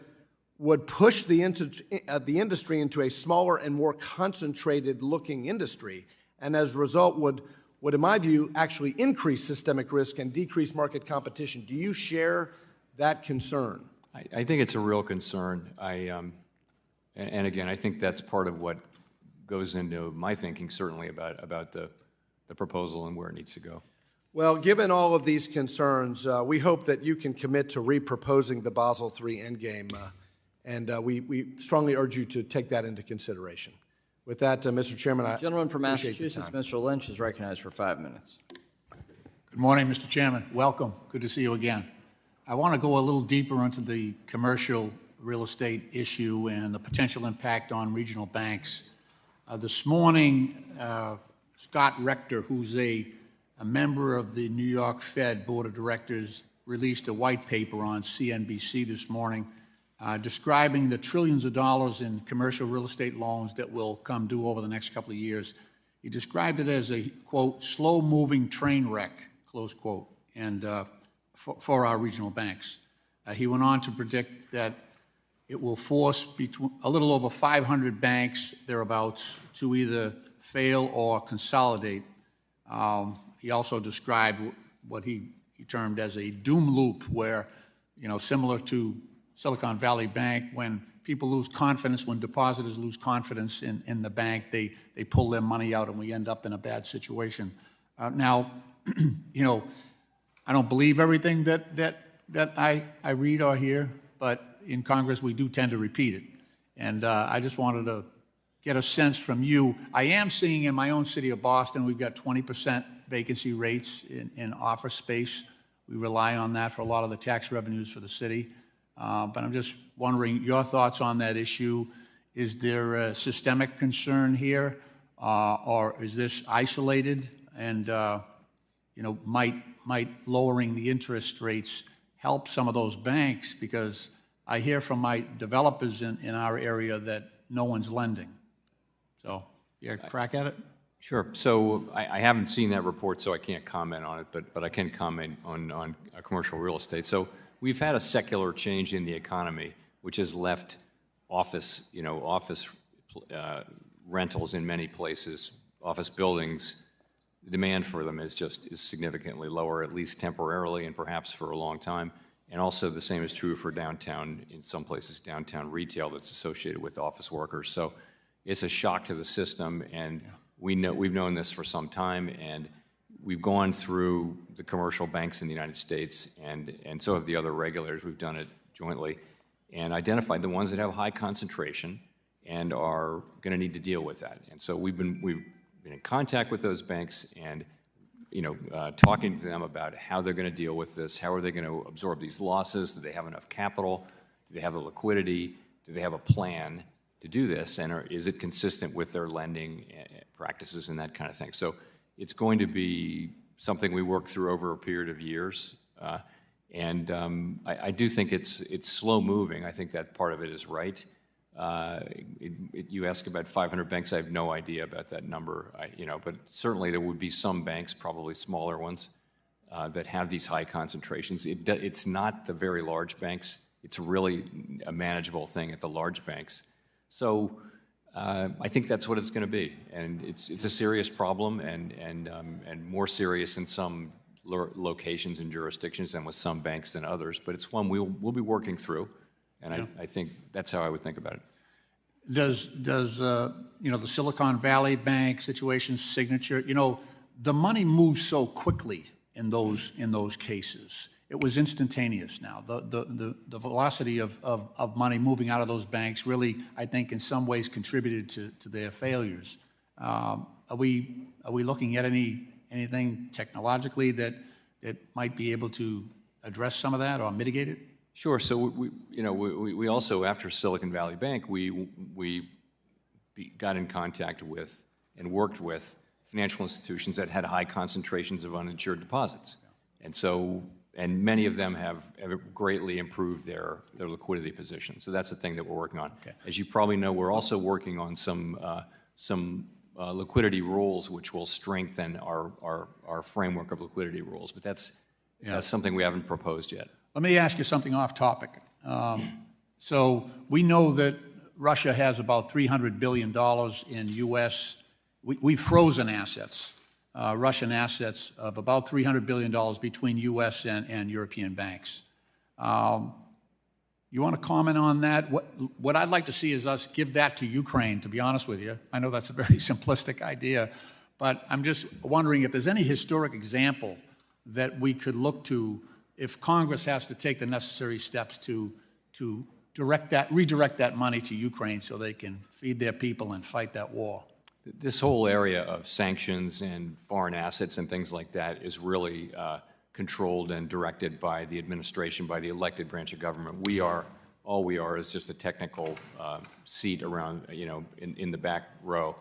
push the industry into a smaller and more concentrated-looking industry, and as a result would, in my view, actually increase systemic risk and decrease market competition. Do you share that concern? I think it's a real concern. And again, I think that's part of what goes into my thinking, certainly, about the proposal and where it needs to go. Well, given all of these concerns, we hope that you can commit to reproposing the Basel III endgame, and we strongly urge you to take that into consideration. With that, Mr. Chairman, I Gentleman from appreciate the Massachusetts, time. Mr. Lynch, is recognized for 5 minutes. Good morning, Mr. Chairman. Welcome. Good to see you again. I want to go a little deeper into the commercial real estate issue and the potential impact on regional banks. This morning, Scott Rector, who's a member of the New York Fed Board of Directors, released a white paper on CNBC this morning describing the trillions of dollars in commercial real estate loans that will come due over the next couple of years. He described it as a, quote, slow-moving train wreck, close quote, and for our regional banks. He went on to predict that it will force a little over 500 banks, thereabouts, to either fail or consolidate. He also described what he termed as a doom loop where, similar to Silicon Valley Bank, when people lose confidence, when depositors lose confidence in the bank, they pull their money out and we end up in a bad situation. Now, you know, I don't believe everything that I read or hear, but in Congress we do tend to repeat it. And I just wanted to get a sense from you. I am seeing in my own city of Boston, we've got 20% vacancy rates in office space. We rely on that for a lot of the tax revenues for the city. But I'm just wondering your thoughts on that issue. Is there a systemic concern here, or is this isolated? And you know, might lowering the interest rates help some of those banks? Because I hear from my developers in our area that no one's lending. So, yeah, crack at it. Sure. So I haven't seen that report, so I can't comment on it, but I can comment on commercial real estate. So we've had a secular change in the economy, which has left office rentals in many places, office buildings. The demand for them is significantly lower, at least temporarily and perhaps for a long time. And also the same is true for downtown, in some places, downtown retail that's associated with office workers. So it's a shock to the system, and we've known this for some time, and we've gone through the commercial banks in the United States, and so have the other regulators. We've done it jointly, and identified the ones that have high concentration and are going to need to deal with that. And so we've been in contact with those banks, and talking to them about how they're going to deal with this. How are they going to absorb these losses? Do they have enough capital? Do they have the liquidity? Do they have a plan to do this? And is it consistent with their lending practices and that kind of thing? So it's going to be something we work through over a period of years. I do think it's slow moving. I think that part of it is right. You ask about 500 banks. I have no idea about that number. But certainly there would be some banks, probably smaller ones, that have these high concentrations. It's not the very large banks. It's really a manageable thing at the large banks. So I think that's what it's going to be, and it's a serious problem, and more serious in some locations and jurisdictions and with some banks than others. But it's one we'll be working through. And I think that's how I would think about it. Does the Silicon Valley Bank situation, Signature, the money moves so quickly in those cases. It was instantaneous now. The velocity of money moving out of those banks really, I think, in some ways contributed to their failures. Are we looking at anything technologically that might be able to address some of that or mitigate it? Sure. So we also, after Silicon Valley Bank, we got in contact with and worked with financial institutions that had high concentrations of uninsured deposits, and many of them have greatly improved their liquidity position. So that's the thing that we're working on. Okay. As you probably know, we're also working on some liquidity rules, which will strengthen our framework of liquidity rules. But that's something we haven't proposed yet. Let me ask you something off topic. So we know that Russia has about $300 billion in U.S. We've frozen assets, Russian assets of about $300 billion between U.S. and European banks. You want to comment on that? What I'd like to see is us give that to Ukraine, to be honest with you. I know that's a very simplistic idea, but I'm just wondering if there's any historic example that we could look to if Congress has to take the necessary steps to redirect that money to Ukraine so they can feed their people and fight that war. This whole area of sanctions and foreign assets and things like that is really controlled and directed by the administration, by the elected branch of government. All we are is just a technical seat around, in the back row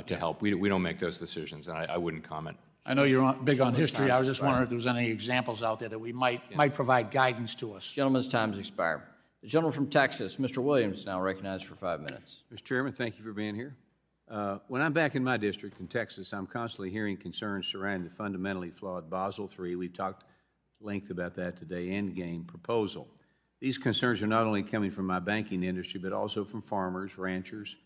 to help. We don't make those decisions, and I wouldn't comment. I know you're big on history. I was just wondering if there was any examples out there that we might provide guidance to us. Gentleman's time's expired. The gentleman from Texas, Mr. Williams, now recognized for 5 minutes. Mr. Chairman, thank you for being here. When I'm back in my district in Texas, I'm constantly hearing concerns surrounding the fundamentally flawed Basel III. We've talked at length about that today, endgame proposal. These concerns are not only coming from my banking industry, but also from farmers, ranchers,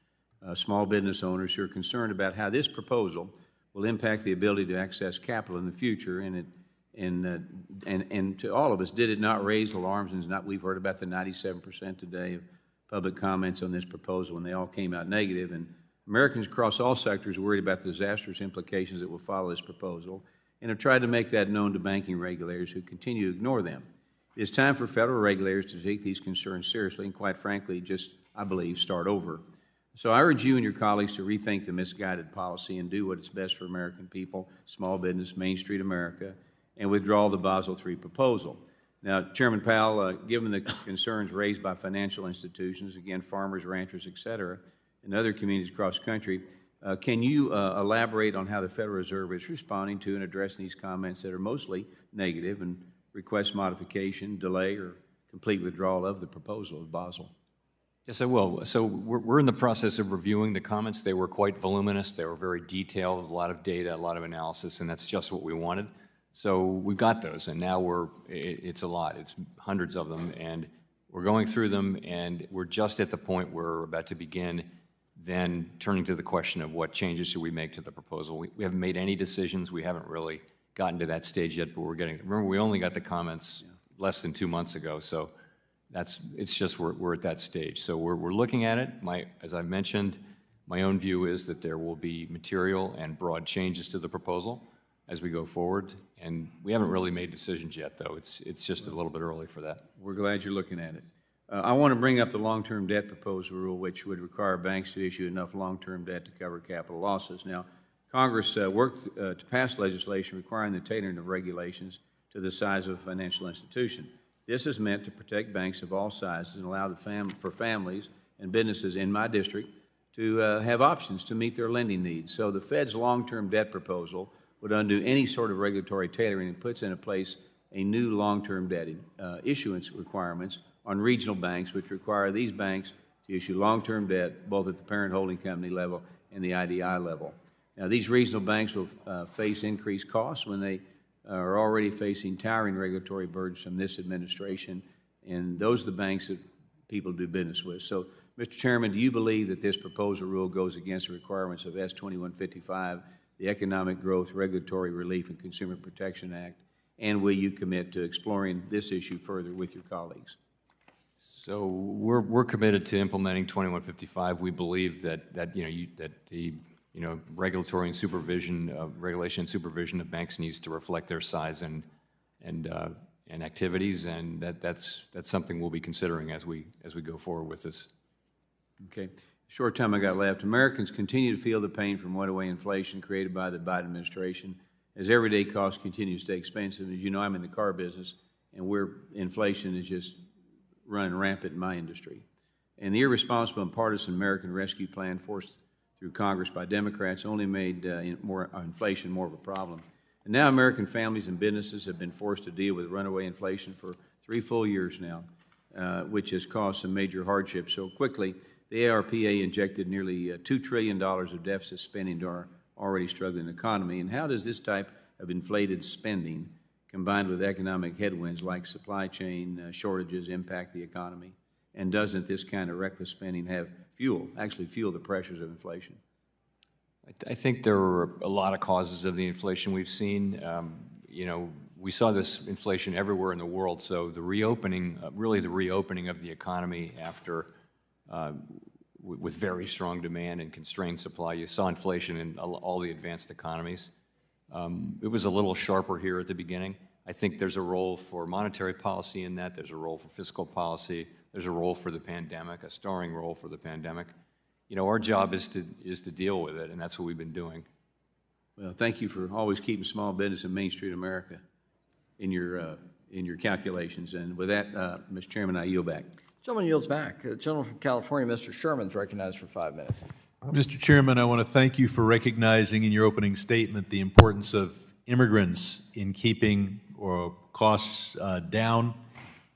small business owners who are concerned about how this proposal will impact the ability to access capital in the future. And to all of us, did it not raise alarms? And we've heard about the 97% today of public comments on this proposal, and they all came out negative. And Americans across all sectors are worried about the disastrous implications that will follow this proposal and have tried to make that known to banking regulators who continue to ignore them. It is time for federal regulators to take these concerns seriously and, quite frankly, just, I believe, start over. So I urge you and your colleagues to rethink the misguided policy and do what is best for American people, small business, Main Street America, and withdraw the Basel III proposal. Now, Chairman Powell, given the concerns raised by financial institutions, again, farmers, ranchers, et cetera, and other communities across the country, can you elaborate on how the Federal Reserve is responding to and addressing these comments that are mostly negative and request modification, delay, or complete withdrawal of the proposal of Basel? Yes, I will. So we're in the process of reviewing the comments. They were quite voluminous. They were very detailed, a lot of data, a lot of analysis, and that's just what we wanted. So we've got those, and now it's a lot. It's hundreds of them, and we're going through them, and we're just at the point where we're about to begin then turning to the question of what changes should we make to the proposal. We haven't made any decisions. We haven't really gotten to that stage yet, but we're getting, remember, we only got the comments less than 2 months ago, so it's just we're at that stage. So we're looking at it. As I mentioned, my own view is that there will be material and broad changes to the proposal as we go forward, and we haven't really made decisions yet, though. It's just a little bit early for that. We're glad you're looking at it. I want to bring up the long-term debt proposal rule, which would require banks to issue enough long-term debt to cover capital losses. Now, Congress worked to pass legislation requiring the tailoring of regulations to the size of a financial institution. This is meant to protect banks of all sizes and allow for families and businesses in my district to have options to meet their lending needs. So the Fed's long-term debt proposal would undo any sort of regulatory tailoring and puts into place a new long-term debt issuance requirements on regional banks, which require these banks to issue long-term debt both at the parent holding company level and the IDI level. Now, these regional banks will face increased costs when they are already facing towering regulatory burdens from this administration, and those are the banks that people do business with. So, Mr. Chairman, do you believe that this proposal rule goes against the requirements of S2155, the Economic Growth, Regulatory Relief, and Consumer Protection Act, and will you commit to exploring this issue further with your colleagues? So we're committed to implementing 2155. We believe that the regulatory and regulation and supervision of banks needs to reflect their size and activities, and that's something we'll be considering as we go forward with this. Okay. Short time I got left. Americans continue to feel the pain from runaway inflation created by the Biden administration as everyday costs continue to stay expensive. As you know, I'm in the car business, and inflation is just running rampant in my industry. And the irresponsible and partisan American Rescue Plan forced through Congress by Democrats only made inflation more of a problem. And now American families and businesses have been forced to deal with runaway inflation for 3 full years now, which has caused some major hardships. So quickly, the ARPA injected nearly $2 trillion of deficit spending to our already struggling economy. And how does this type of inflated spending, combined with economic headwinds like supply chain shortages, impact the economy? And doesn't this kind of reckless spending actually fuel the pressures of inflation? I think there are a lot of causes of the inflation we've seen. We saw this inflation everywhere in the world, so the reopening of the economy after with very strong demand and constrained supply. You saw inflation in all the advanced economies. It was a little sharper here at the beginning. I think there's a role for monetary policy in that. There's a role for fiscal policy. There's a role for the pandemic, a starring role for the pandemic. Our job is to deal with it, and that's what we've been doing. Well, thank you for always keeping small business in Main Street America in your calculations. And with that, Mr. Chairman, I yield back. Gentleman yields back. The gentleman from California, Mr. Sherman, is recognized for 5 minutes. Mr. Chairman, I want to thank you for recognizing in your opening statement the importance of immigrants in keeping costs down.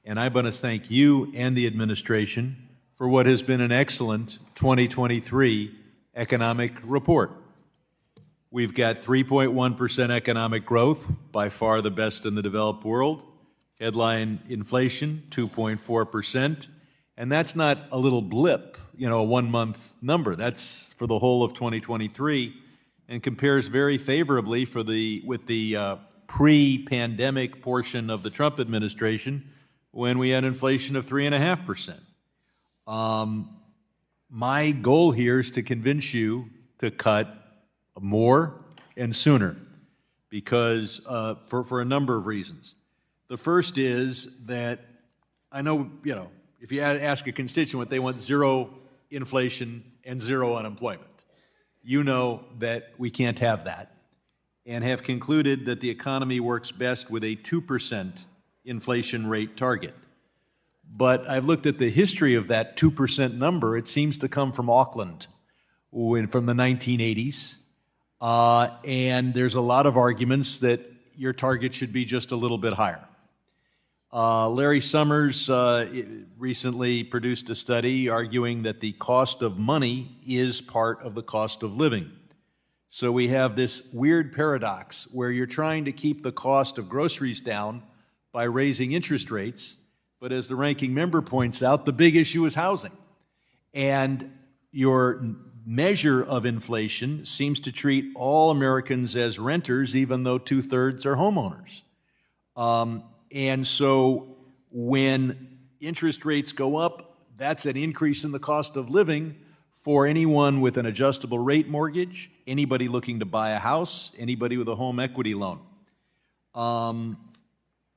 And I want to thank you and the administration for what has been an excellent 2023 economic report. We've got 3.1% economic growth, by far the best in the developed world. Headline inflation, 2.4%. And that's not a little blip, a 1-month number. That's for the whole of 2023 and compares very favorably with the pre-pandemic portion of the Trump administration when we had inflation of 3.5%. My goal here is to convince you to cut more and sooner, because for a number of reasons. The first is that I know, if you ask a constituent, they want zero inflation and zero unemployment. You know that we can't have that, and have concluded that the economy works best with a 2% inflation rate target. But I've looked at the history of that 2% number. It seems to come from Auckland from the 1980s. And there's a lot of arguments that your target should be just a little bit higher. Larry Summers recently produced a study arguing that the cost of money is part of the cost of living. So we have this weird paradox where you're trying to keep the cost of groceries down by raising interest rates, but as the ranking member points out, the big issue is housing. And your measure of inflation seems to treat all Americans as renters, even though 2/3 are homeowners. And so when interest rates go up, that's an increase in the cost of living for anyone with an adjustable rate mortgage, anybody looking to buy a house, anybody with a home equity loan.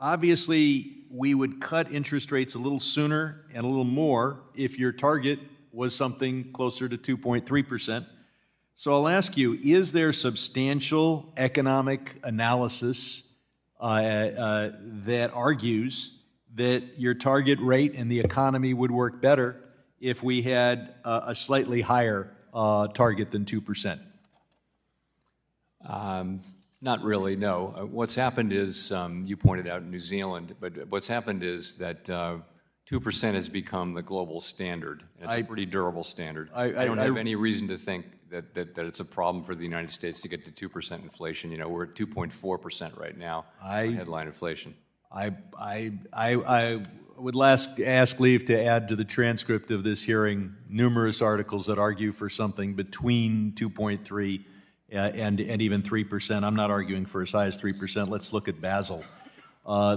Obviously, we would cut interest rates a little sooner and a little more if your target was something closer to 2.3%. So I'll ask you, is there substantial economic analysis that argues that your target rate and the economy would work better if we had a slightly higher target than 2%? Not really, no. What's happened is, you pointed out New Zealand, but what's happened is that 2% has become the global standard. And it's a pretty durable standard. I don't have any reason to think that it's a problem for the United States to get to 2% inflation. We're at 2.4% right now, headline inflation. I would ask leave to add to the transcript of this hearing numerous articles that argue for something between 2.3 and even 3%. I'm not arguing for as high as 3%. Let's look at Basel.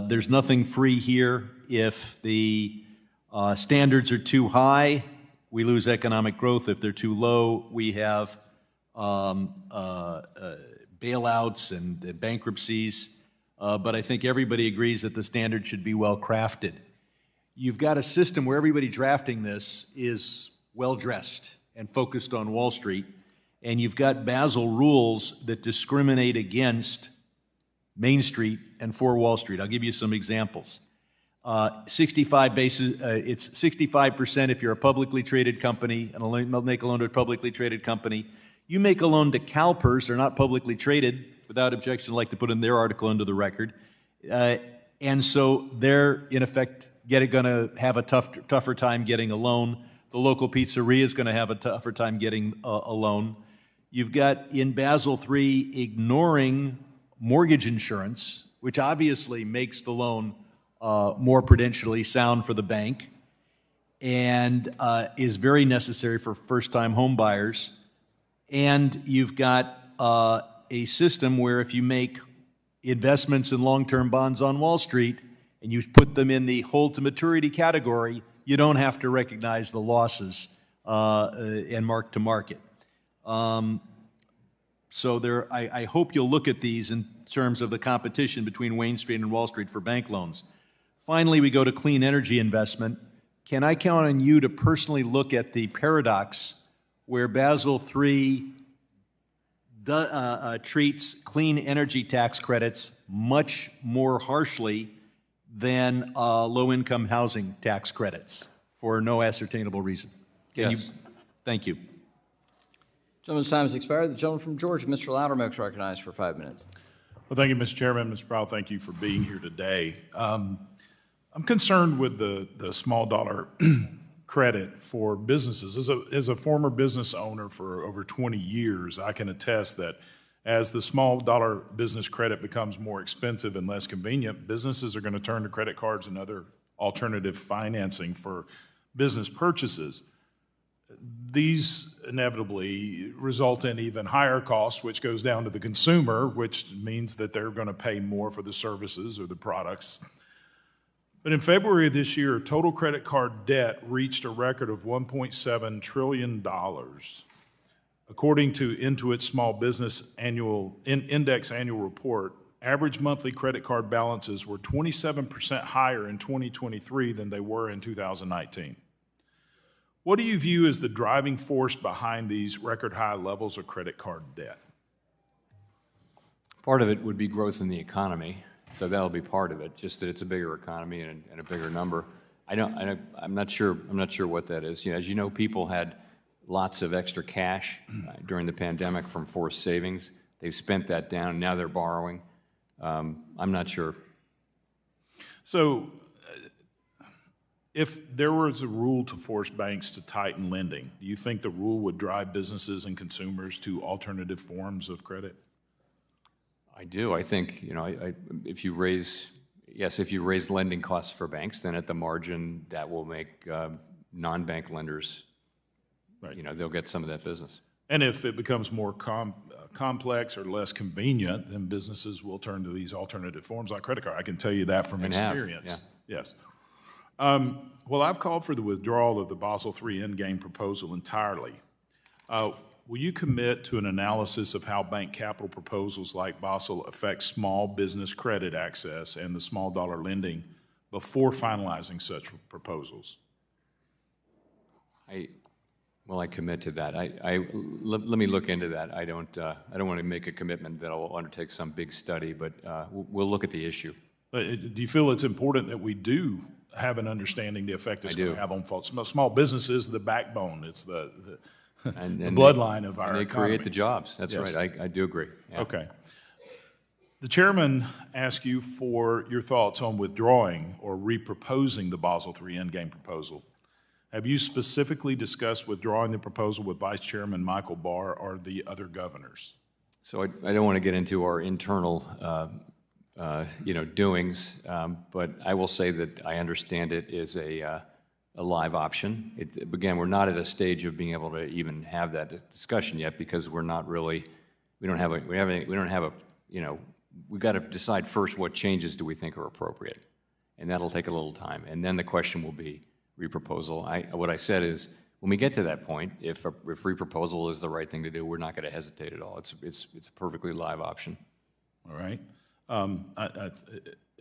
There's nothing free here. If the standards are too high, we lose economic growth. If they're too low, we have bailouts and bankruptcies. But I think everybody agrees that the standard should be well crafted. You've got a system where everybody drafting this is well dressed and focused on Wall Street, and you've got Basel rules that discriminate against Main Street and for Wall Street. I'll give you some examples. 65 basis, it's 65% if you're a publicly traded company and make a loan to a publicly traded company. You make a loan to CalPERS, they're not publicly traded. Without objection, I'd like to put in their article into the record. And so they're, in effect, going to have a tougher time getting a loan. The local pizzeria is going to have a tougher time getting a loan. You've got, in Basel III, ignoring mortgage insurance, which obviously makes the loan more prudentially sound for the bank and is very necessary for first-time home buyers. And you've got a system where if you make investments in long-term bonds on Wall Street and you put them in the hold-to-maturity category, you don't have to recognize the losses and mark-to-market. So I hope you'll look at these in terms of the competition between Wayne Street and Wall Street for bank loans. Finally, we go to clean energy investment. Can I count on you to personally look at the paradox where Basel III treats clean energy tax credits much more harshly than low-income housing tax credits for no ascertainable reason? Yes. Thank you. Gentleman's time has expired. The gentleman from Georgia, Mr. Loudermilk, is recognized for 5 minutes. Well, thank you, Mr. Chairman. Mr. Powell, thank you for being here today. I'm concerned with the small dollar credit for businesses. As a former business owner for over 20 years, I can attest that as the small dollar business credit becomes more expensive and less convenient, businesses are going to turn to credit cards and other alternative financing for business purchases. These inevitably result in even higher costs, which goes down to the consumer, which means that they're going to pay more for the services or the products. But in February of this year, total credit card debt reached a record of $1.7 trillion. According to Intuit's Small Business Index annual report, average monthly credit card balances were 27% higher in 2023 than they were in 2019. What do you view as the driving force behind these record high levels of credit card debt? Part of it would be growth in the economy, so that'll be part of it. Just that it's a bigger economy and a bigger number. I'm not sure what that is. As you know, people had lots of extra cash during the pandemic from forced savings. They've spent that down. Now they're borrowing. I'm not sure. So, if there was a rule to force banks to tighten lending, do you think the rule would drive businesses and consumers to alternative forms of credit? I do. I think, if you raise lending costs for banks, then at the margin that will make non-bank lenders, they'll get some of that business. And if it becomes more complex or less convenient, then businesses will turn to these alternative forms like credit card. I can tell you that from experience. Yes. Well, I've called for the withdrawal of the Basel III endgame proposal entirely. Will you commit to an analysis of how bank capital proposals like Basel affect small business credit access and the small dollar lending before finalizing such proposals? I commit to that. Let me look into that. I don't want to make a commitment that I'll undertake some big study, but we'll look at the issue. Do you feel it's important that we do have an understanding the effect it's going to have on small businesses? The backbone. It's the bloodline of our economy. They create the jobs. That's right. I do agree. Yeah. Okay. The chairman asked you for your thoughts on withdrawing or reproposing the Basel III endgame proposal. Have you specifically discussed withdrawing the proposal with Vice Chairman Michael Barr or the other governors? So I don't want to get into our internal doings, but I will say that I understand it is a live option. Again, we're not at a stage of being able to even have that discussion yet because we've got to decide first what changes do we think are appropriate, and that'll take a little time, and then the question will be reproposal. What I said is, when we get to that point, if reproposal is the right thing to do, we're not going to hesitate at all. It's a perfectly live option. All right.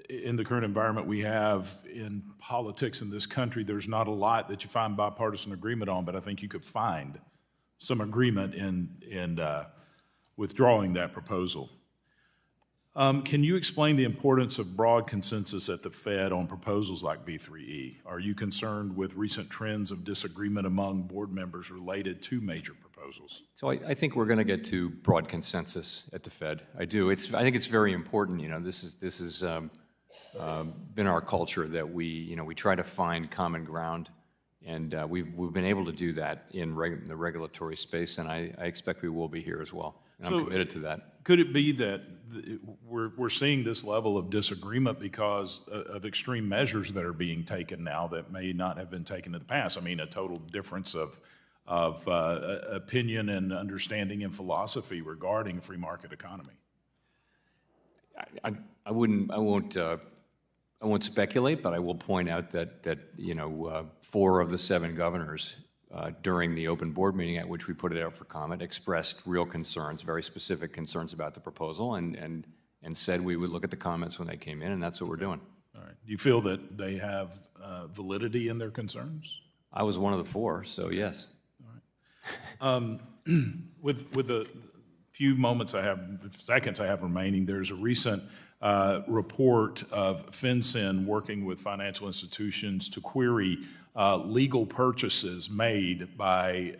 In the current environment we have in politics in this country, there's not a lot that you find bipartisan agreement on, but I think you could find some agreement in withdrawing that proposal. Can you explain the importance of broad consensus at the Fed on proposals like B3E? Are you concerned with recent trends of disagreement among board members related to major proposals? So I think we're going to get to broad consensus at the Fed. I do. I think it's very important. This has been our culture that we try to find common ground, and we've been able to do that in the regulatory space, and I expect we will be here as well. And I'm committed to that. Could it be that we're seeing this level of disagreement because of extreme measures that are being taken now that may not have been taken in the past? I mean, a total difference of opinion and understanding and philosophy regarding a free market economy. I won't speculate, but I will point out that 4 of the 7 governors during the open board meeting at which we put it out for comment expressed real concerns, very specific concerns about the proposal, and said we would look at the comments when they came in, and that's what we're doing. All right. Do you feel that they have validity in their concerns? I was one of the 4, so yes. All right. With the few seconds I have remaining, there's a recent report of FinCEN working with financial institutions to query legal purchases made by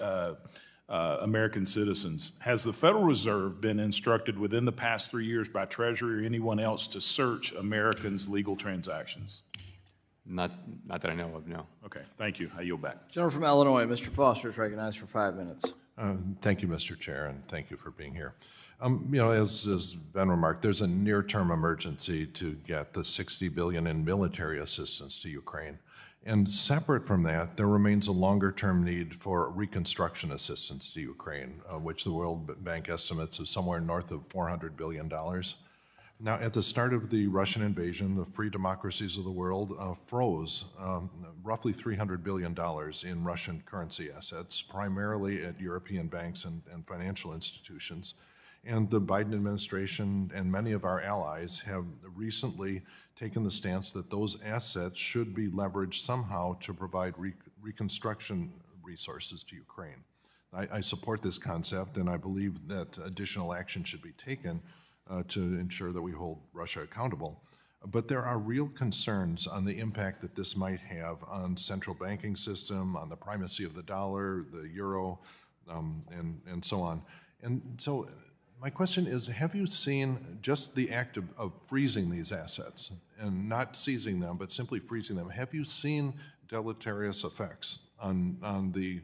American citizens. Has the Federal Reserve been instructed within the past 3 years by Treasury or anyone else to search Americans' legal transactions? Not that I know of, no. Okay, thank you. I yield back. Gentleman from Illinois, Mr. Foster is recognized for 5 minutes. Thank you, Mr. Chair, and thank you for being here. As Ben remarked, there's a near-term emergency to get the $60 billion in military assistance to Ukraine. And separate from that, there remains a longer-term need for reconstruction assistance to Ukraine, which the World Bank estimates is somewhere north of $400 billion. Now, at the start of the Russian invasion, the free democracies of the world froze roughly $300 billion in Russian currency assets, primarily at European banks and financial institutions. And the Biden administration and many of our allies have recently taken the stance that those assets should be leveraged somehow to provide reconstruction resources to Ukraine. I support this concept, and I believe that additional action should be taken to ensure that we hold Russia accountable. But there are real concerns on the impact that this might have on central banking system, on the primacy of the dollar, the euro, and so on. And so my question is, have you seen just the act of freezing these assets, and not seizing them, but simply freezing them, have you seen deleterious effects on the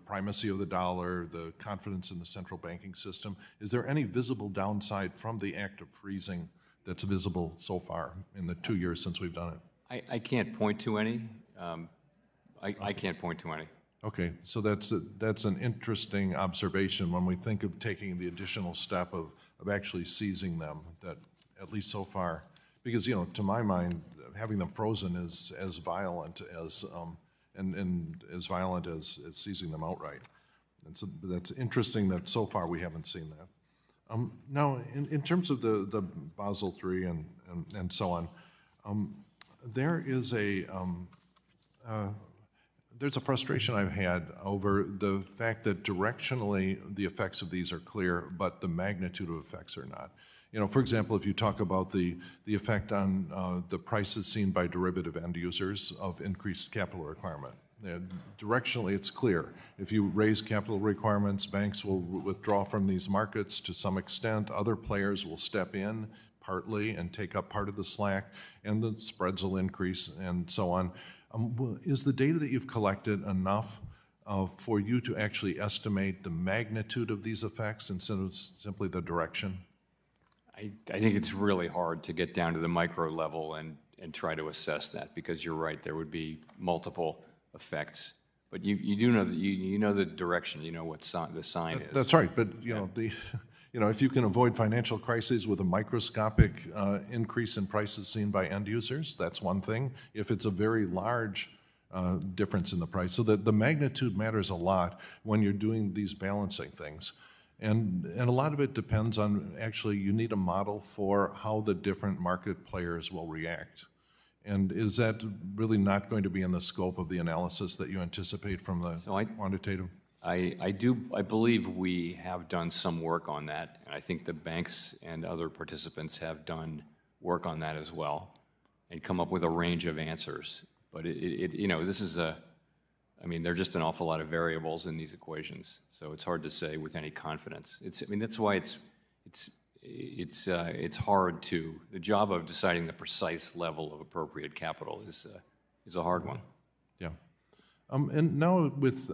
primacy of the dollar, the confidence in the central banking system? Is there any visible downside from the act of freezing that's visible so far in the 2 years since we've done it? I can't point to any. I can't point to any. Okay, so that's an interesting observation when we think of taking the additional step of actually seizing them, that at least so far, because, you know, to my mind, having them frozen is as violent as and as violent as seizing them outright. And so that's interesting that so far we haven't seen that. Now, in terms of the Basel III and so on, there is there's a frustration I've had over the fact that directionally the effects of these are clear, but the magnitude of effects are not. You know, for example, if you talk about the effect on the prices seen by derivative end users of increased capital requirement, directionally it's clear. If you raise capital requirements, banks will withdraw from these markets to some extent. Other players will step in partly and take up part of the slack, and the spreads will increase and so on. Is the data that you've collected enough for you to actually estimate the magnitude of these effects instead of simply the direction? I think it's really hard to get down to the micro level and try to assess that, because you're right, there would be multiple effects. But you do know that you know the direction, you know what the sign is. That's right, but you know if you can avoid financial crises with a microscopic increase in prices seen by end users, that's one thing. If it's a very large difference in the price, so that the magnitude matters a lot when you're doing these balancing things. And a lot of it depends on, actually, you need a model for how the different market players will react. And is that really not going to be in the scope of the analysis that you anticipate from the quantitative? I believe we have done some work on that, and I think the banks and other participants have done work on that as well, and come up with a range of answers. But you know, this is I mean, there are just an awful lot of variables in these equations, so it's hard to say with any confidence. I mean, that's why it's hard to. The job of deciding the precise level of appropriate capital is a hard one. Yeah, and now with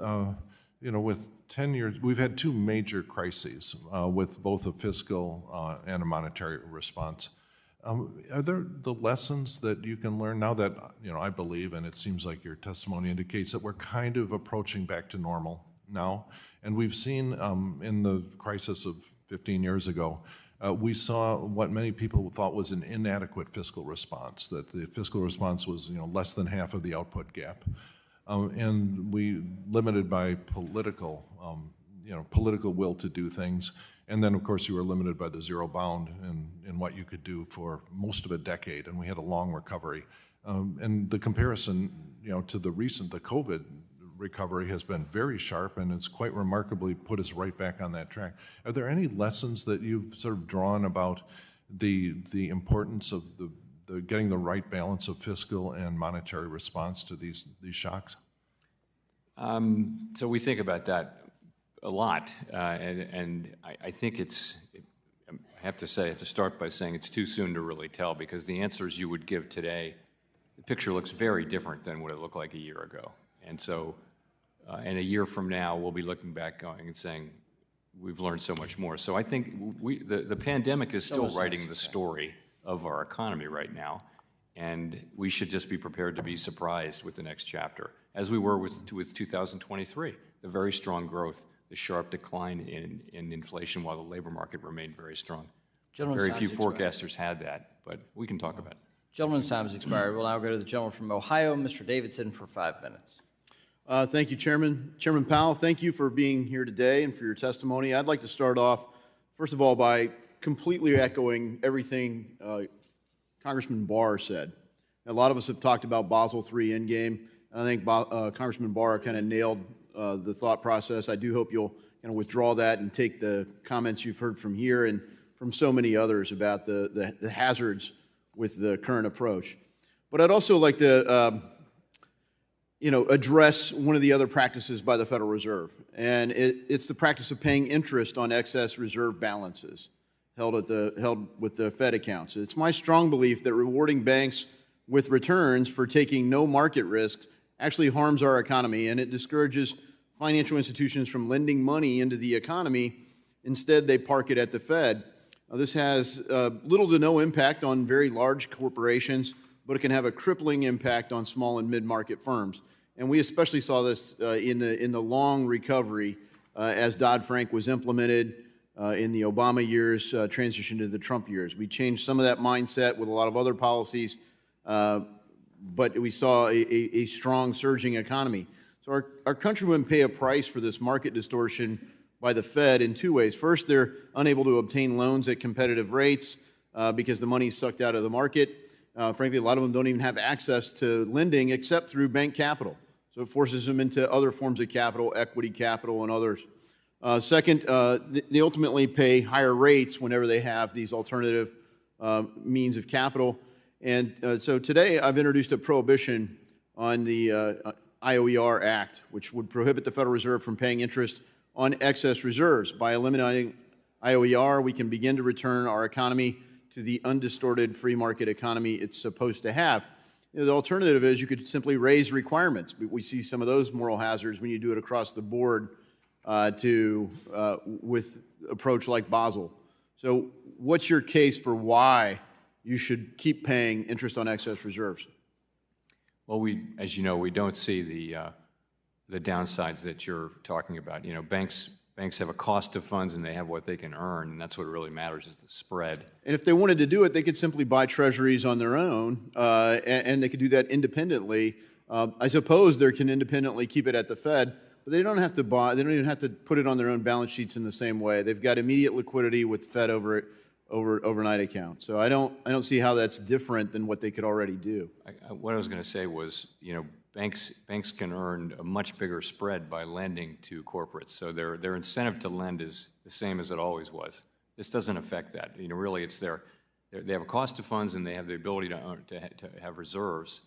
you know, with 10 years, we've had two major crises with both a fiscal and a monetary response. Are there the lessons that you can learn now that, you know, I believe, and it seems like your testimony indicates that we're kind of approaching back to normal now, and we've seen in the crisis of 15 years ago, we saw what many people thought was an inadequate fiscal response, that the fiscal response was, you know, less than half of the output gap, and we limited by political, you know, political will to do things. And then, of course, you were limited by the zero bound in what you could do for most of a decade, and we had a long recovery. And the comparison, you know, to the COVID recovery has been very sharp, and it's quite remarkably put us right back on that track. Are there any lessons that you've sort of drawn about the importance of the getting the right balance of fiscal and monetary response to these shocks? So we think about that a lot, and I think I have to start by saying it's too soon to really tell, because the answers you would give today, the picture looks very different than what it looked like a year ago. And so, and a year from now, we'll be looking back going and saying, we've learned so much more. So I think the pandemic is still writing the story of our economy right now, and we should just be prepared to be surprised with the next chapter, as we were with 2023, the very strong growth, the sharp decline in inflation while the labor market remained very strong. Very few forecasters had that, but we can talk about it. Gentleman's time has expired. We'll now go to the gentleman from Ohio, Mr. Davidson, for 5 minutes. Thank you, Chairman. Chairman Powell, thank you for being here today and for your testimony. I'd like to start off, first of all, by completely echoing everything Congressman Barr said. A lot of us have talked about Basel III endgame, and I think Congressman Barr kind of nailed the thought process. I do hope you'll kind of withdraw that and take the comments you've heard from here and from so many others about the hazards with the current approach. But I'd also like to address one of the other practices by the Federal Reserve, and it's the practice of paying interest on excess reserve balances held with the Fed accounts. It's my strong belief that rewarding banks with returns for taking no market risk actually harms our economy, and it discourages financial institutions from lending money into the economy. Instead, they park it at the Fed. This has little to no impact on very large corporations, but it can have a crippling impact on small and mid-market firms. And we especially saw this in the long recovery as Dodd-Frank was implemented in the Obama years, transition to the Trump years. We changed some of that mindset with a lot of other policies, but we saw a strong surging economy. So our country would pay a price for this market distortion by the Fed in two ways. First, they're unable to obtain loans at competitive rates because the money is sucked out of the market. Frankly, a lot of them don't even have access to lending except through bank capital. So it forces them into other forms of capital, equity capital, and others. Second, they ultimately pay higher rates whenever they have these alternative means of capital. And so today I've introduced a prohibition on the IOER Act, which would prohibit the Federal Reserve from paying interest on excess reserves. By eliminating IOER, we can begin to return our economy to the undistorted free market economy it's supposed to have. The alternative is you could simply raise requirements. We see some of those moral hazards when you do it across the board with approach like Basel. So what's your case for why you should keep paying interest on excess reserves? Well, as you know, we don't see the downsides that you're talking about. You know, banks have a cost of funds and they have what they can earn, and that's what really matters is the spread. And if they wanted to do it, they could simply buy treasuries on their own, and they could do that independently. I suppose they can independently keep it at the Fed, but they don't have to buy. They don't even have to put it on their own balance sheets in the same way. They've got immediate liquidity with Fed overnight account. So I don't see how that's different than what they could already do. What I was going to say was, you know, banks can earn a much bigger spread by lending to corporates. So their incentive to lend is the same as it always was. This doesn't affect that. You know, really, it's they have a cost of funds and they have the ability to have reserves,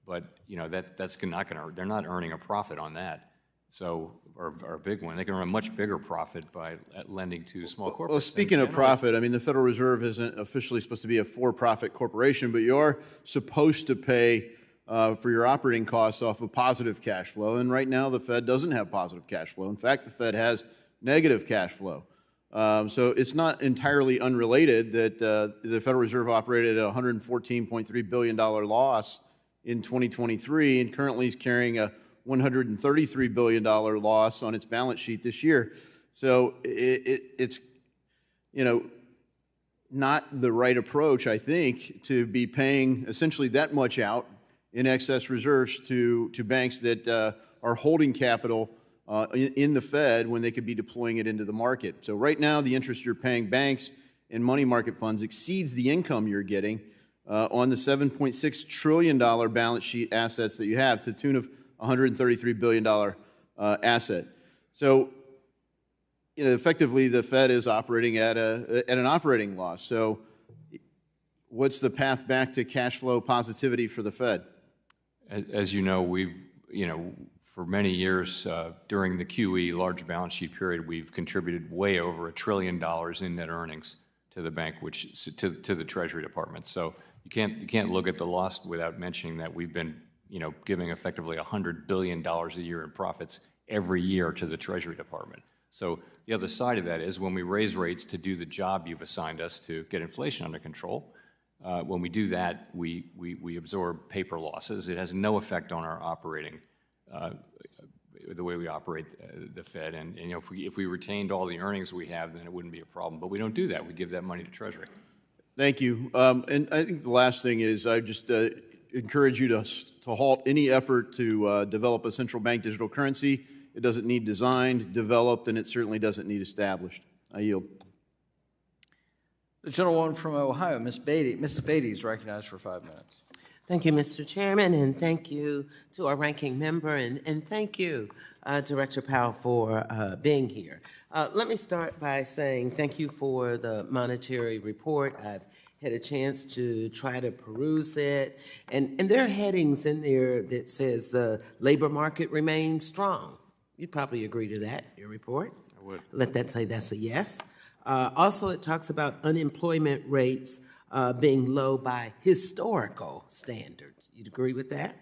but you know that's not going to. They're not earning a profit on that. So, or a big one. They can earn a much bigger profit by lending to small corporates. Well, speaking of profit, I mean, the Federal Reserve isn't officially supposed to be a for-profit corporation, but you are supposed to pay for your operating costs off of positive cash flow. And right now, the Fed doesn't have positive cash flow. In fact, the Fed has negative cash flow. So it's not entirely unrelated that the Federal Reserve operated at a $114.3 billion loss in 2023 and currently is carrying a $133 billion loss on its balance sheet this year. So it's, you know, not the right approach, I think, to be paying essentially that much out in excess reserves to banks that are holding capital in the Fed when they could be deploying it into the market. So right now, the interest you're paying banks and money market funds exceeds the income you're getting on the $7.6 trillion balance sheet assets that you have, to the tune of $133 billion asset. So, you know, effectively, the Fed is operating at an operating loss. So what's the path back to cash flow positivity for the Fed? As you know, for many years during the QE, large balance sheet period, we've contributed way over $1 trillion in net earnings to the bank, which to the Treasury Department. So you can't look at the loss without mentioning that we've been, you know, giving effectively $100 billion a year in profits every year to the Treasury Department. So the other side of that is when we raise rates to do the job you've assigned us to get inflation under control, when we do that, we absorb paper losses. It has no effect on our operating the way we operate the Fed. And you know, if we retained all the earnings we have, then it wouldn't be a problem. But we don't do that. We give that money to Treasury. Thank you. And I think the last thing is I just encourage you to halt any effort to develop a central bank digital currency. It doesn't need designed, developed, and it certainly doesn't need established. I yield. The gentlewoman from Ohio, Ms. Beatty. Mrs. Beatty is recognized for 5 minutes. Thank you, Mr. Chairman, and thank you to our ranking member, and thank you, Director Powell, for being here. Let me start by saying thank you for the monetary report. I've had a chance to try to peruse it, and there are headings in there that says the labor market remains strong. You'd probably agree to that, your report. I would. Let that say that's a yes. Also, it talks about unemployment rates being low by historical standards. You'd agree with that?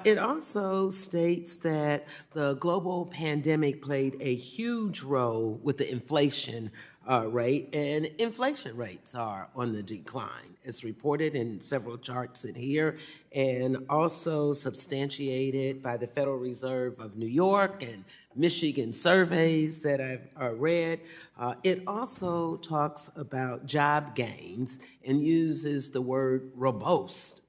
It also states that the global pandemic played a huge role with the inflation rate, and inflation rates are on the decline. It's reported in several charts in here, and also substantiated by the Federal Reserve of New York and Michigan surveys that I've read. It also talks about job gains and uses the word robust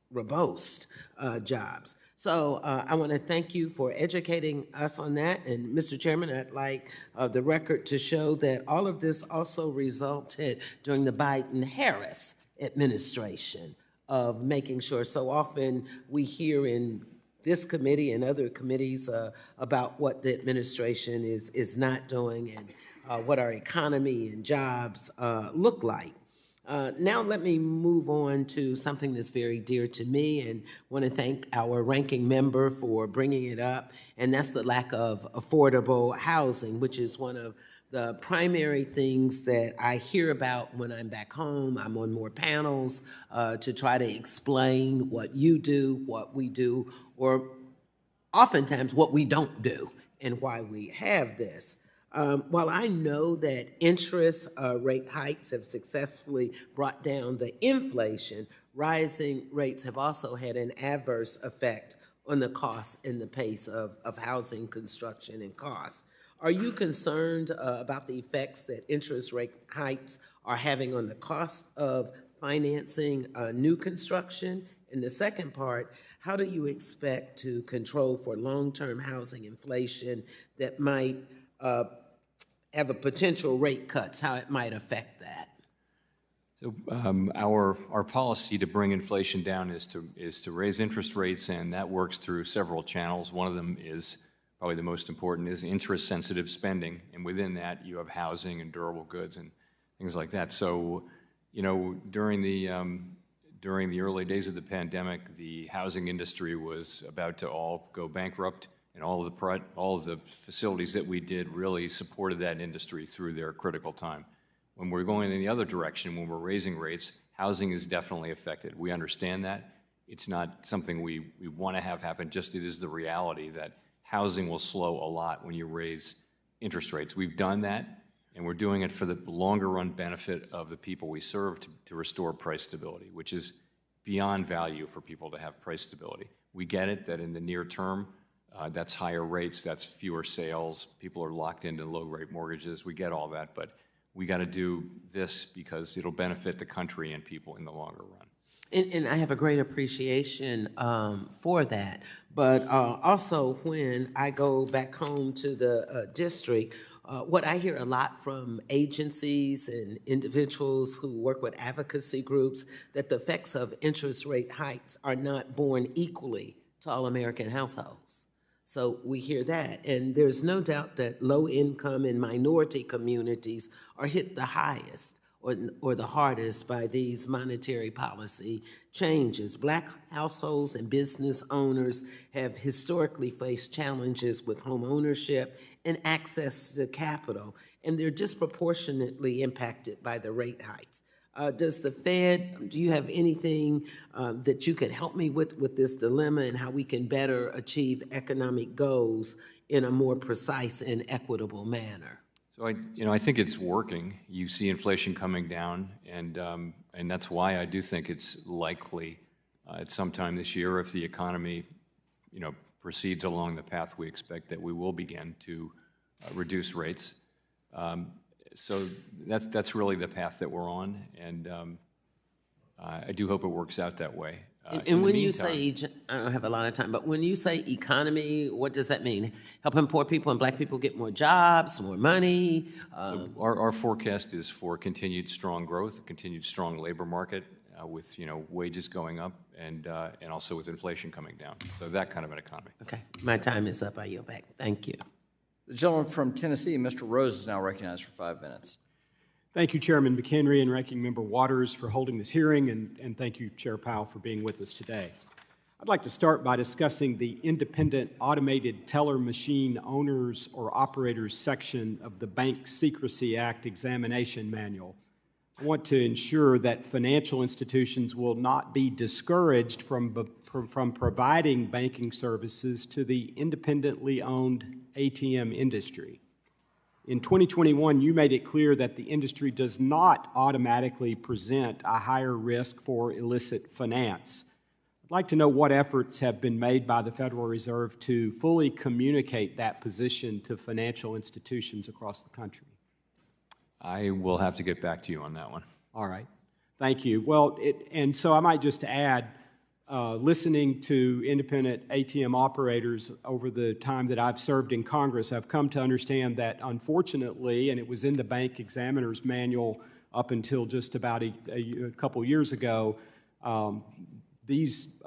jobs. So I want to thank you for educating us on that. And Mr. Chairman, I'd like the record to show that all of this also resulted during the Biden-Harris administration of making sure. So often we hear in this committee and other committees about what the administration is not doing and what our economy and jobs look like. Now let me move on to something that's very dear to me, and want to thank our ranking member for bringing it up, and that's the lack of affordable housing, which is one of the primary things that I hear about when I'm back home. I'm on more panels to try to explain what you do, what we do, or oftentimes what we don't do, and why we have this. While I know that interest rate hikes have successfully brought down the inflation, rising rates have also had an adverse effect on the cost and the pace of housing construction and costs. Are you concerned about the effects that interest rate hikes are having on the cost of financing new construction? And the second part, how do you expect to control for long-term housing inflation that might have a potential rate cuts, how it might affect that? So our policy to bring inflation down is to raise interest rates, and that works through several channels. One of them is probably the most important, is interest-sensitive spending, and within that you have housing and durable goods and things like that. So, you know, during the early days of the pandemic, the housing industry was about to all go bankrupt, and all of the facilities that we did really supported that industry through their critical time. When we're going in the other direction, when we're raising rates, housing is definitely affected. We understand that. It's not something we want to have happen, just it is the reality that housing will slow a lot when you raise interest rates. We've done that, and we're doing it for the longer run benefit of the people we serve to restore price stability, which is beyond value for people to have price stability. We get it that in the near term, that's higher rates, that's fewer sales, people are locked into low rate mortgages, we get all that, but we got to do this because it'll benefit the country and people in the longer run. And I have a great appreciation for that. But also when I go back home to the district, what I hear a lot from agencies and individuals who work with advocacy groups, that the effects of interest rate hikes are not borne equally to all American households. So we hear that. And there's no doubt that low income and minority communities are hit the highest or the hardest by these monetary policy changes. Black households and business owners have historically faced challenges with home ownership and access to capital, and they're disproportionately impacted by the rate hikes. Does the Fed, do you have anything that you could help me with this dilemma and how we can better achieve economic goals in a more precise and equitable manner? So I think it's working. You see inflation coming down, and that's why I do think it's likely at some time this year, if the economy, proceeds along the path we expect, that we will begin to reduce rates. So that's really the path that we're on, and I do hope it works out that way. And when you say, I don't have a lot of time, but when you say economy, what does that mean? Helping poor people and black people get more jobs, more money? So our forecast is for continued strong growth, a continued strong labor market with wages going up and also with inflation coming down. So that kind of an economy. Okay, my time is up. I yield back. Thank you. The gentleman from Tennessee, Mr. Rose, is now recognized for 5 minutes. Thank you, Chairman McHenry and Ranking Member Waters, for holding this hearing, and thank you, Chair Powell, for being with us today. I'd like to start by discussing the Independent Automated Teller Machine Owners or Operators section of the Bank Secrecy Act Examination Manual. I want to ensure that financial institutions will not be discouraged from providing banking services to the independently owned ATM industry. In 2021, you made it clear that the industry does not automatically present a higher risk for illicit finance. I'd like to know what efforts have been made by the Federal Reserve to fully communicate that position to financial institutions across the country. I will have to get back to you on that one. All right. Thank you. Well, and so I might just add, listening to independent ATM operators over the time that I've served in Congress, I've come to understand that unfortunately, and it was in the Bank Examiner's Manual up until just about a couple years ago, these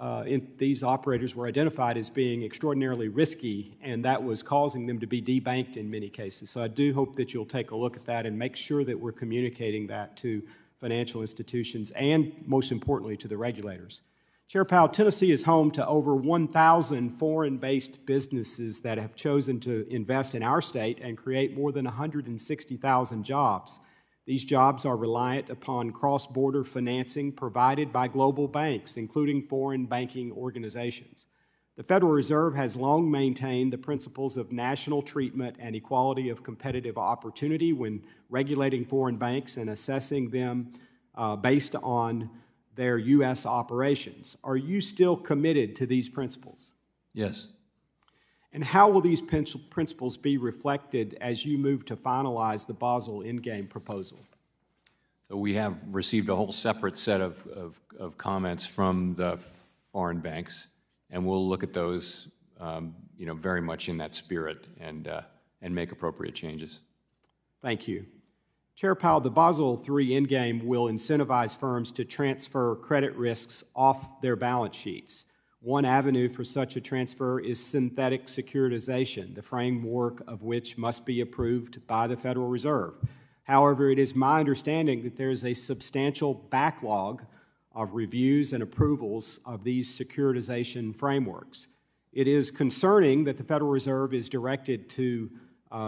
operators were identified as being extraordinarily risky, and that was causing them to be debanked in many cases. So I do hope that you'll take a look at that and make sure that we're communicating that to financial institutions and, most importantly, to the regulators. Chair Powell, Tennessee is home to over 1,000 foreign-based businesses that have chosen to invest in our state and create more than 160,000 jobs. These jobs are reliant upon cross-border financing provided by global banks, including foreign banking organizations. The Federal Reserve has long maintained the principles of national treatment and equality of competitive opportunity when regulating foreign banks and assessing them based on their U.S. operations. Are you still committed to these principles? Yes. And how will these principles be reflected as you move to finalize the Basel Endgame proposal? So we have received a whole separate set of comments from the foreign banks, and we'll look at those, very much in that spirit and make appropriate changes. Thank you. Chair Powell, the Basel III Endgame will incentivize firms to transfer credit risks off their balance sheets. One avenue for such a transfer is synthetic securitization, the framework of which must be approved by the Federal Reserve. However, it is my understanding that there is a substantial backlog of reviews and approvals of these securitization frameworks. It is concerning that the Federal Reserve is directed to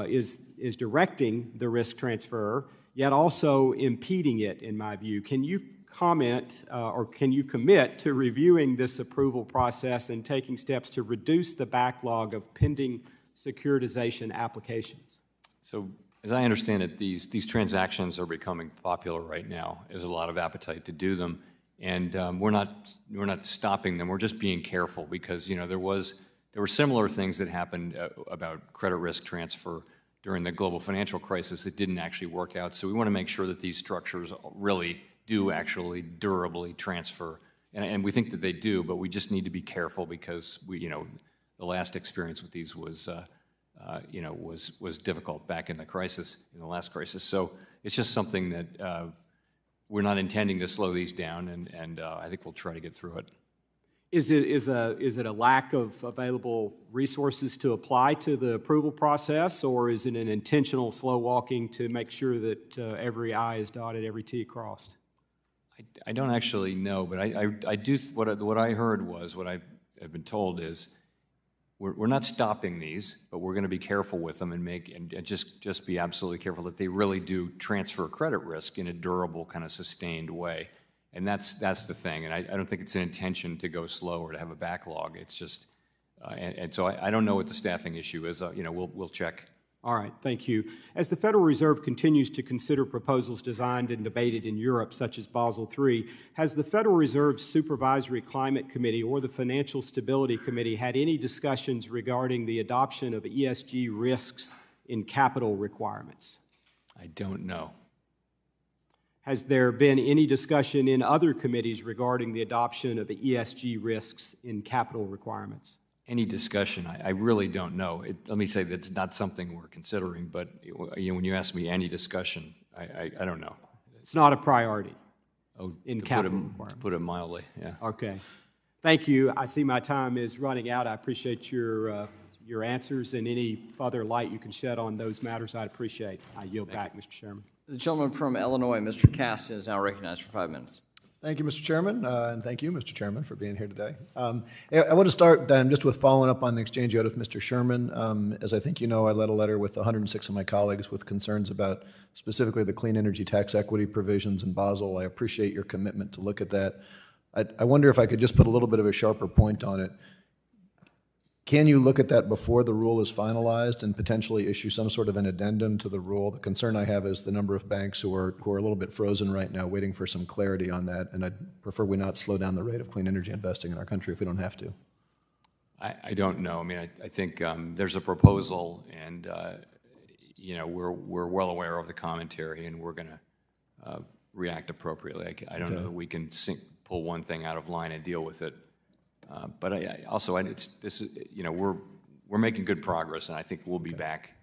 is directing the risk transfer, yet also impeding it, in my view. Can you comment or can you commit to reviewing this approval process and taking steps to reduce the backlog of pending securitization applications? So, as I understand it, these transactions are becoming popular right now. There's a lot of appetite to do them, and we're not stopping them. We're just being careful because there were similar things that happened about credit risk transfer during the global financial crisis that didn't actually work out. So we want to make sure that these structures really do actually durably transfer, and we think that they do, but we just need to be careful because the last experience with these was difficult back in the last crisis. So it's just something that we're not intending to slow these down, and I think we'll try to get through it. Is it a lack of available resources to apply to the approval process, or is it an intentional slow walking to make sure that every I is dotted, every T crossed? I don't actually know, but I do. What I heard was, what I have been told is, we're not stopping these, but we're going to be careful with them and just be absolutely careful that they really do transfer credit risk in a durable, kind of sustained way. And that's the thing. And I don't think it's an intention to go slow or to have a backlog. It's just, and so I don't know what the staffing issue is. We'll check All right, thank you. As the Federal Reserve continues to consider proposals designed and debated in Europe, such as Basel III, has the Federal Reserve's Supervisory Climate Committee or the Financial Stability Committee had any discussions regarding the adoption of ESG risks in capital requirements? I don't know. Has there been any discussion in other committees regarding the adoption of ESG risks in capital requirements? Any discussion, I really don't know. Let me say that's not something we're considering, but when you ask me any discussion, I don't know. It's not a priority in capital requirements. To put it mildly, yeah. Okay. Thank you. I see my time is running out. I appreciate your answers, and any further light you can shed on those matters, I'd appreciate. I yield back, Mr. Chairman. The gentleman from Illinois, Mr. Caston, is now recognized for 5 minutes. Thank you, Mr. Chairman, and thank you, Mr. Chairman, for being here today. I want to start just with following up on the exchange you had with Mr. Sherman. As I think you know, I led a letter with 106 of my colleagues with concerns about specifically the clean energy tax equity provisions in Basel. I appreciate your commitment to look at that. I wonder if I could just put a little bit of a sharper point on it. Can you look at that before the rule is finalized and potentially issue some sort of an addendum to the rule? The concern I have is the number of banks who are a little bit frozen right now, waiting for some clarity on that, and I'd prefer we not slow down the rate of clean energy investing in our country if we don't have to. I don't know. I mean, I think there's a proposal, and we're well aware of the commentary, and we're going to react appropriately. I don't know that we can pull one thing out of line and deal with it. But we're making good progress, and I think we'll be back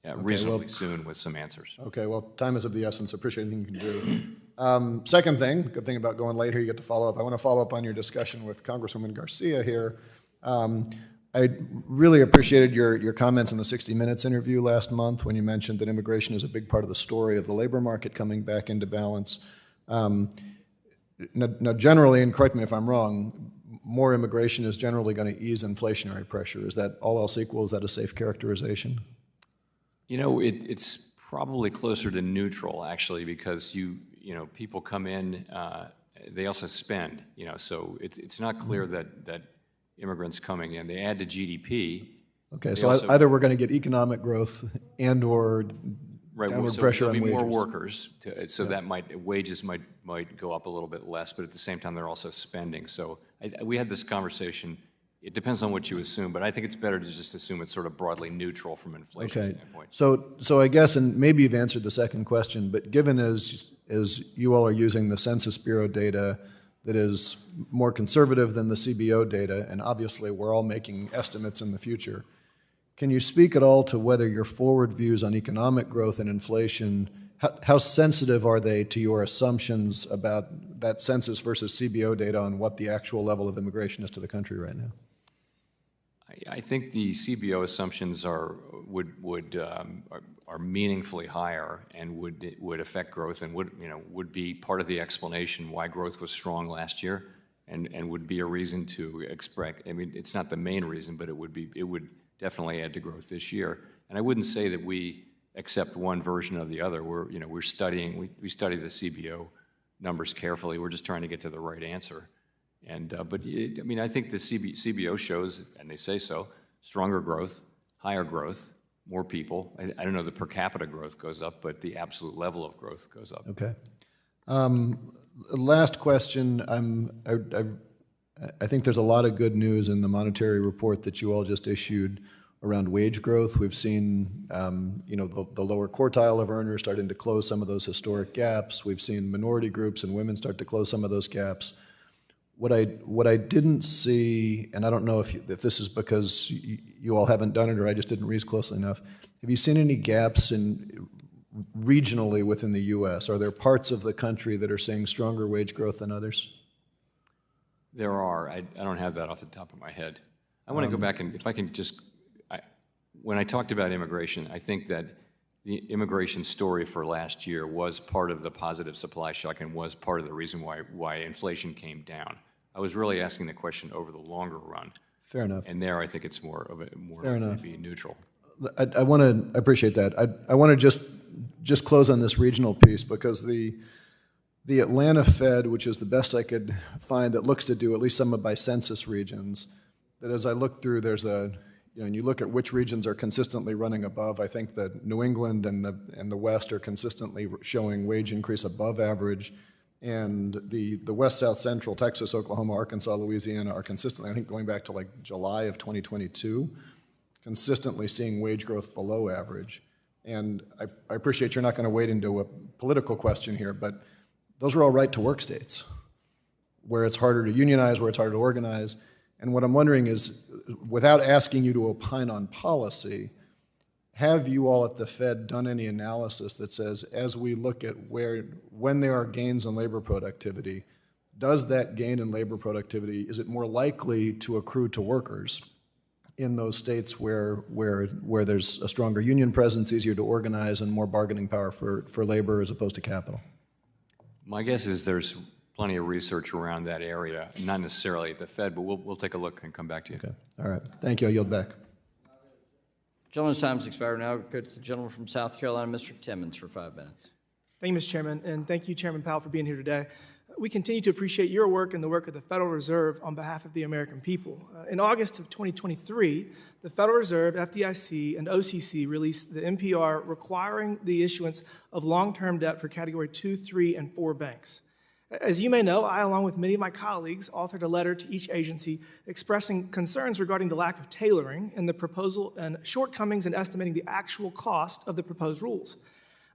reasonably soon with some answers. Okay, well, time is of the essence. Appreciate anything you can do. Second thing, good thing about going late here, you get to follow up. I want to follow up on your discussion with Congresswoman Garcia here. I really appreciated your comments in the 60 Minutes interview last month when you mentioned that immigration is a big part of the story of the labor market coming back into balance. Now, generally, and correct me if I'm wrong, more immigration is generally going to ease inflationary pressure. Is that all else equal? Is that a safe characterization? It's probably closer to neutral, actually, because people come in, they also spend. So it's not clear that immigrants coming in, they add to GDP. Okay, so either we're going to get economic growth and/or downward pressure on wages. More workers, wages might go up a little bit less, but at the same time they're also spending. So we had this conversation. It depends on what you assume, but I think it's better to just assume it's sort of broadly neutral from an inflation standpoint. So I guess, and maybe you've answered the second question, but given as you all are using the Census Bureau data that is more conservative than the CBO data, and obviously we're all making estimates in the future, can you speak at all to whether your forward views on economic growth and inflation, how sensitive are they to your assumptions about that census versus CBO data on what the actual level of immigration is to the country right now? I think the CBO assumptions are meaningfully higher and would affect growth and would be part of the explanation why growth was strong last year and would be a reason to expect. I mean, it's not the main reason, but it would definitely add to growth this year. And I wouldn't say that we accept one version or the other. We study the CBO numbers carefully. We're just trying to get to the right answer. And I think the CBO shows, and they say so, stronger growth, higher growth, more people. I don't know the per capita growth goes up, but the absolute level of growth goes up. Okay. Last question. I think there's a lot of good news in the monetary report that you all just issued around wage growth. We've seen, the lower quartile of earners starting to close some of those historic gaps. We've seen minority groups and women start to close some of those gaps. What I didn't see, and I don't know if this is because you all haven't done it or I just didn't read closely enough, have you seen any gaps regionally within the U.S.? Are there parts of the country that are seeing stronger wage growth than others? There are. I don't have that off the top of my head. I want to go back and, if I can just, when I talked about immigration, I think that the immigration story for last year was part of the positive supply shock and was part of the reason why inflation came down. I was really asking the question over the longer run. Fair enough. And there, I think it's more of be neutral. I appreciate that. I want to just close on this regional piece because the Atlanta Fed, which is the best I could find that looks to do at least some by census regions, that as I look through, there's and you look at which regions are consistently running above, I think that New England and the West are consistently showing wage increase above average, and the West, South, Central, Texas, Oklahoma, Arkansas, Louisiana are consistently, I think going back to like July of 2022, consistently seeing wage growth below average. And I appreciate you're not going to wade into a political question here, but those are all right-to-work states, where it's harder to unionize, where it's harder to organize. And what I'm wondering is, without asking you to opine on policy, have you all at the Fed done any analysis that says, as we look at when there are gains in labor productivity, does that gain in labor productivity, is it more likely to accrue to workers in those states where there's a stronger union presence, easier to organize, and more bargaining power for labor as opposed to capital? My guess is there's plenty of research around that area, not necessarily at the Fed, but we'll take a look and come back to you. Okay. All right. Thank you. I yield back. Gentleman's time's expired. Now go to the gentleman from South Carolina, Mr. Timmons, for 5 minutes. Thank you, Mr. Chairman, and thank you, Chairman Powell, for being here today. We continue to appreciate your work and the work of the Federal Reserve on behalf of the American people. In August of 2023, the Federal Reserve, FDIC, and OCC released the NPR requiring the issuance of long-term debt for Category 2, 3, and 4 banks. As you may know, I, along with many of my colleagues, authored a letter to each agency expressing concerns regarding the lack of tailoring in the proposal and shortcomings in estimating the actual cost of the proposed rules.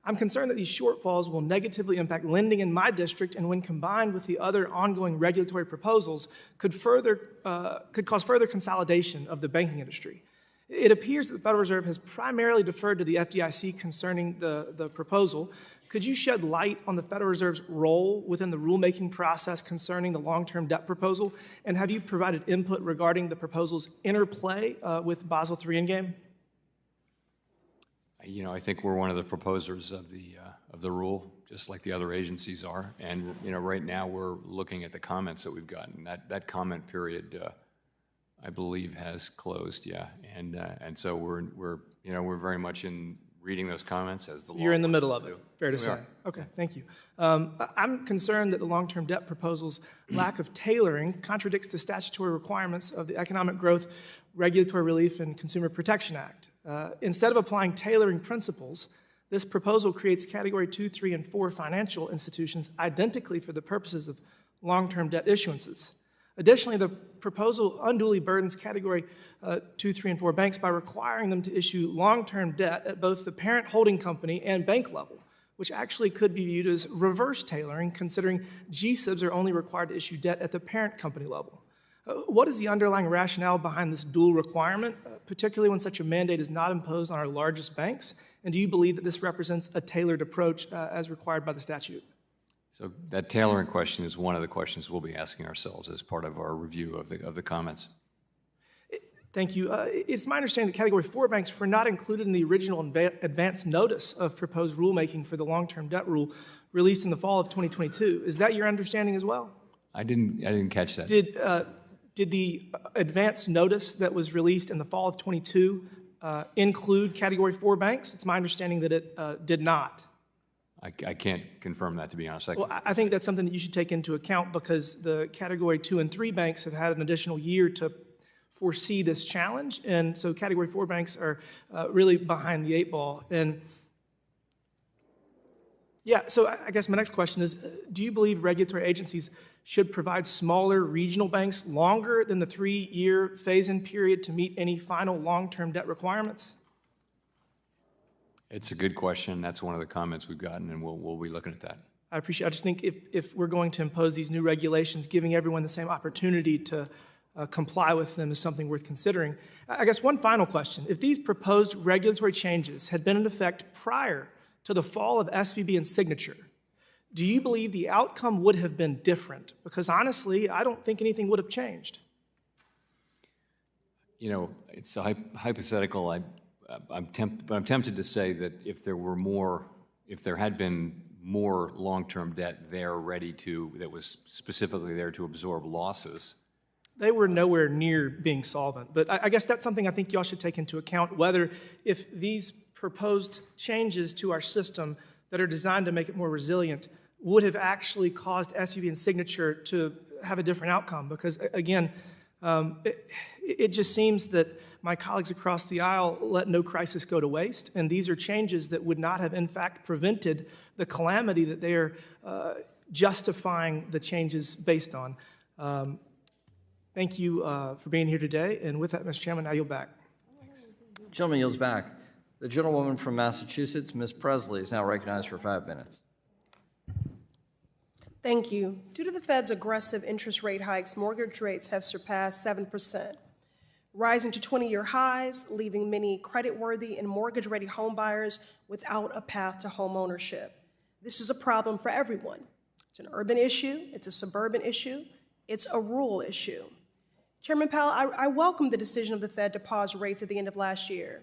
I'm concerned that these shortfalls will negatively impact lending in my district, and when combined with the other ongoing regulatory proposals, could cause further consolidation of the banking industry. It appears that the Federal Reserve has primarily deferred to the FDIC concerning the proposal. Could you shed light on the Federal Reserve's role within the rulemaking process concerning the long-term debt proposal? And have you provided input regarding the proposal's interplay with Basel III Endgame? I think we're one of the proposers of the rule, just like the other agencies are. And right now we're looking at the comments that we've gotten. That comment period, I believe, has closed. Yeah, and so we're very much in reading those comments as the law. You're in the middle of it, fair to say. are. Okay, thank you. I'm concerned that the long-term debt proposal's lack of tailoring contradicts the statutory requirements of the Economic Growth, Regulatory Relief, and Consumer Protection Act. Instead of applying tailoring principles, this proposal creates Category 2, 3, and 4 financial institutions identically for the purposes of long-term debt issuances. Additionally, the proposal unduly burdens Category 2, 3, and 4 banks by requiring them to issue long-term debt at both the parent holding company and bank level, which actually could be viewed as reverse tailoring, considering GSIBs are only required to issue debt at the parent company level. What is the underlying rationale behind this dual requirement, particularly when such a mandate is not imposed on our largest banks? And do you believe that this represents a tailored approach as required by the statute? So that tailoring question is one of the questions we'll be asking ourselves as part of our review of the comments. Thank you. It's my understanding that Category 4 banks were not included in the original advance notice of proposed rulemaking for the long-term debt rule released in the fall of 2022. Is that your understanding as well? I didn't catch that. Did the advance notice that was released in the fall of 22 include Category 4 banks? It's my understanding that it did not. I can't confirm that, to be honest. Well, I think that's something that you should take into account because the Category 2 and 3 banks have had an additional year to foresee this challenge, and so Category 4 banks are really behind the 8 ball. And yeah, so I guess my next question is, do you believe regulatory agencies should provide smaller regional banks longer than the 3-year phase-in period to meet any final long-term debt requirements? It's a good question. That's one of the comments we've gotten, and we'll be looking at that. I just think if we're going to impose these new regulations, giving everyone the same opportunity to comply with them is something worth considering. I guess one final question. If these proposed regulatory changes had been in effect prior to the fall of SVB and Signature, do you believe the outcome would have been different? Because honestly, I don't think anything would have changed. It's a hypothetical. I'm tempted to say that if there had been more long-term debt there that was specifically there to absorb losses. They were nowhere near being solvent. But I guess that's something I think y'all should take into account, whether if these proposed changes to our system that are designed to make it more resilient would have actually caused SVB and Signature to have a different outcome. Because again, It just seems that my colleagues across the aisle let no crisis go to waste, and these are changes that would not have, in fact, prevented the calamity that they are justifying the changes based on. Thank you for being here today, and with that, Mr. Chairman, I yield back. Gentleman yields back. The gentlewoman from Massachusetts, Ms. Presley, is now recognized for 5 minutes. Thank you. Due to the Fed's aggressive interest rate hikes, mortgage rates have surpassed 7%, rising to 20-year highs, leaving many credit-worthy and mortgage-ready homebuyers without a path to home ownership. This is a problem for everyone. It's an urban issue, it's a suburban issue, it's a rural issue. Chairman Powell, I welcome the decision of the Fed to pause rates at the end of last year.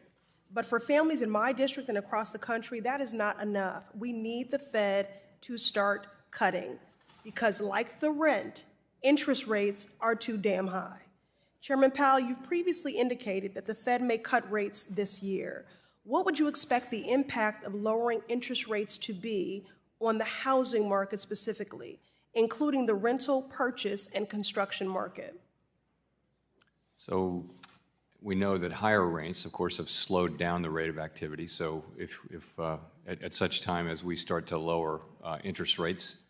But for families in my district and across the country, that is not enough. We need the Fed to start cutting, because like the rent, interest rates are too damn high. Chairman Powell, you've previously indicated that the Fed may cut rates this year. What would you expect the impact of lowering interest rates to be on the housing market specifically, including the rental, purchase, and construction market? So we know that higher rates, of course, have slowed down the rate of activity. So if at such time as we start to lower interest rates,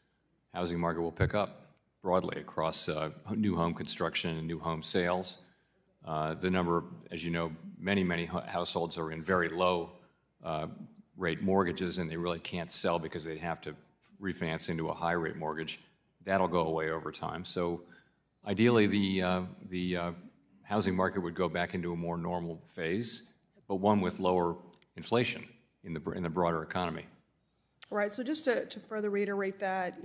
housing market will pick up broadly across new home construction and new home sales. The number, as you know, many households are in very low rate mortgages, and they really can't sell because they have to refinance into a high rate mortgage. That'll go away over time. So ideally, the housing market would go back into a more normal phase, but one with lower inflation in the broader economy. Right, so just to further reiterate that,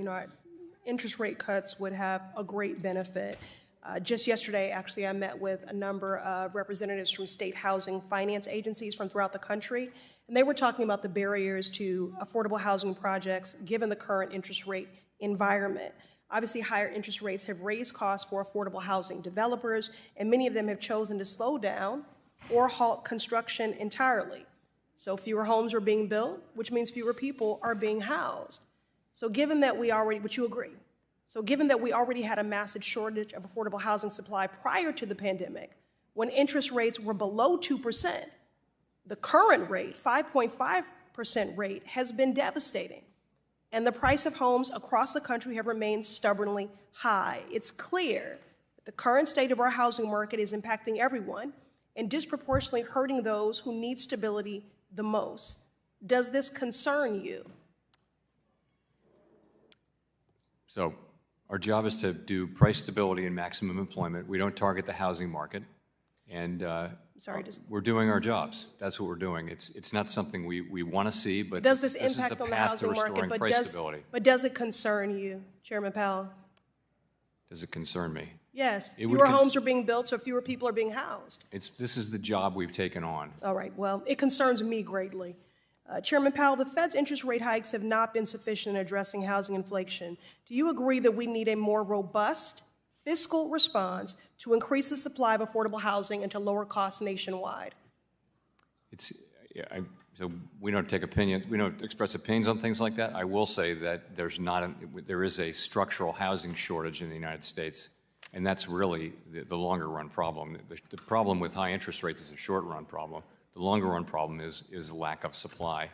interest rate cuts would have a great benefit. Just yesterday, actually, I met with a number of representatives from state housing finance agencies from throughout the country, and they were talking about the barriers to affordable housing projects given the current interest rate environment. Obviously, higher interest rates have raised costs for affordable housing developers, and many of them have chosen to slow down or halt construction entirely. So fewer homes are being built, which means fewer people are being housed. So given that would you agree? So given that we already had a massive shortage of affordable housing supply prior to the pandemic, when interest rates were below 2%, the current rate, 5.5% rate, has been devastating. And the price of homes across the country have remained stubbornly high. It's clear that the current state of our housing market is impacting everyone and disproportionately hurting those who need stability the most. Does this concern you? So our job is to do price stability and maximum employment. We don't target the housing market, and we're doing our jobs. That's what we're doing. It's not something we want to see, but does this is impact the on the path housing to restoring market? price stability. But does it concern you, Chairman Powell? Does it concern me? Yes. Fewer homes are being built, so fewer people are being housed. This is the job we've taken on. All right. Well, it concerns me greatly. Chairman Powell, the Fed's interest rate hikes have not been sufficient in addressing housing inflation. Do you agree that we need a more robust fiscal response to increase the supply of affordable housing and to lower costs nationwide? So we don't take opinions. We don't express opinions on things like that. I will say that there is a structural housing shortage in the United States, and that's really the longer run problem. The problem with high interest rates is a short run problem. The longer run problem is lack of supply.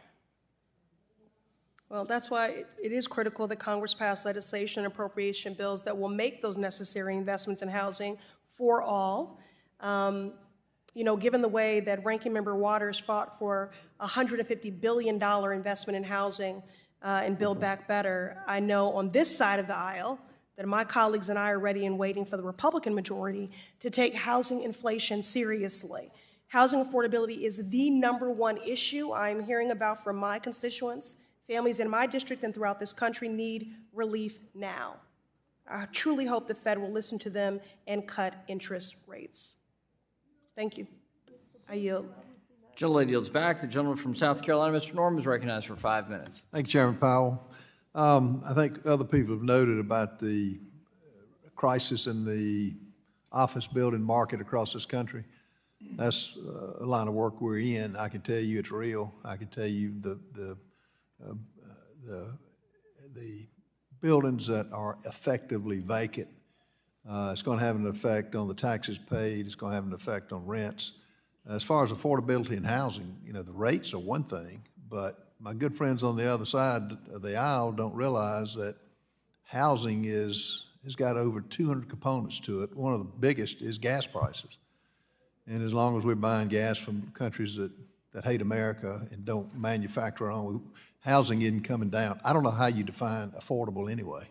Well, that's why it is critical that Congress pass legislation and appropriation bills that will make those necessary investments in housing for all. Given the way that Ranking Member Waters fought for a $150 billion investment in housing and Build Back Better, I know on this side of the aisle that my colleagues and I are ready and waiting for the Republican majority to take housing inflation seriously. Housing affordability is the #1 issue I'm hearing about from my constituents. Families in my district and throughout this country need relief now. I truly hope the Fed will listen to them and cut interest rates. Thank you. I yield. Gentlelady yields back. The gentleman from South Carolina, Mr. Norm, is recognized for 5 minutes. Thank you, Chairman Powell. I think other people have noted about the crisis in the office building market across this country. That's a line of work we're in. I can tell you it's real. I can tell you the buildings that are effectively vacant It's going to have an effect on the taxes paid. It's going to have an effect on rents. As far as affordability in housing, the rates are one thing, but my good friends on the other side of the aisle don't realize that housing has got over 200 components to it. One of the biggest is gas prices. And as long as we're buying gas from countries that hate America and don't manufacture our own, housing isn't coming down. I don't know how you define affordable anyway.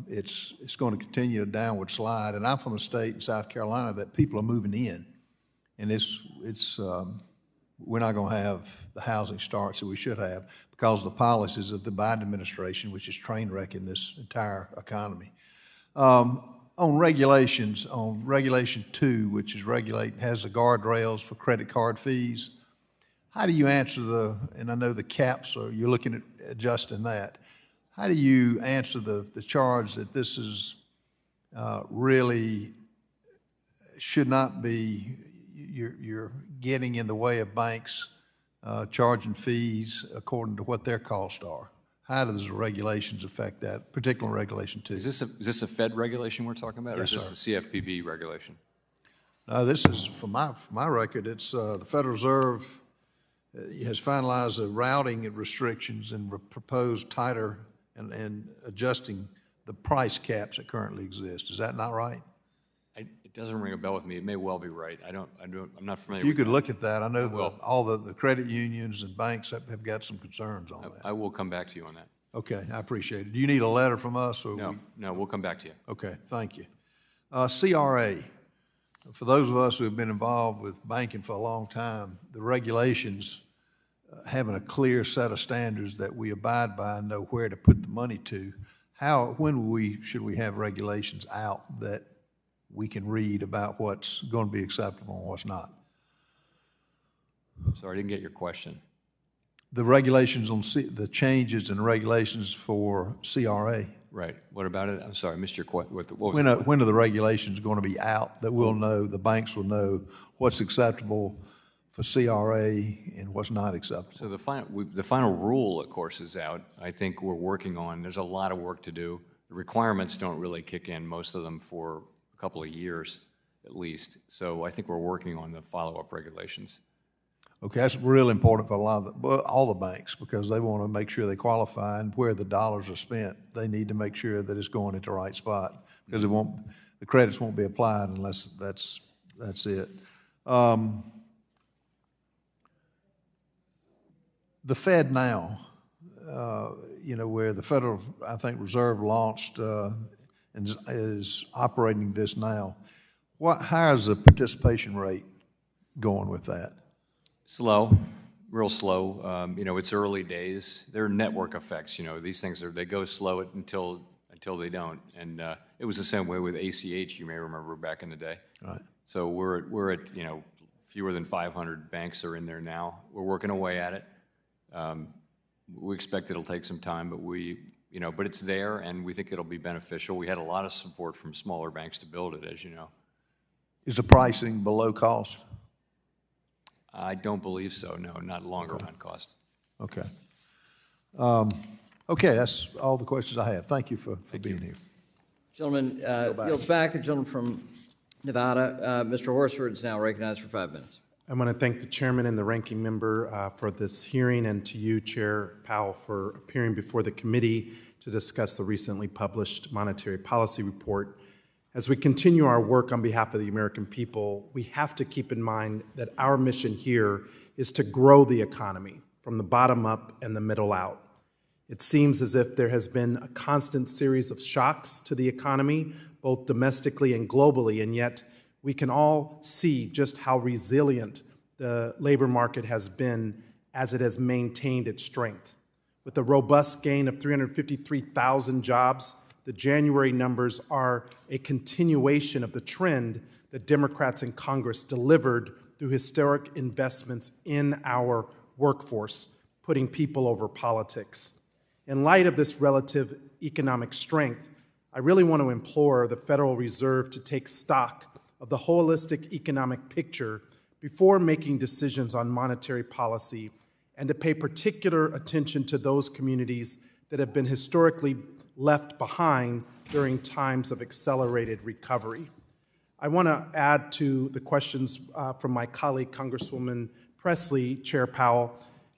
It's going to continue a downward slide. And I'm from a state in South Carolina that people are moving in. And we're not going to have the housing starts that we should have because of the policies of the Biden administration, which is train wrecking this entire economy. On regulations, on Regulation 2, which is has the guardrails for credit card fees, how do you answer and I know the caps you're looking at adjusting that. How do you answer the charge that this is really should not be, you're getting in the way of banks charging fees according to what their costs are? How does the regulations affect that, particular Regulation 2? Is this a Fed regulation we're talking about, Yes, or is this the CFPB regulation? No, this is, for my record, it's the Federal Reserve has finalized the routing restrictions and proposed tighter and adjusting the price caps that currently exist. Is that not right? It doesn't ring a bell with me. It may well be right. I'm not familiar. If you with could that. look at that, I know all the credit unions and banks have got some concerns on that. I will come back to you on that. Okay, I appreciate it. Do you need a letter from us? Or No, we'll come back to you. Okay, thank you. CRA, for those of us who have been involved with banking for a long time, the regulations having a clear set of standards that we abide by and know where to put the money to. When should we have regulations out that we can read about what's going to be acceptable and what's not? Sorry, I didn't get your question. The regulations on the changes in regulations for CRA. Right. What about it? I'm sorry, I missed your question. When are the regulations going to be out that we'll know, the banks will know what's acceptable for CRA and what's not acceptable? So the final rule, of course, is out. I think we're working on. There's a lot of work to do. The requirements don't really kick in, most of them, for a couple of years at least. So I think we're working on the follow-up regulations. Okay, that's real important for all the banks because they want to make sure they qualify and where the dollars are spent. They need to make sure that it's going into the right spot because the credits won't be applied unless that's it. The Fed now, where the Federal, I think, Reserve launched and is operating this now, how is the participation rate going with that? Slow, real slow. It's early days. There are network effects. These things they go slow until they don't. And it was the same way with ACH. You may remember back in the day. Right. So we're at fewer than 500 banks are in there now. We're working away at it. We expect it'll take some time, but it's there, and we think it'll be beneficial. We had a lot of support from smaller banks to build it, as you know. Is the pricing below cost? I don't believe so, no, not longer run cost. Okay. Okay, that's all the questions I have. Thank you for being here. Gentleman yields back. The gentleman from Nevada, Mr. Horsford, is now recognized for 5 minutes. I want to thank the chairman and the ranking member for this hearing, and to you, Chair Powell, for appearing before the committee to discuss the recently published monetary policy report. As we continue our work on behalf of the American people, we have to keep in mind that our mission here is to grow the economy from the bottom up and the middle out. It seems as if there has been a constant series of shocks to the economy, both domestically and globally, and yet we can all see just how resilient the labor market has been as it has maintained its strength. With a robust gain of 353,000 jobs, the January numbers are a continuation of the trend that Democrats in Congress delivered through historic investments in our workforce, putting people over politics. In light of this relative economic strength, I really want to implore the Federal Reserve to take stock of the holistic economic picture before making decisions on monetary policy, and to pay particular attention to those communities that have been historically left behind during times of accelerated recovery. I want to add to the questions from my colleague, Congresswoman Presley, Chair Powell.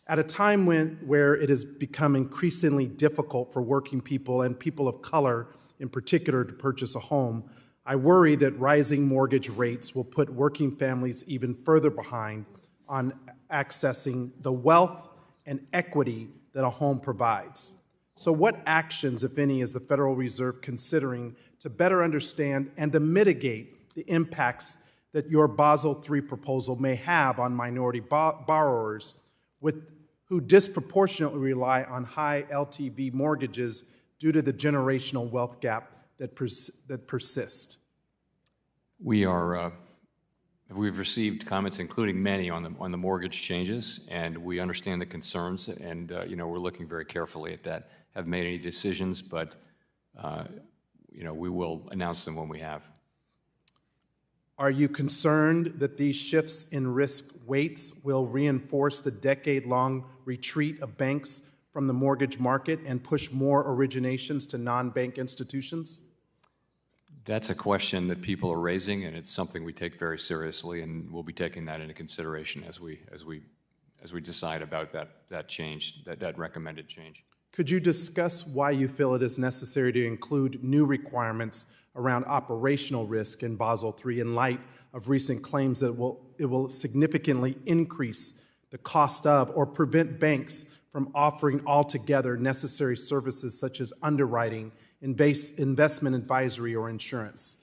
At a time where it has become increasingly difficult for working people and people of color in particular to purchase a home, I worry that rising mortgage rates will put working families even further behind on accessing the wealth and equity that a home provides. So what actions, if any, is the Federal Reserve considering to better understand and to mitigate the impacts that your Basel III proposal may have on minority borrowers who disproportionately rely on high LTV mortgages due to the generational wealth gap that persists? We've received comments, including many, on the mortgage changes, and we understand the concerns, and we're looking very carefully at that. Haven't made any decisions, but we will announce them when we have. Are you concerned that these shifts in risk weights will reinforce the decade-long retreat of banks from the mortgage market and push more originations to non-bank institutions? That's a question that people are raising, and it's something we take very seriously, and we'll be taking that into consideration as we decide about that change, that recommended change. Could you discuss why you feel it is necessary to include new requirements around operational risk in Basel III in light of recent claims that it will significantly increase the cost of or prevent banks from offering altogether necessary services such as underwriting, investment advisory, or insurance?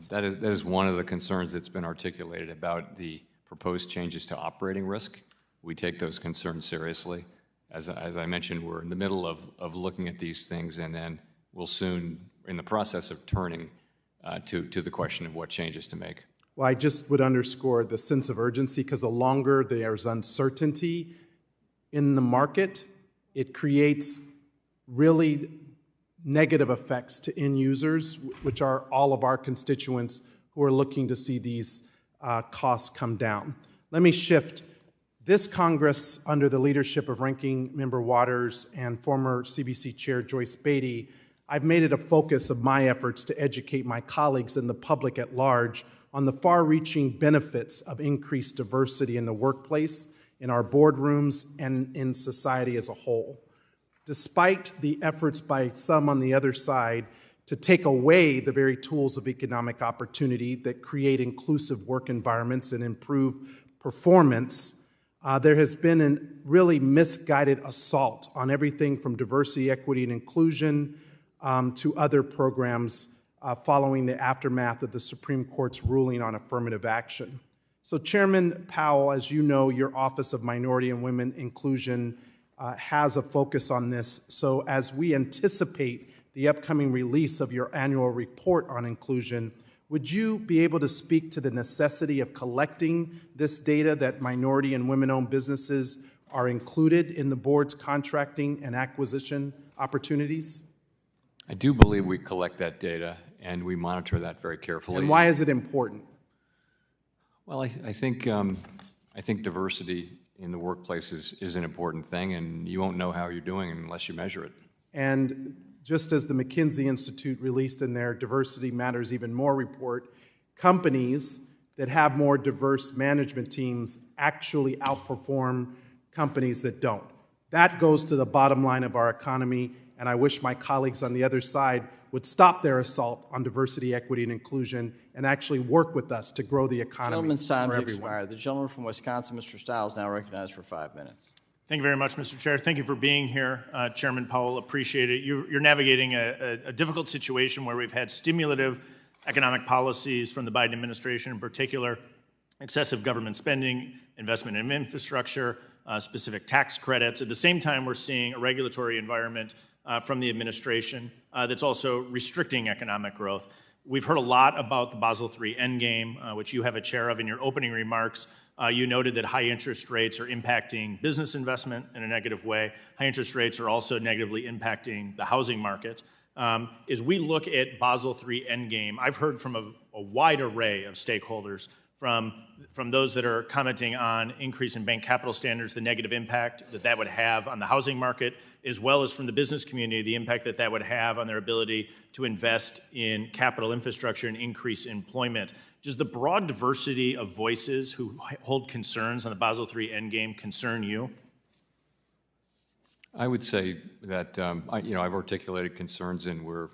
That is one of the concerns that's been articulated about the proposed changes to operating risk. We take those concerns seriously. As I mentioned, we're in the middle of looking at these things, and then we'll soon, in the process of turning to the question of what changes to make. Well, I just would underscore the sense of urgency, because the longer there's uncertainty in the market, it creates really negative effects to end users, which are all of our constituents who are looking to see these costs come down. Let me shift. This Congress, under the leadership of Ranking Member Waters and former CBC Chair Joyce Beatty, I've made it a focus of my efforts to educate my colleagues and the public at large on the far-reaching benefits of increased diversity in the workplace, in our boardrooms, and in society as a whole. Despite the efforts by some on the other side to take away the very tools of economic opportunity that create inclusive work environments and improve performance, there has been a really misguided assault on everything from diversity, equity, and inclusion to other programs following the aftermath of the Supreme Court's ruling on affirmative action. So Chairman Powell, as you know, your Office of Minority and Women Inclusion has a focus on this. So as we anticipate the upcoming release of your annual report on inclusion, would you be able to speak to the necessity of collecting this data that minority and women-owned businesses are included in the board's contracting and acquisition opportunities? I do believe we collect that data, and we monitor that very carefully. And why is it important? Well, I think diversity in the workplace is an important thing, and you won't know how you're doing unless you measure it. And just as the McKinsey Institute released in their Diversity Matters Even More report, companies that have more diverse management teams actually outperform companies that don't. That goes to the bottom line of our economy, and I wish my colleagues on the other side would stop their assault on diversity, equity, and inclusion and actually work with us to grow the economy. Gentleman's time for has everyone. expired. The gentleman from Wisconsin, Mr. Stiles, now recognized for 5 minutes. Thank you very much, Mr. Chair. Thank you for being here, Chairman Powell. Appreciate it. You're navigating a difficult situation where we've had stimulative economic policies from the Biden administration, in particular, excessive government spending, investment in infrastructure, specific tax credits. At the same time, we're seeing a regulatory environment from the administration that's also restricting economic growth. We've heard a lot about the Basel III endgame, which you have a chair of. In your opening remarks, you noted that high interest rates are impacting business investment in a negative way. High interest rates are also negatively impacting the housing market. As we look at Basel III endgame, I've heard from a wide array of stakeholders, from those that are commenting on increase in bank capital standards, the negative impact that that would have on the housing market, as well as from the business community, the impact that that would have on their ability to invest in capital infrastructure and increase employment. Does the broad diversity of voices who hold concerns on the Basel III endgame concern you? I would say that I've articulated concerns, and we're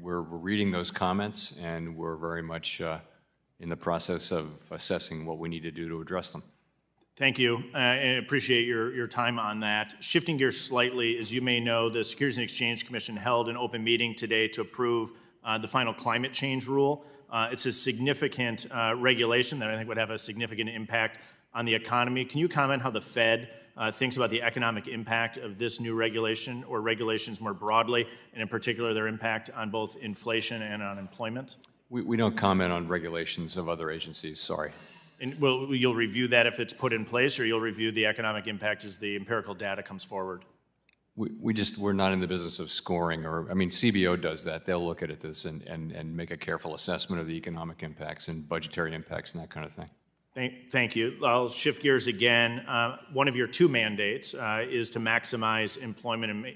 reading those comments, and we're very much in the process of assessing what we need to do to address them. Thank you. I appreciate your time on that. Shifting gears slightly, as you may know, the Securities and Exchange Commission held an open meeting today to approve the final climate change rule. It's a significant regulation that I think would have a significant impact on the economy. Can you comment how the Fed thinks about the economic impact of this new regulation or regulations more broadly, and in particular their impact on both inflation and on employment? We don't comment on regulations of other agencies, sorry. And you'll review that if it's put in place, or you'll review the economic impact as the empirical data comes forward? We're not in the business of scoring, CBO does that. They'll look at this and make a careful assessment of the economic impacts and budgetary impacts and that kind of thing. Thank you. I'll shift gears again. One of your two mandates is to maximize employment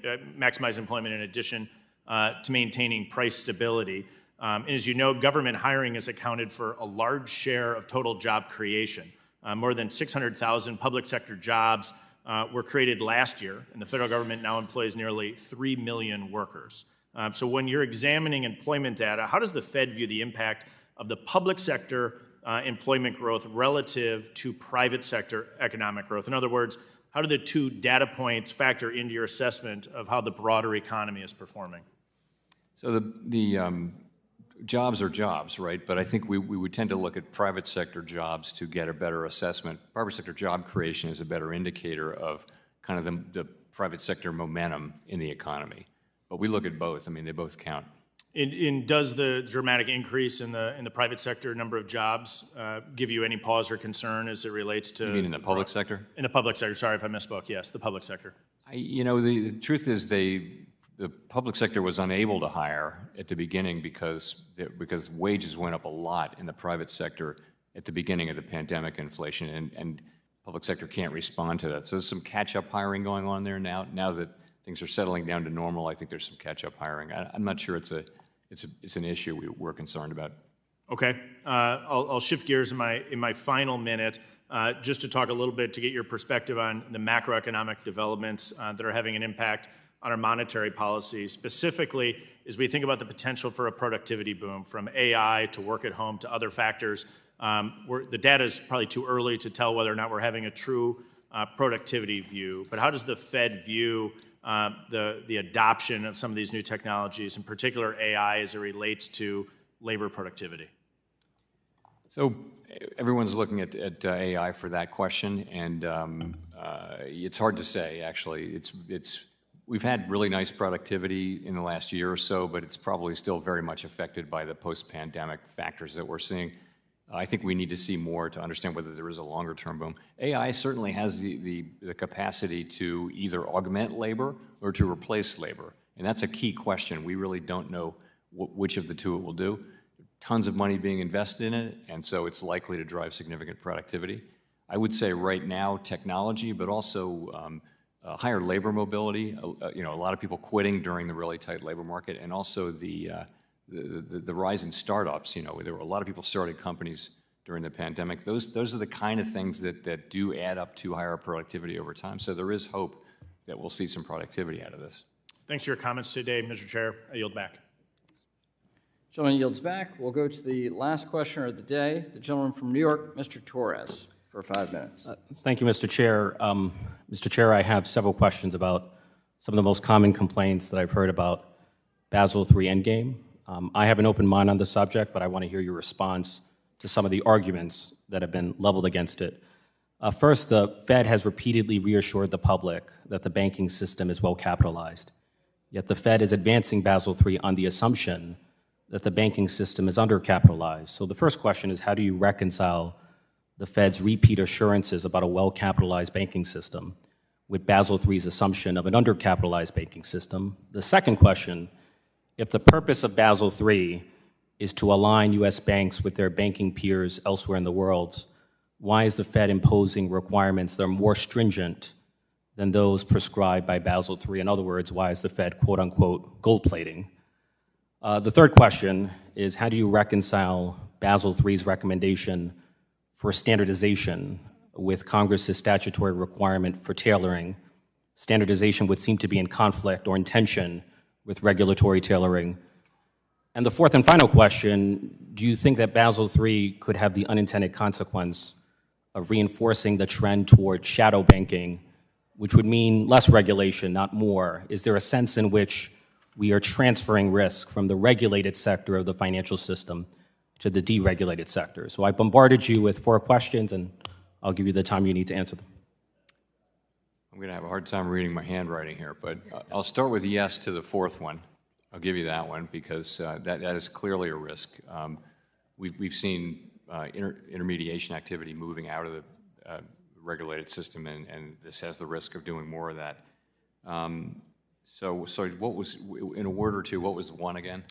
in addition to maintaining price stability. And as you know, government hiring has accounted for a large share of total job creation. More than 600,000 public sector jobs were created last year, and the federal government now employs nearly 3 million workers. So when you're examining employment data, how does the Fed view the impact of the public sector employment growth relative to private sector economic growth? In other words, how do the two data points factor into your assessment of how the broader economy is performing? So the jobs are jobs, right? But I think we would tend to look at private sector jobs to get a better assessment. Private sector job creation is a better indicator of kind of the private sector momentum in the economy. But we look at both. They both count. And does the dramatic increase in the private sector number of jobs give you any pause or concern as it relates to... You mean in the public sector? In the public sector. Sorry if I misspoke. Yes, the public sector. The truth is the public sector was unable to hire at the beginning because wages went up a lot in the private sector at the beginning of the pandemic inflation, and public sector can't respond to that. So there's some catch-up hiring going on there now. Now that things are settling down to normal, I think there's some catch-up hiring. I'm not sure it's an issue we're concerned about. Okay. I'll shift gears in my final minute just to talk a little bit to get your perspective on the macroeconomic developments that are having an impact on our monetary policy, specifically as we think about the potential for a productivity boom, from AI to work at home to other factors. The data is probably too early to tell whether or not we're having a true productivity view, but how does the Fed view the adoption of some of these new technologies, in particular AI, as it relates to labor productivity? So everyone's looking at AI for that question, and it's hard to say, actually. We've had really nice productivity in the last year or so, but it's probably still very much affected by the post-pandemic factors that we're seeing. I think we need to see more to understand whether there is a longer-term boom. AI certainly has the capacity to either augment labor or to replace labor, and that's a key question. We really don't know which of the two it will do. Tons of money being invested in it, and so it's likely to drive significant productivity. I would say right now technology, but also higher labor mobility, a lot of people quitting during the really tight labor market, and also the rise in startups. There were a lot of people started companies during the pandemic. Those are the kind of things that do add up to higher productivity over time. So there is hope that we'll see some productivity out of this. Thanks for your comments today, Mr. Chair. I yield back. Gentleman yields back. We'll go to the last questioner of the day, the gentleman from New York, Mr. Torres, for 5 minutes. Thank you, Mr. Chair. Mr. Chair, I have several questions about some of the most common complaints that I've heard about Basel III endgame. I have an open mind on the subject, but I want to hear your response to some of the arguments that have been leveled against it. First, the Fed has repeatedly reassured the public that the banking system is well capitalized. Yet the Fed is advancing Basel III on the assumption that the banking system is undercapitalized. So the first question is, how do you reconcile the Fed's repeat assurances about a well-capitalized banking system with Basel III's assumption of an undercapitalized banking system? The second question, if the purpose of Basel III is to align U.S. banks with their banking peers elsewhere in the world, why is the Fed imposing requirements that are more stringent than those prescribed by Basel III? In other words, why is the Fed, quote unquote, gold plating? The third question is, how do you reconcile Basel III's recommendation for standardization with Congress's statutory requirement for tailoring? Standardization would seem to be in conflict or in tension with regulatory tailoring. And the fourth and final question, do you think that Basel III could have the unintended consequence of reinforcing the trend toward shadow banking, which would mean less regulation, not more? Is there a sense in which we are transferring risk from the regulated sector of the financial system to the deregulated sector? So I bombarded you with 4 questions, and I'll give you the time you need to answer them. I'm going to have a hard time reading my handwriting here, but I'll start with yes to the fourth one. I'll give you that one because that is clearly a risk. We've seen intermediation activity moving out of the regulated system, and this has the risk of doing more of that. So what was, in a word or two, what was the one again?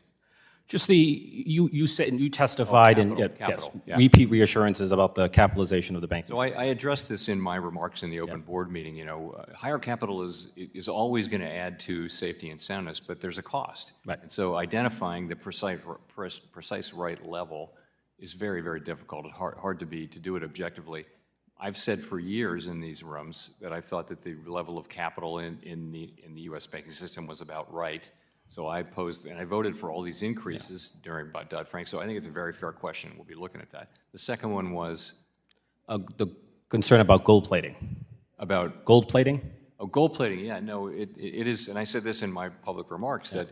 Just you said, and you testified, capital, yeah. Repeat reassurances about the capitalization of the banking So system. I addressed this in my remarks in the open board meeting. You know, higher capital is always going to add to safety and soundness, but there's a cost. Right. And so identifying the precise right level is very, very difficult. It's hard to do it objectively. I've said for years in these rooms that I thought that the level of capital in the U.S. banking system was about right. So I posed, and I voted for all these increases during Dodd-Frank, so I think it's a very fair question. We'll be looking at that. The second one was? The concern about gold plating. About? Gold plating? Oh, gold plating, yeah, no, it is, and I said this in my public remarks, that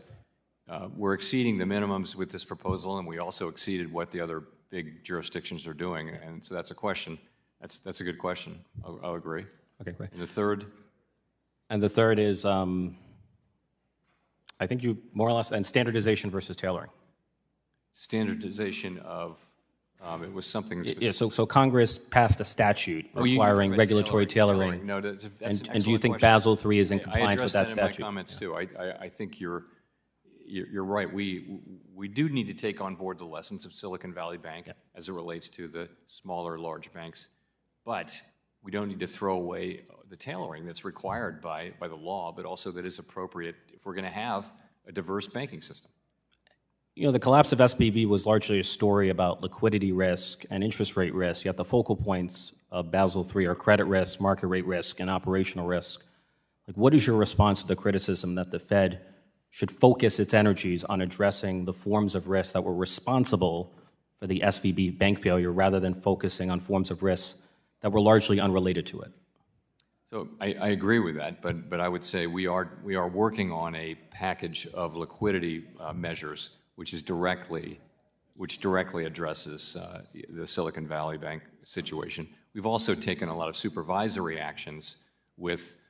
we're exceeding the minimums with this proposal, and we also exceeded what the other big jurisdictions are doing, and so that's a question. That's a good question. I'll agree. Okay, great. And the third? And the third is, I think you more or less, and standardization versus tailoring. Standardization of, it was something specific. Yeah, so Congress passed a statute requiring regulatory tailoring. No, that's an and do you think question. Basel III is in compliance with that statute? I addressed that in my comments too. I think you're right. We do need to take on board the lessons of Silicon Valley Bank as it relates to the smaller, large banks, but we don't need to throw away the tailoring that's required by the law, but also that is appropriate if we're going to have a diverse banking system. You know, the collapse of SVB was largely a story about liquidity risk and interest rate risk, yet the focal points of Basel III are credit risk, market rate risk, and operational risk. Like, what is your response to the criticism that the Fed should focus its energies on addressing the forms of risk that were responsible for the SVB bank failure rather than focusing on forms of risk that were largely unrelated to it? So I agree with that, but I would say we are working on a package of liquidity measures which directly addresses the Silicon Valley Bank situation. We've also taken a lot of supervisory actions with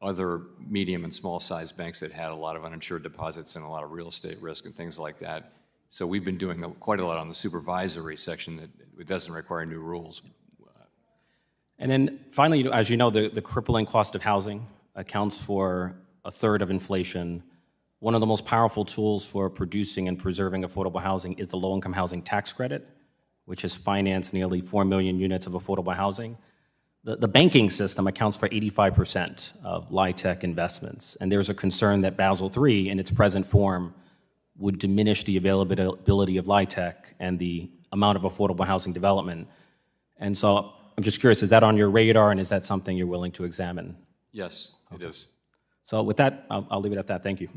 other medium and small-sized banks that had a lot of uninsured deposits and a lot of real estate risk and things like that. So we've been doing quite a lot on the supervisory section that it doesn't require new rules. And then finally, as you know, the crippling cost of housing accounts for a third of inflation. One of the most powerful tools for producing and preserving affordable housing is the low-income housing tax credit, which has financed nearly 4 million units of affordable housing. The banking system accounts for 85% of LIHTC investments, and there's a concern that Basel III, in its present form, would diminish the availability of LIHTC and the amount of affordable housing development. And so I'm just curious, is that on your radar, and is that something you're willing to examine? Yes, it is. So with that, I'll leave it at that. Thank you.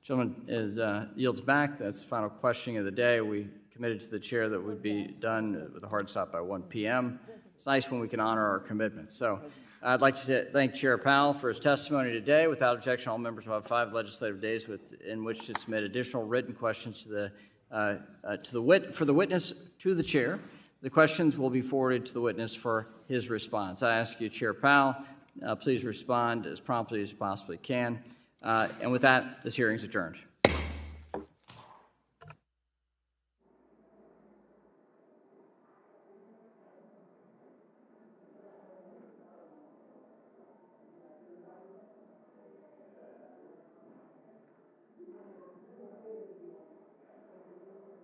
Gentleman yields back. That's the final questioning of the day. We committed to the chair that would be done with a hard stop by 1 p.m. It's nice when we can honor our commitments. So I'd like to thank Chair Powell for his testimony today. Without objection, all members will have 5 legislative days in which to submit additional written questions for the witness to the chair. The questions will be forwarded to the witness for his response. I ask you, Chair Powell, please respond as promptly as you possibly can. And with that, this hearing is adjourned.